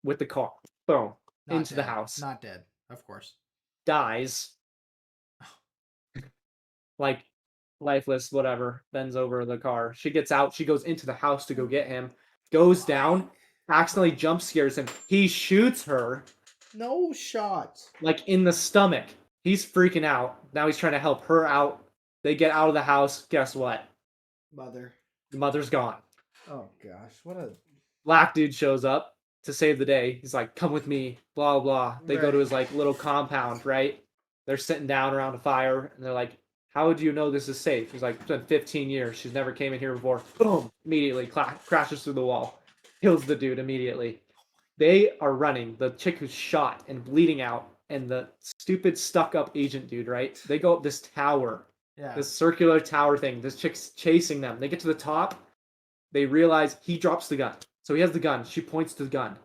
with the car. Boom. not Into the dead. house. Not dead, of course. Dies. Like lifeless, whatever. Bends over the car. She gets out. She goes into the house to go get him. Goes down. Accidentally jump scares him. He shoots her No shot. like in the stomach. He's freaking out. Now he's trying to help her out. They get out of the house. Guess what? Mother. The mother's gone. Oh gosh, what a Black dude shows up to save the day. He's like, come with me, blah, blah. They go to Right. his like little compound, right? They're sitting down around a fire and they're like, how would you know this is safe? He's like, it's been 15 years. She's never came in here before. Boom! Immediately crashes through the wall. Kills the dude immediately. They are running. The chick who's shot and bleeding out and the stupid stuck up agent dude, right? They go up this tower, Yeah. this circular tower thing. This chick's chasing them. They get to the top. They realize he drops the gun. So he has the gun. She points to the gun.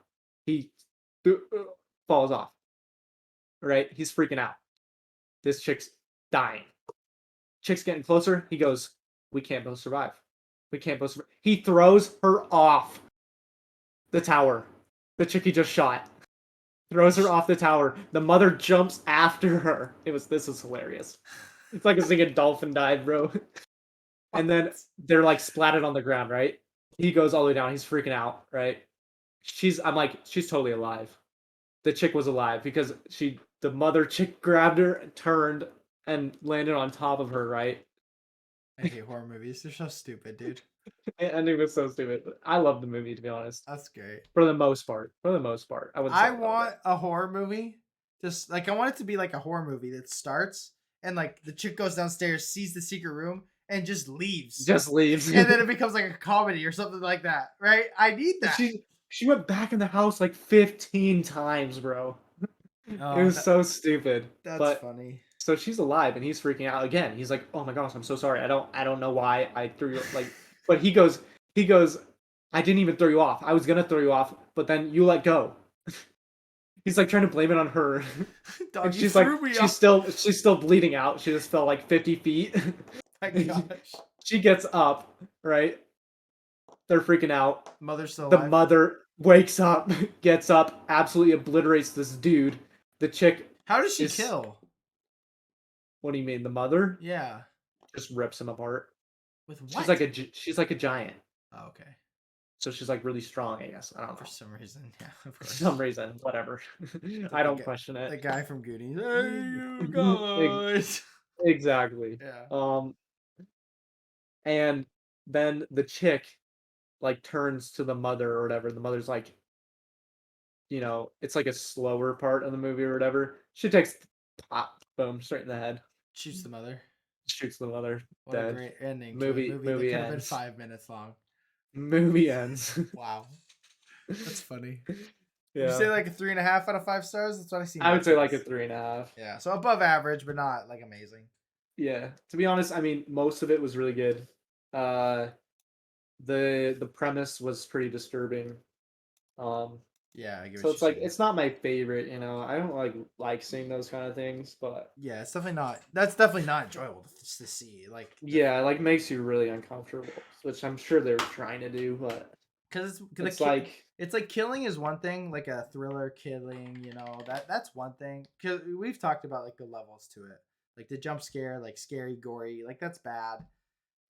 He falls off. Right? He's freaking out. This chick's dying. Chick's getting closer. He goes, we can't both survive. We can't both survive. He throws her off the tower. The chick he just shot. Throws her off the tower. The mother jumps after her. This is hilarious. It's like a singing dolphin dive, bro. And then they're like splatted on the ground, right? He goes all the way down. He's freaking out, right? I'm like, she's totally alive. The chick was alive because the mother chick grabbed her, turned, and landed on top of her, right? I hate horror movies. They're so stupid, dude. The ending was so stupid. I love the movie, to be honest. That's great. For the most part. For the most part. I wouldn't say I I loved it. want a horror movie. Just like I want it to be like a horror movie that starts and like the chick goes downstairs, sees the secret room, and just leaves. Just leaves. And then it becomes like a comedy or something like that, right? I need that. She went back in the house like 15 times, bro. It Oh, was so stupid. that's But funny. so she's alive and he's freaking out again. He's like, "Oh my gosh, I'm so sorry. I don't know why I threw you like." But he goes, "I didn't even throw you off. I was gonna throw you off, but then you let go." He's like trying to blame it on her. Dog, And you threw me off. she's still bleeding out. She just fell like 50 feet. My gosh. She gets up, right? They're freaking out. Mother's still The alive. mother wakes up, gets up, absolutely obliterates this dude. The chick How does she is kill? what do you mean? The mother Yeah. just rips him apart. With what? She's like a giant. Oh, okay. So she's like really strong, I guess. I don't For know. some reason, yeah, of For course. some reason, whatever. I don't question The it. guy from Goonies. Hey, you guys. Exactly. Yeah. And then the chick like turns to the mother or whatever. The mother's like, it's like a slower part of the movie or whatever. She takes pop, boom, straight in the head. Shoots the mother. Shoots the mother, What a dead. great ending to a Movie movie that movie could have been ends. 5 minutes long. Movie ends. Wow. That's funny. Would you Yeah. say like a 3.5 out of 5 stars? That's what I see. I would say like a Netflix. 3.5. Yeah, so above average, but not like amazing. Yeah. To be honest, I mean, most of it was really good. Uh, the premise was pretty disturbing. Um, Yeah, I get so what it's you're like saying. it's not my favorite. I don't like seeing those kind of things, but Yeah, it's definitely not. That's definitely not enjoyable to see. Like, yeah, like makes you really uncomfortable, which I'm sure they were trying to do, but because it's like it's like killing is one thing, like a thriller killing, that's one thing. Because we've talked about like the levels to it, like the jump scare, like scary, gory, like that's bad.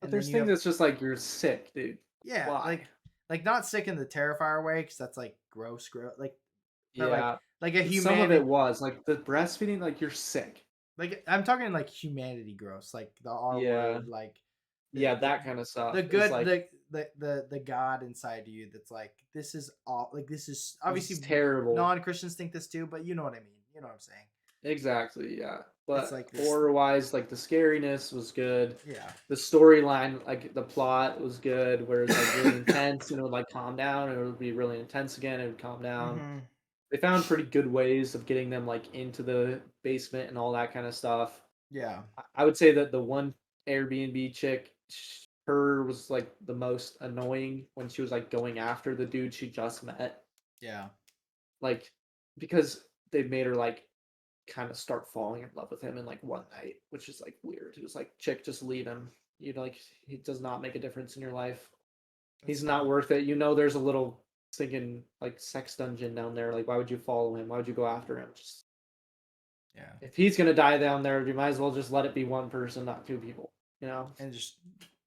but And then there's you things have that's just like you're sick, dude. yeah, Why? like not sick in the Terrifier way, because that's like gross, like but Yeah. like a Some of it humanity, was like the breastfeeding, like you're sick. like I'm talking like humanity gross, like the R Yeah. word, like Yeah, the that kind of the stuff is good like the god inside you that's like this is all like this is this is obviously terrible. non-Christians think this too, but you know what I mean, you know what I'm saying. Exactly, yeah. It's But like this. horror wise, like the scariness was good. Yeah. The storyline, like the plot was good, where it's like really intense and it would like calm down and it would be really intense again, it would calm down. Mm-hmm. They found pretty good ways of getting them like into the basement and all that kind of stuff. Yeah. I would say that the one Airbnb chick, her was like the most annoying when she was like going after the dude she just met. Yeah. Like because they made her like kind of start falling in love with him in like one night, which is like weird. It was like, chick, just leave him. Like he does not make a difference in your life. That's He's fair. not worth it. There's a little sinking like sex dungeon down there. Like why would you follow him? Why would you go after him? Just Yeah. if he's gonna die down there, you might as well just let it be one person, not two people. And just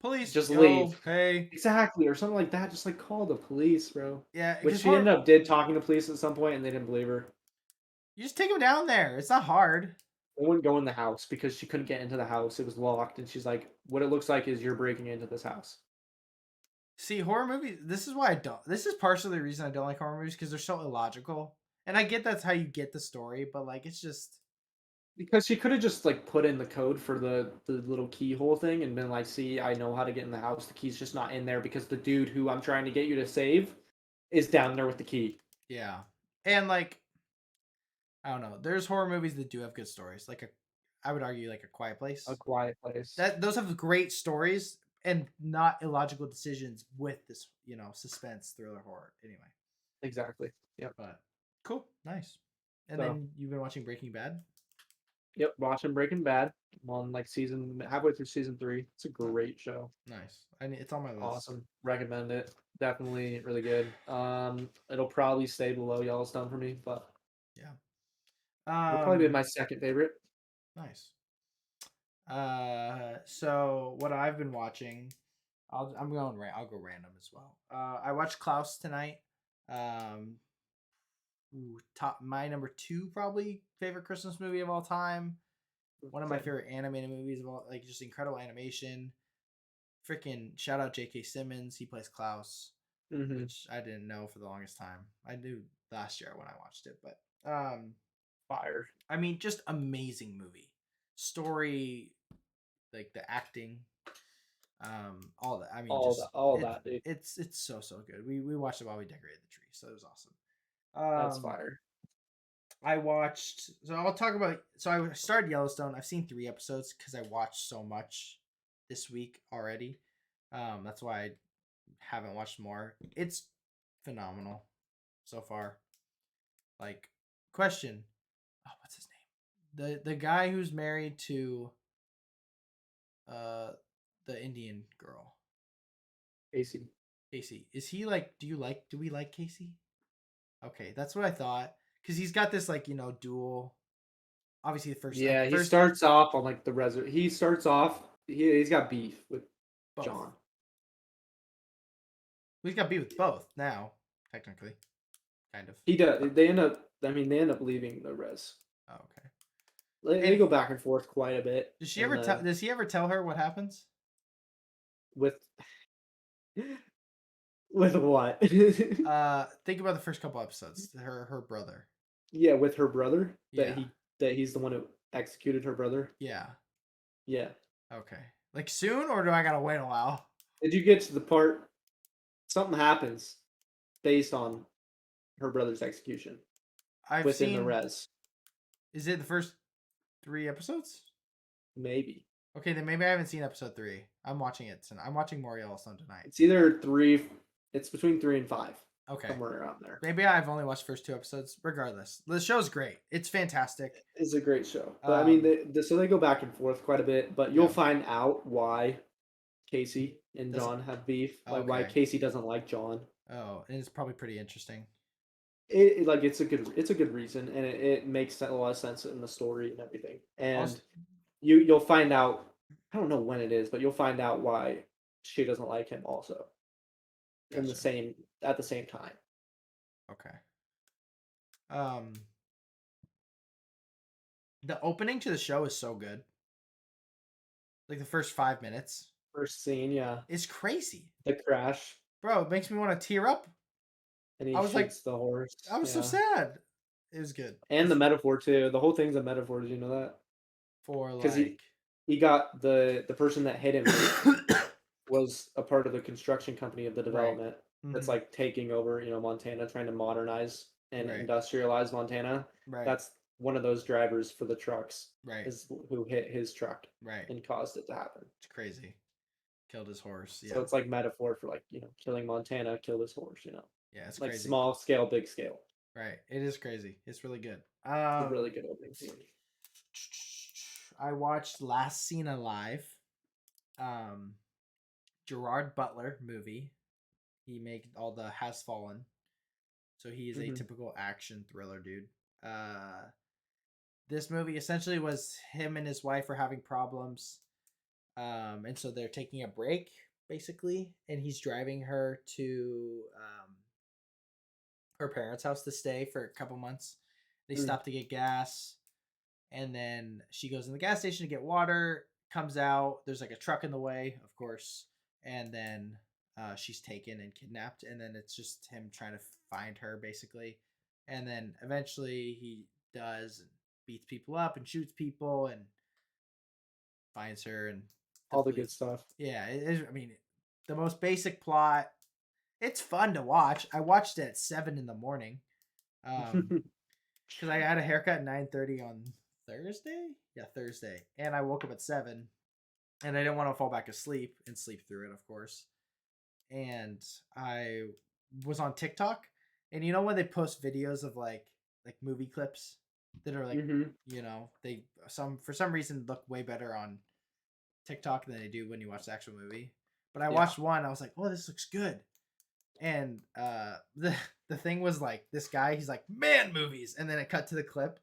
police Just yo, leave. hey. Exactly, or something like that. Just like call the police, bro. Yeah, Which because she ended up did talking to police at some point, and they didn't believe her. you just take him down there. It's not hard. They wouldn't go in the house because she couldn't get into the house. It was locked, and she's like, "What it looks like is you're breaking into this house." See, horror movies, this is why I don't. This is partially the reason I don't like horror movies, because they're so illogical. And I get that's how you get the story, but like it's just Because she could have just like put in the code for the little keyhole thing and been like, "See, I know how to get in the house. The key's just not in there because the dude who I'm trying to get you to save is down there with the key." yeah. And like I don't know. There's horror movies that do have good stories. I would argue like A Quiet A Place. quiet place. That those have great stories and not illogical decisions with this, suspense thriller horror. Anyway, Exactly. Yep. but cool, nice. And So, then you've been watching Breaking Bad. yep, watching Breaking Bad. I'm on like halfway through season 3. It's a Ni- great show. Nice. It's on my list. Awesome. Recommend it. Definitely really good. It'll probably stay below Yellowstone for me, but Yeah. it'll probably be my second favorite. Nice. So what I've been watching, I'll go random as well. I watched Klaus tonight. Um, top my number two probably favorite Christmas movie of all time. One of my Same. favorite animated movies of all, like just incredible animation. freaking shout out J.K. Simmons. He plays Klaus, Mm-hmm. which I didn't know for the longest time. I knew last year when I watched it, but Fire. I mean, just amazing movie, story, like the acting, all that. I mean, just All that, dude. it's so good. We watched it while we decorated the tree, so it was awesome. That's fire. I watched. So I'll talk about. So I started Yellowstone. I've seen 3 episodes because I watched so much this week already. That's why I haven't watched more. It's phenomenal so far. Like, question. Oh, what's his name? The guy who's married to uh the Indian girl. Casey. Casey. Is he like do we like Casey? Okay, that's what I thought. Cause he's got this like, dual obviously the first Yeah, he first starts off on like the reservoir. He starts off. He's got beef with both. John. He's got beef with both now, technically. Kind of. He does. They end up. I mean, they end up leaving the res. Oh, okay. They go back and forth quite a bit. Does she ever tell does he ever tell her what happens? With with what? Think about the first couple episodes. Her brother. Yeah, with her brother. Yeah. That he's the one who executed her brother. Yeah. Yeah. Okay. Like soon, or do I gotta wait a while? Did you get to the part? Something happens based on her brother's execution I've within the seen. res. Is it the first 3 episodes? Maybe. Okay, then maybe I haven't seen episode 3. I'm watching it tonight. I'm watching more Yellowstone tonight. It's either 3. It's between 3 and 5. Okay. Somewhere around there. Maybe I've only watched the first 2 episodes. Regardless, the show's great. It's fantastic. It's a great show. But I mean, so they go back and forth quite a bit. But you'll find out why Casey and John have beef. Like why Casey doesn't like John. Oh, and it's probably pretty interesting. It's a good reason, and it makes a lot of sense in the story and everything. And Also, you'll find out. I don't know when it is, but you'll find out why she doesn't like him also. Gotcha. At the same time. Okay. The opening to the show is so good. Like the first 5 minutes. First scene, yeah. It's crazy. The crash. Bro, it makes me want to tear up. And he I was shoots the horse. I was so sad. It was good. And the metaphor too. The whole thing's a metaphor. Did you know that? For Because like he got the person that hit him was a part of the construction company of the development that's like taking over, Montana, trying to modernize and industrialize Montana. Right. That's one of those drivers for the trucks. Right. Is who hit his truck. Right. And caused it to happen. It's crazy. Killed his horse. Yeah. So it's like metaphor for like, killing Montana, kill his horse, Yeah, it's like crazy. small scale, big scale. Right. It is crazy. It's really good. It's a really good opening scene. I watched Last Seen Alive. Gerard Butler movie. He made all the Has Fallen. So he is a typical action thriller dude. This movie essentially was him and his wife are having problems. And so they're taking a break, basically. And he's driving her to her parents' house to stay for a couple months. They stop to get gas. And then she goes in the gas station to get water, comes out. There's like a truck in the way, of course. And then she's taken and kidnapped. And then it's just him trying to find her, basically. And then eventually he does and beats people up and shoots people and finds her and all the good stuff. Yeah, it is. I mean, the most basic plot. It's fun to watch. I watched it at 7 in the morning, because I had a haircut at 9:30 on Thursday. Yeah, Thursday, and I woke up at 7, and I didn't want to fall back asleep and sleep through it, of course. And I was on TikTok, and you know when they post videos of like movie clips that are like they for some reason look way better on TikTok than they do when you watch the actual movie. But I watched one, I was like, oh, this looks good. And the thing was like this guy, he's like, man movies, and then it cut to the clip.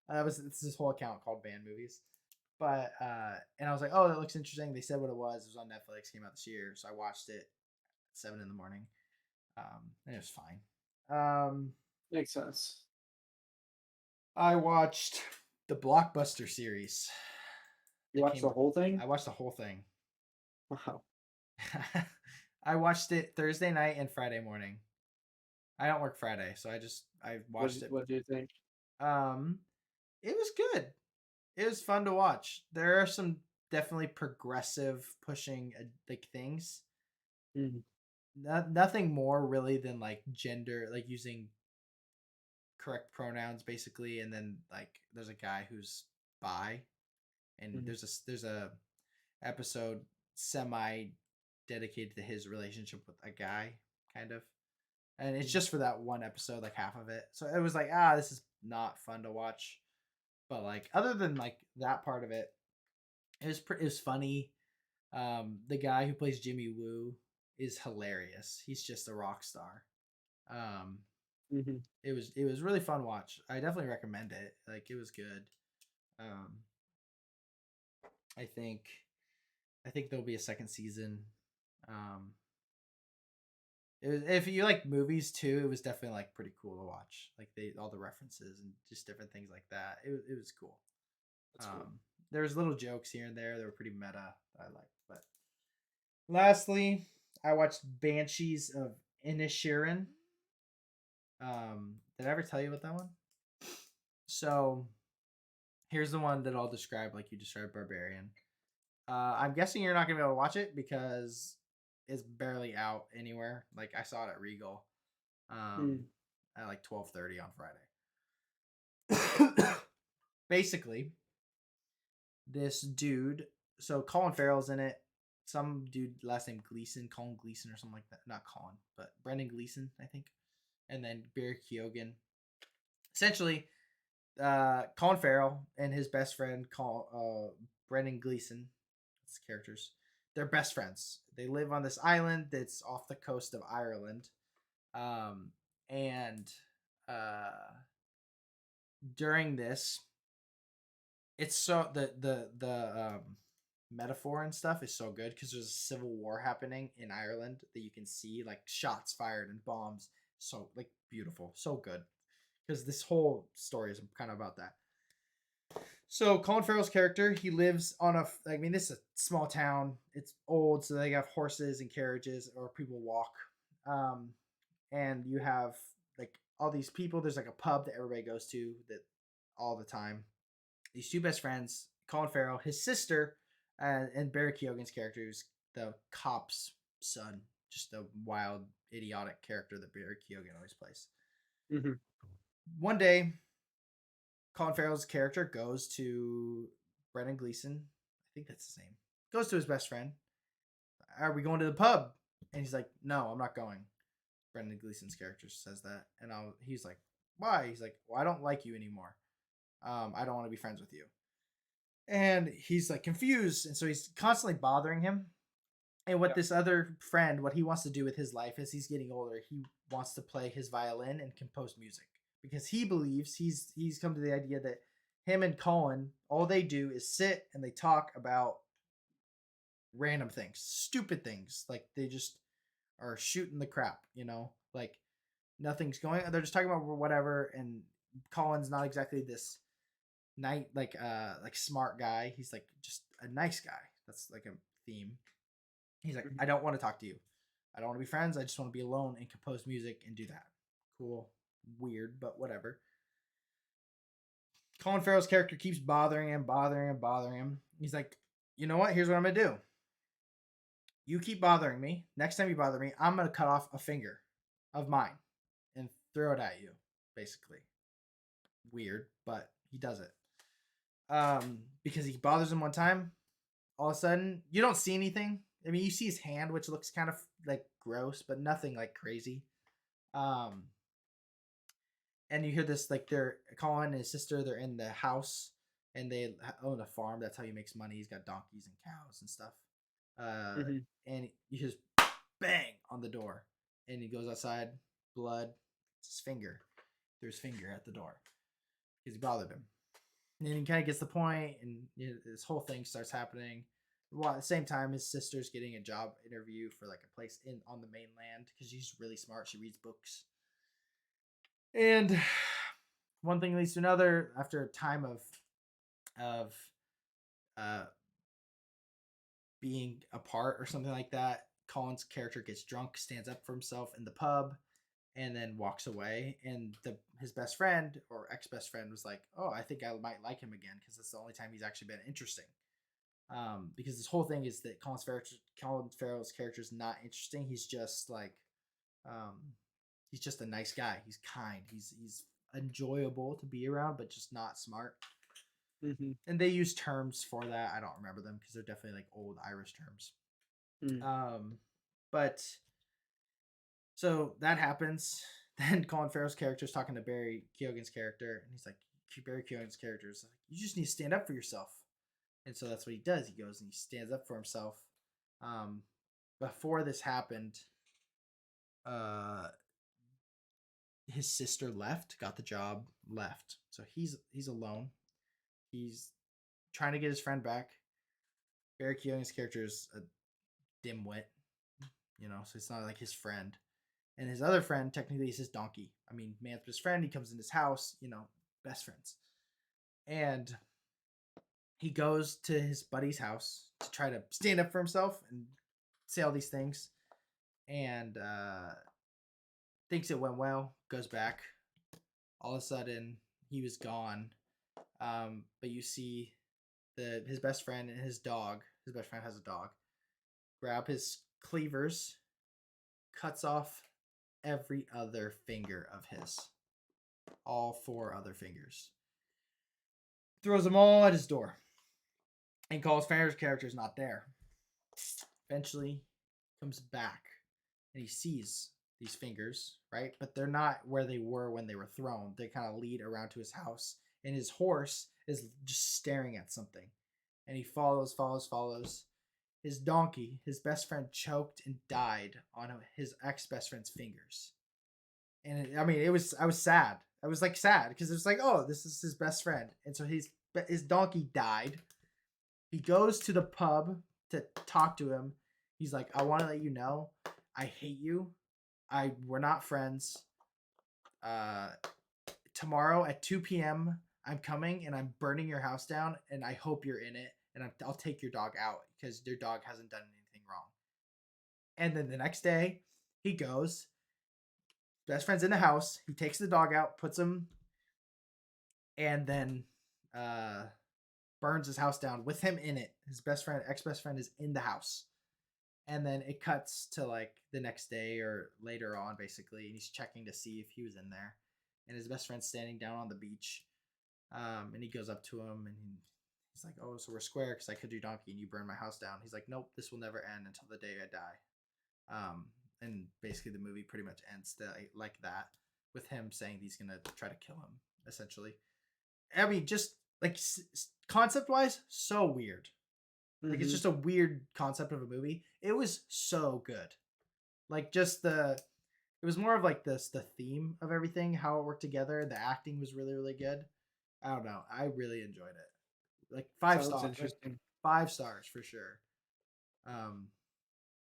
It's this whole account called Man Movies. But and I was like, oh, that looks interesting. They said what it was. It was on Netflix, came out this year. So I watched it at 7 in the morning. And it was fine. Makes sense. I watched the Blockbuster series. You watched the whole thing? I watched the whole thing. Wow. I watched it Thursday night and Friday morning. I don't work Friday, so I watched it. What do you think? Um, it was good. It was fun to watch. There are some definitely progressive pushing like things. Mm-hmm. Nothing more really than like gender, like using correct pronouns basically, and then like there's a guy who's bi, and Mm-hmm. there's a episode semi dedicated to his relationship with a guy, kind of, and it's just for that one episode, like half of it. So it was like, this is not fun to watch. But like other than like that part of it, it was funny. The guy who plays Jimmy Woo is hilarious. He's just a rock star. Um, Mm-hmm. it was really fun watch. I definitely recommend it. Like it was good. Um, I think I think there'll be a second season. Um, if you like movies too, it was definitely like pretty cool to watch. Like they all the references and just different things like that. It was cool. That's cool. There was little jokes here and there that were pretty meta that I liked. But lastly, I watched Banshees of Inisherin. Did I ever tell you about that one? So here's the one that I'll describe like you described Barbarian. I'm guessing you're not gonna be able to watch it because it's barely out anywhere. Like I saw it at Regal, um, Mm. at like 12:30 on Friday. Basically, this dude. So Colin Farrell's in it. Some dude last name Gleason, Colin Gleason or something like that. Not Colin, but Brendan Gleason, I think. And then Barry Keoghan. Essentially, Colin Farrell and his best friend, Brendan Gleeson, his characters, they're best friends. They live on this island that's off the coast of Ireland, and uh, during this, it's so the metaphor and stuff is so good because there's a civil war happening in Ireland that you can see like shots fired and bombs. So like beautiful, so good because this whole story is kind of about that. So Colin Farrell's character, he lives on a. I mean, this is a small town. It's old, so they have horses and carriages, or people walk. Um, and you have like all these people. There's like a pub that everybody goes to that all the time. These two best friends, Colin Farrell, his sister, and Barry Keoghan's character, who's the cop's son, just a wild, idiotic character that Barry Keoghan always plays. Mm-hmm. One day, Colin Farrell's character goes to Brendan Gleeson. I think that's his name. Goes to his best friend. Are we going to the pub? And he's like, no, I'm not going. Brendan Gleeson's character says that, and he's like, why? He's like, well, I don't like you anymore. I don't want to be friends with you. And he's like confused, and so he's constantly bothering him. And what Yeah. this other friend, what he wants to do with his life as he's getting older, he wants to play his violin and compose music because he believes he's come to the idea that him and Colin, all they do is sit and they talk about random things, stupid things, like they just are shooting the crap, like nothing's going. They're just talking about whatever, and Colin's not exactly this night like smart guy. He's like just a nice guy. That's like a theme. He's like, Mm-hmm. I don't want to talk to you. I don't want to be friends. I just want to be alone and compose music and do that. Cool. Weird, but whatever. Colin Farrell's character keeps bothering him, bothering him, bothering him. He's like, you know what? Here's what I'm going to do. You keep bothering me. Next time you bother me, I'm going to cut off a finger of mine and throw it at you, basically. Weird, but he does it. Because he bothers him one time. All of a sudden, you don't see anything. I mean, you see his hand, which looks kind of like gross, but nothing like crazy. Um, and you hear this like they're Colin and his sister. They're in the house, and they own a farm. That's how he makes money. He's got donkeys and cows and stuff. Uh, Mm-hmm. and you just bang on the door, and he goes outside. Blood. It's his finger. There's finger at the door because he bothered him. And then he kind of gets the point, and this whole thing starts happening. While at the same time, his sister's getting a job interview for like a place on the mainland because she's really smart. She reads books, and one thing leads to another. After a time of uh, being apart or something like that. Colin's character gets drunk, stands up for himself in the pub, and then walks away. And his best friend or ex best friend was like, "Oh, I think I might like him again because it's the only time he's actually been interesting." Because this whole thing is that Colin Farrell's character is not interesting. He's just like, um, he's just a nice guy. He's kind. He's enjoyable to be around, but just not smart. Mm-hmm. And they use terms for that. I don't remember them because they're definitely like old Irish terms. But so that happens. Then Colin Farrell's character is talking to Barry Keoghan's character, and he's like, Barry Keoghan's character is like, you just need to stand up for yourself. And so that's what he does. He goes and he stands up for himself. Before this happened, uh, his sister left, got the job, left. So he's alone. He's trying to get his friend back. Barry Keoghan's character is a dimwit, so it's not like his friend. And his other friend, technically, is his donkey. I mean, man's best friend. He comes in his house, best friends. And he goes to his buddy's house to try to stand up for himself and say all these things. And thinks it went well, goes back. All of a sudden, he was gone. But you see his best friend and his dog. His best friend has a dog. Grab his cleavers, cuts off every other finger of his. All 4 other fingers. Throws them all at his door. And Colin Farrell's character is not there. Eventually, comes back and he sees these fingers, right? But they're not where they were when they were thrown. They kind of lead around to his house, and his horse is just staring at something. And he follows. His donkey, his best friend, choked and died on his ex-best friend's fingers. And I was sad. I was like sad because it was like, oh, this is his best friend. And so his donkey died. He goes to the pub to talk to him. He's like, I want to let you know, I hate you. We're not friends. Tomorrow at 2 p.m. I'm coming and I'm burning your house down, and I hope you're in it. And I'll take your dog out because your dog hasn't done anything wrong. And then the next day, he goes. Best friend's in the house. He takes the dog out, puts him, and then burns his house down with him in it. His best friend, ex-best friend, is in the house. And then it cuts to like the next day or later on, basically, and he's checking to see if he was in there. And his best friend's standing down on the beach. And he goes up to him and he's like, oh, so we're square because I killed your donkey and you burned my house down. He's like, nope, this will never end until the day I die. And basically the movie pretty much ends like that, with him saying he's going to try to kill him, essentially. I mean, just like concept-wise, so weird. Like, it's just a weird concept of a movie. It was so good. Like, just it was more of like the theme of everything, how it worked together. The acting was really, really good. I don't know. I really enjoyed it. Like 5 stars. Interesting. Like 5 stars for sure.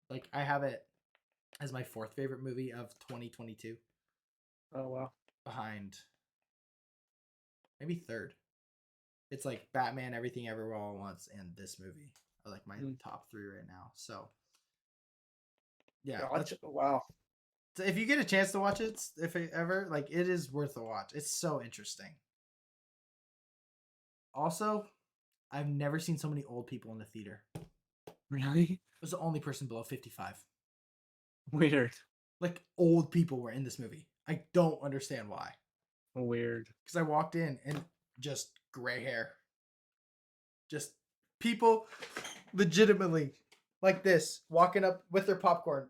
Like I have it as my 4th favorite movie of 2022. Oh wow. Behind maybe 3rd. It's like Batman, Everything Everywhere All at Once, and this movie are like my top 3 right now. So yeah. Wow. So if you get a chance to watch it, if it ever, like, it is worth a watch. It's so interesting. Also, I've never seen so many old people in the theater. Really? I was the only person below 55. Weird. Like, old people were in this movie. I don't understand why. Weird. Because I walked in and just gray hair. Just people legitimately like this, walking up with their popcorn.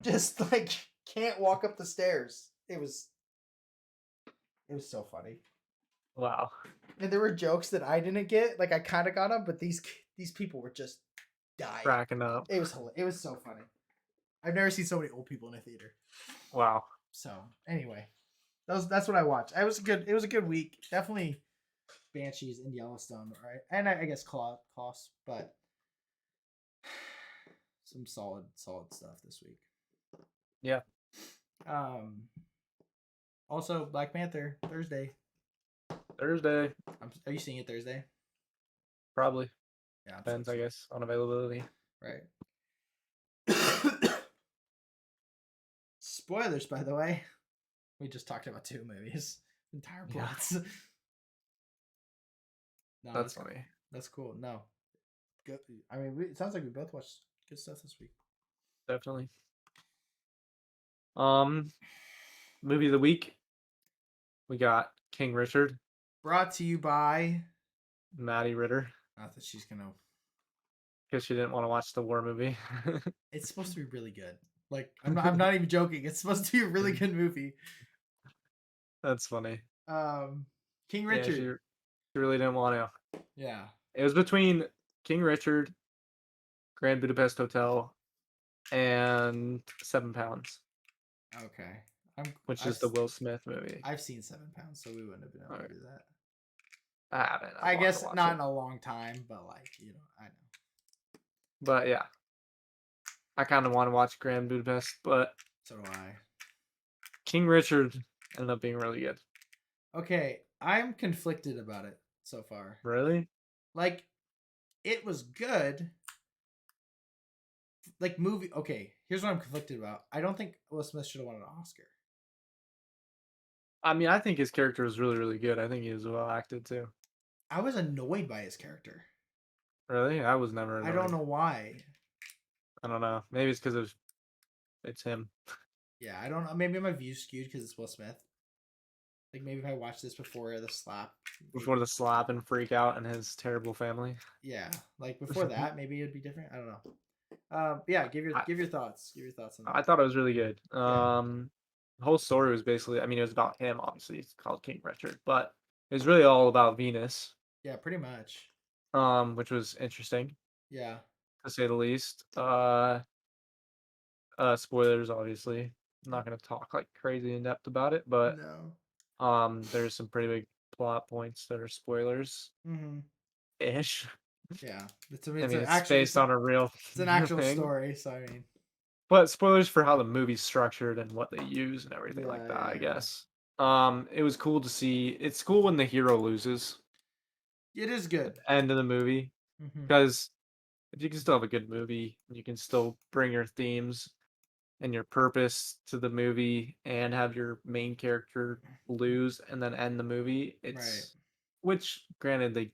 Just like can't walk up the stairs. It was so funny. Wow. And there were jokes that I didn't get. Like, I kind of got them, but these people were just dying. Cracking up. It was so funny. I've never seen so many old people in a theater. Wow. So anyway, that's what I watched. It was a good week. Definitely Banshees and Yellowstone, right? And I guess Klaus, but some solid stuff this week. Yeah. Also, Black Panther Thursday. Thursday. Are you seeing it Thursday? Probably Yeah, depends, I guess, on availability. right. Spoilers, by the way. We just talked about 2 movies, entire Yeah, plots. No, that's funny. that's cool. No, good. I mean, it sounds like we both watched good stuff this week. Definitely. Um, movie of the week. We got King Richard, Brought to you by. Maddie Ritter, Not that she's gonna. because she didn't want to watch the war movie. It's supposed to be really good. Like I'm not. I'm not even joking. It's supposed to be a really good movie. That's funny. Um, King Yeah, Richard. she really didn't want to. Yeah. It was between King Richard, Grand Budapest Hotel, and 7 Pounds, Okay. I'm. which I've. is the Will Smith movie. I've seen 7 pounds, so we wouldn't have been able to Alright. do that. I haven't. I I wanted to guess watch not it, in a long time, but like I know. but yeah, I kind of want to watch Grand Budapest, but So do I. King Richard ended up being really good. Okay, I'm conflicted about it so far. Really? Like, it was good. Like movie. Okay, here's what I'm conflicted about. I don't think Will Smith should have won an Oscar. I mean, I think his character was really, really good. I think he was well acted too. I was annoyed by his character. Really? I was never I don't annoyed. know why. I don't know. Maybe it's because it's him. Yeah, I don't know. Maybe my views skewed because it's Will Smith. Like maybe if I watched this before the slap. Before the slap and freak out and his terrible family. Yeah, like before that, maybe it'd be different. I don't know. Yeah, give your thoughts. Give your thoughts on that. I thought it was really good. Yeah. The whole story was basically, I mean, it was about him, obviously. It's called King Richard, but it was really all about Venus, Yeah, pretty much. which was interesting Yeah. to say the least. Spoilers, obviously. I'm not gonna talk like crazy in depth about it, but No. there's some pretty big plot points that are spoilers Mm-hmm. ish. Yeah. I It's mean, an it's actual based on a real it's an actual thing, story. So I mean. but spoilers for how the movie's structured and what they use and everything like Yeah, that, I yeah, guess. It was cool to see. It's cool when the hero loses yeah. It is at good. the end of the movie, Mm-hmm. because if you can still have a good movie, you can still bring your themes and your purpose to the movie and have your main character lose and then end the movie. Right. It's, which granted they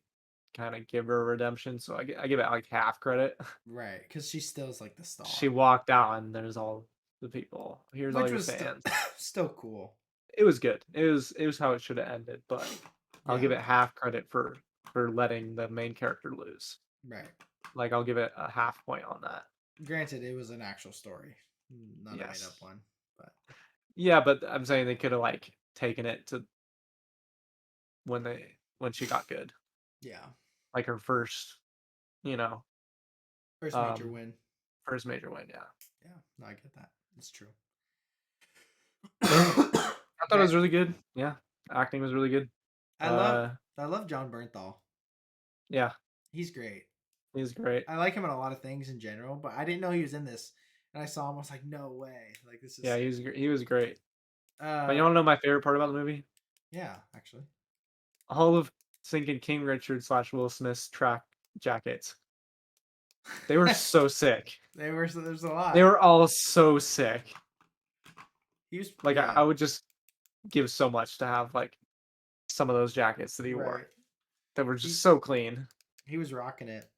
kind of give her a redemption, so I give it like half credit. Right. Because she still's like the She star, walked out and there's all the people. Here's all which your was still fans. still cool. It was good. It was how it should have ended, but I'll Yeah. give it half credit for letting the main character lose. Right. Like I'll give it a half point on that. Granted, it was an actual story, not a made up Yes. one. But Yeah, but I'm saying they could have like taken it to when she got good. yeah, Like her first, you know, first major um win. first major win, yeah. Yeah, no, I get that. It's true. I thought it was really good. Yeah. Acting was really good. I love Uh I love John Bernthal. yeah, He's great. he's great. I like him in a lot of things in general, but I didn't know he was in this. And I saw him, I was like, no way! Like this is. Yeah, he was great. But you Uh, want to know my favorite part about the movie? yeah, actually. All of Sinking King Richard / Will Smith's track jackets. They were so sick. There's a lot. They were all so sick. He was Like yeah, I would just give so much to have like some of those jackets that he right. wore. That were He just so clean. he was rocking it.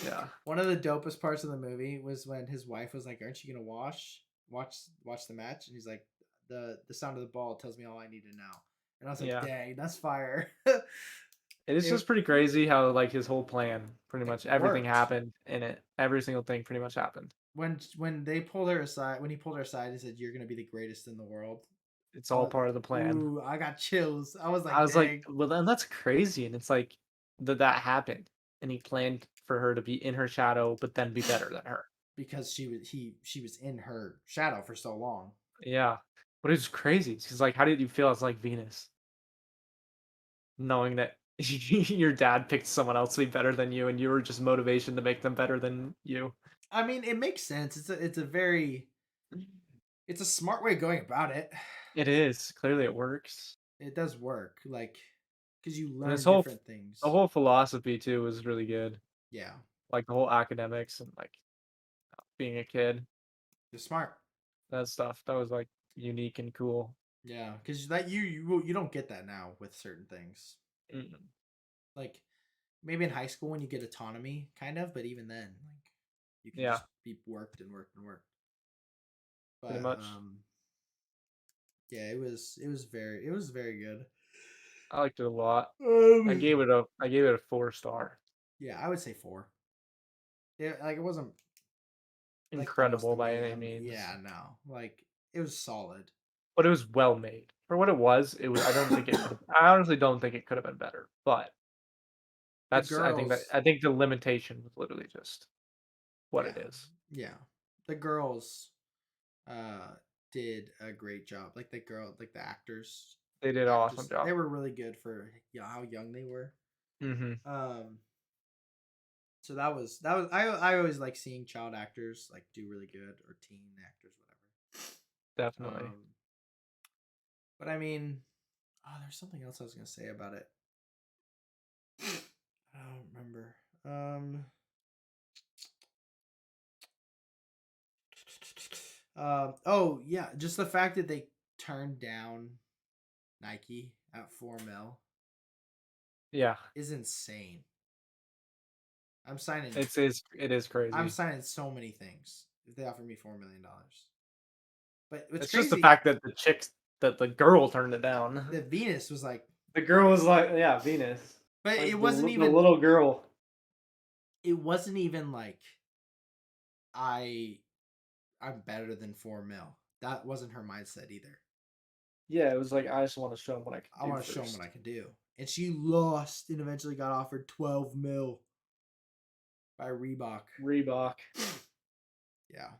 Yeah. One of the dopest parts of the movie was when his wife was like, "Aren't you gonna watch the match?" And he's like, "The sound of the ball tells me all I need to know." And I was like, Yeah. "Dang, that's fire!" It is It, just pretty crazy how like his whole plan, pretty it much everything worked. happened in it. Every single thing pretty much happened. When they pulled her aside, when he pulled her aside and said, "You're gonna be the greatest in the world," It's all part of the plan. ooh, I got chills. I was I like, was like, "Dang!" well, then that's crazy. And it's like that happened. And he planned for her to be in her shadow, but then be better than her. Because she was in her shadow for so long. Yeah. But it's crazy. Because like, how did you feel as like Venus? Knowing that your dad picked someone else to be better than you and you were just motivation to make them better than you. I mean, it makes sense. It's a smart way of going about it. It is. Clearly it works. It does work. Like, because you And learn different the things. whole philosophy too was really good. Yeah, Like the whole academics and like being a kid, you're smart. that stuff. That was like unique and cool. Yeah, because that you don't get that now with certain things. Mm, Like maybe in high school when you get autonomy, kind of, but even then, like you can yeah, just be worked and worked and worked. pretty But much. yeah, it was very good. I liked it a lot. Um, I gave it a 4 star. yeah, I would say four. Yeah, like it wasn't like the most Incredible by any amazing. means, Yeah, no, like it was solid. but it was well made for what it was. It was. I don't think it could. I honestly don't think it could have been better. But The that's. girls, I think the limitation was literally just what yeah, it is. yeah, the girls uh did a great job. Like like the actors, They did an awesome actors, they job. were really good for how young they were. Hmm. Um, so that was I always like seeing child actors like do really good or teen actors whatever. Definitely. But I mean, oh, there's something else I was gonna say about it. I don't remember. Oh yeah, just the fact that they turned down Nike at 4 mil Yeah. is insane. I'm signing. It is I'm crazy. signing so many things if they offer me $4 million. But what's It's just the crazy, fact that the girl turned it down. the Venus was like, The girl was like, yeah, Venus, but like the even. little girl. It wasn't even like I I'm better than 4 mil. That wasn't her mindset either. Yeah, it was like I just want to show him what I can I do want to show him what first. I can do. And she lost and eventually got offered 12 mil by Reebok. Reebok, Yeah.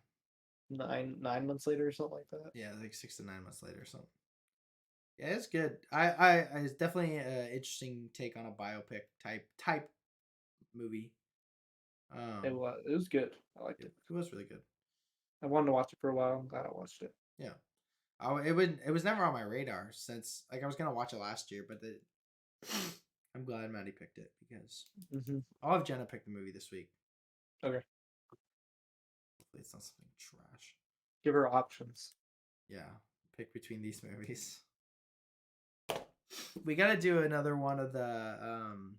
9 months later or something like that. Yeah, like 6 to 9 months later or something. Yeah, it's good. It's definitely an interesting take on a biopic type movie. It was good. I liked it. It was really good. I wanted to watch it for a while. I'm glad I watched it. Yeah. It was never on my radar since like I was gonna watch it last year, but I'm glad Maddie picked it because Hmm. I'll have Jenna pick the movie this week. Okay, Hopefully it's not something trash. give her options. Yeah, pick between these movies. We gotta do another one of the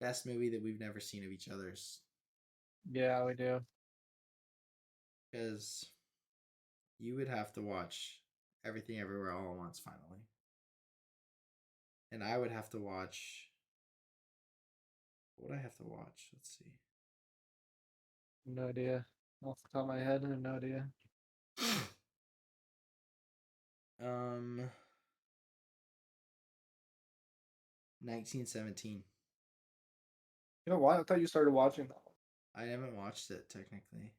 best movie that we've never seen of each other's Yeah, we do. because you would have to watch Everything Everywhere All at Once finally, and I would have to watch. What would I have to watch? Let's see. No idea. Off the top of my head, I have no idea. um, 1917. You know what? I thought you started watching that I haven't watched it technically.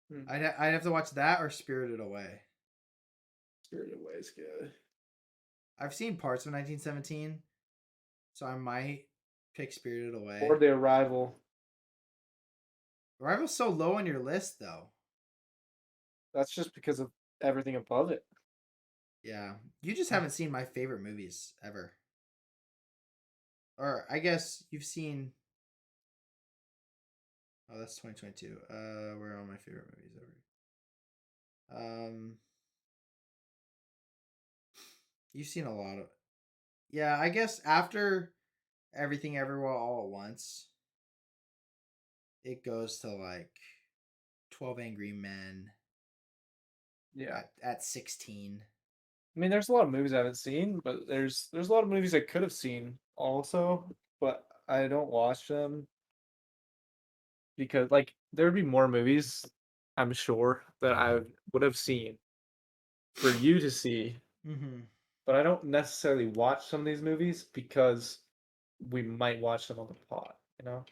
one. Hmm. I'd have to watch that or Spirited Away. Spirited Away is good. I've seen parts of 1917, so I might pick Spirited Or Away. The Arrival. Arrival's so low on your list, though. That's just because of everything above it. Yeah, you just haven't seen my favorite movies ever. Or I guess you've seen. Oh, that's 2022. Where are all my favorite movies ever? You've seen a lot of. Yeah, I guess after Everything Everywhere All at Once, it goes to like 12 Angry Men Yeah. at 16. I mean, there's a lot of movies I haven't seen, but there's a lot of movies I could have seen also, but I don't watch them because like there would be more movies, I'm sure, that I would have seen for you to see, Mm-hmm. but I don't necessarily watch some of these movies because we might watch them on the pod, you know?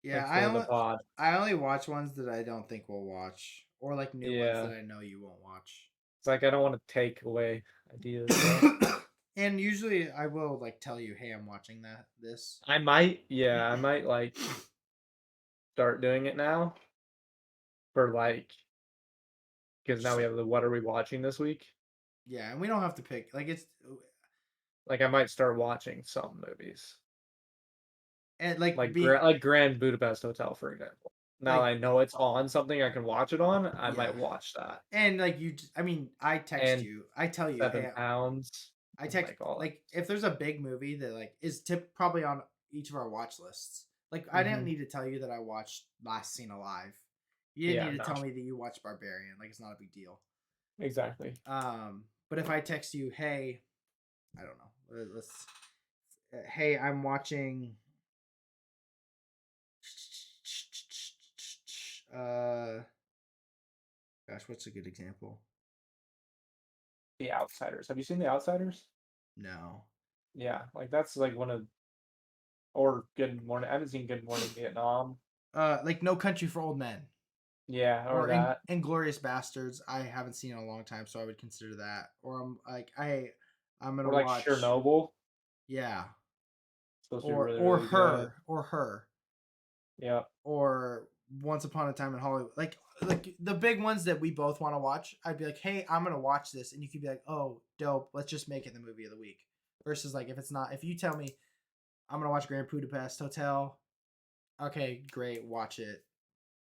Yeah, Like for the pod. I only watch ones that I don't think we'll watch, or like new ones that Yeah. I know you won't watch. It's like I don't want to take away ideas, you know? And usually I will like tell you, hey, I'm watching this. I might like start doing it now for like because now Just we have the what are we watching this week? yeah, and we don't have to pick like it's Like I might start watching some movies, And like like be like Grand Budapest Hotel, for example. Now that like I know it's on something I can watch it on, I yeah. might watch that. And like I mean, I text And you. I tell you, Seven hey, Pounds, I and text like all that. like if there's a big movie that like is probably on each of our watch lists. Like I didn't Hmm. need to tell you that I watched Last Seen Alive. You didn't Yeah, need to no, tell me that you watched Barbarian. Like it's not a big deal. exactly. But if I text you, hey, I don't know, let's, hey, I'm watching, uh, gosh, what's a good example? The Outsiders. Have you seen The Outsiders? No. Yeah, like that's like one of or Good Morning. I haven't seen Good Morning Vietnam. Like No Country for Old Men. Yeah, or Or that. Inglorious Bastards. I haven't seen in a long time, so I would consider that. Or I'm like I'm gonna Or like watch, Chernobyl. yeah, Supposed to be really, really good. her, Yeah. or Once Upon a Time in Hollywood. Like the big ones that we both want to watch. I'd be like, hey, I'm gonna watch this, and you could be like, oh, dope. Let's just make it the movie of the week. Versus like if it's not, if you tell me I'm gonna watch Grand Budapest Hotel, okay, great, watch it,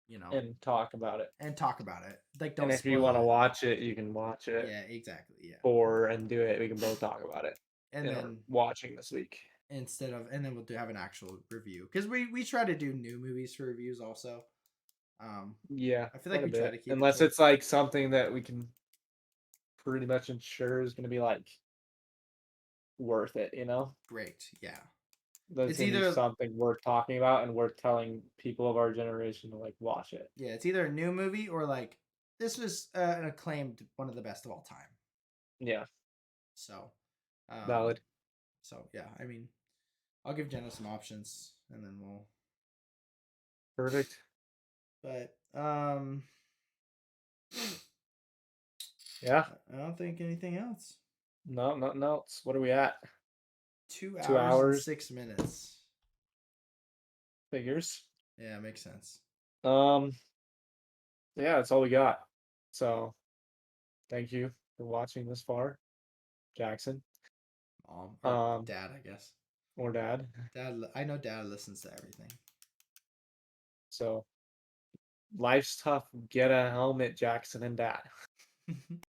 you know, And talk about it. and talk about it. Like And don't if you spoil want to it. watch it, you can watch it Yeah, exactly. Yeah. or and do it. We can both talk about it And in our then watching this week. and then we'll have an actual review because we try to do new movies for reviews also. um Yeah, I feel like quite a we try bit. to keep it Unless to it's like something that we can pretty much ensure is going to be like worth it, you know? great. Yeah, That it's it's going to be either, something worth talking about and worth telling people of our generation to like watch it. yeah, it's either a new movie or like this was an acclaimed one of the best of all time. Yeah, So um valid. so yeah, I mean, I'll give Jenna some options and then we'll, Perfect. but Yeah. I don't think anything else. No, nothing else. What are we at? Two Two hours and hours. 6 minutes. Figures. Yeah, makes sense. Um, yeah, that's all we got. So thank you for watching this far, Jackson. Mom or Um, dad, I guess. or dad. Dad, I know dad listens to everything. So life's tough. Get a helmet, Jackson and dad.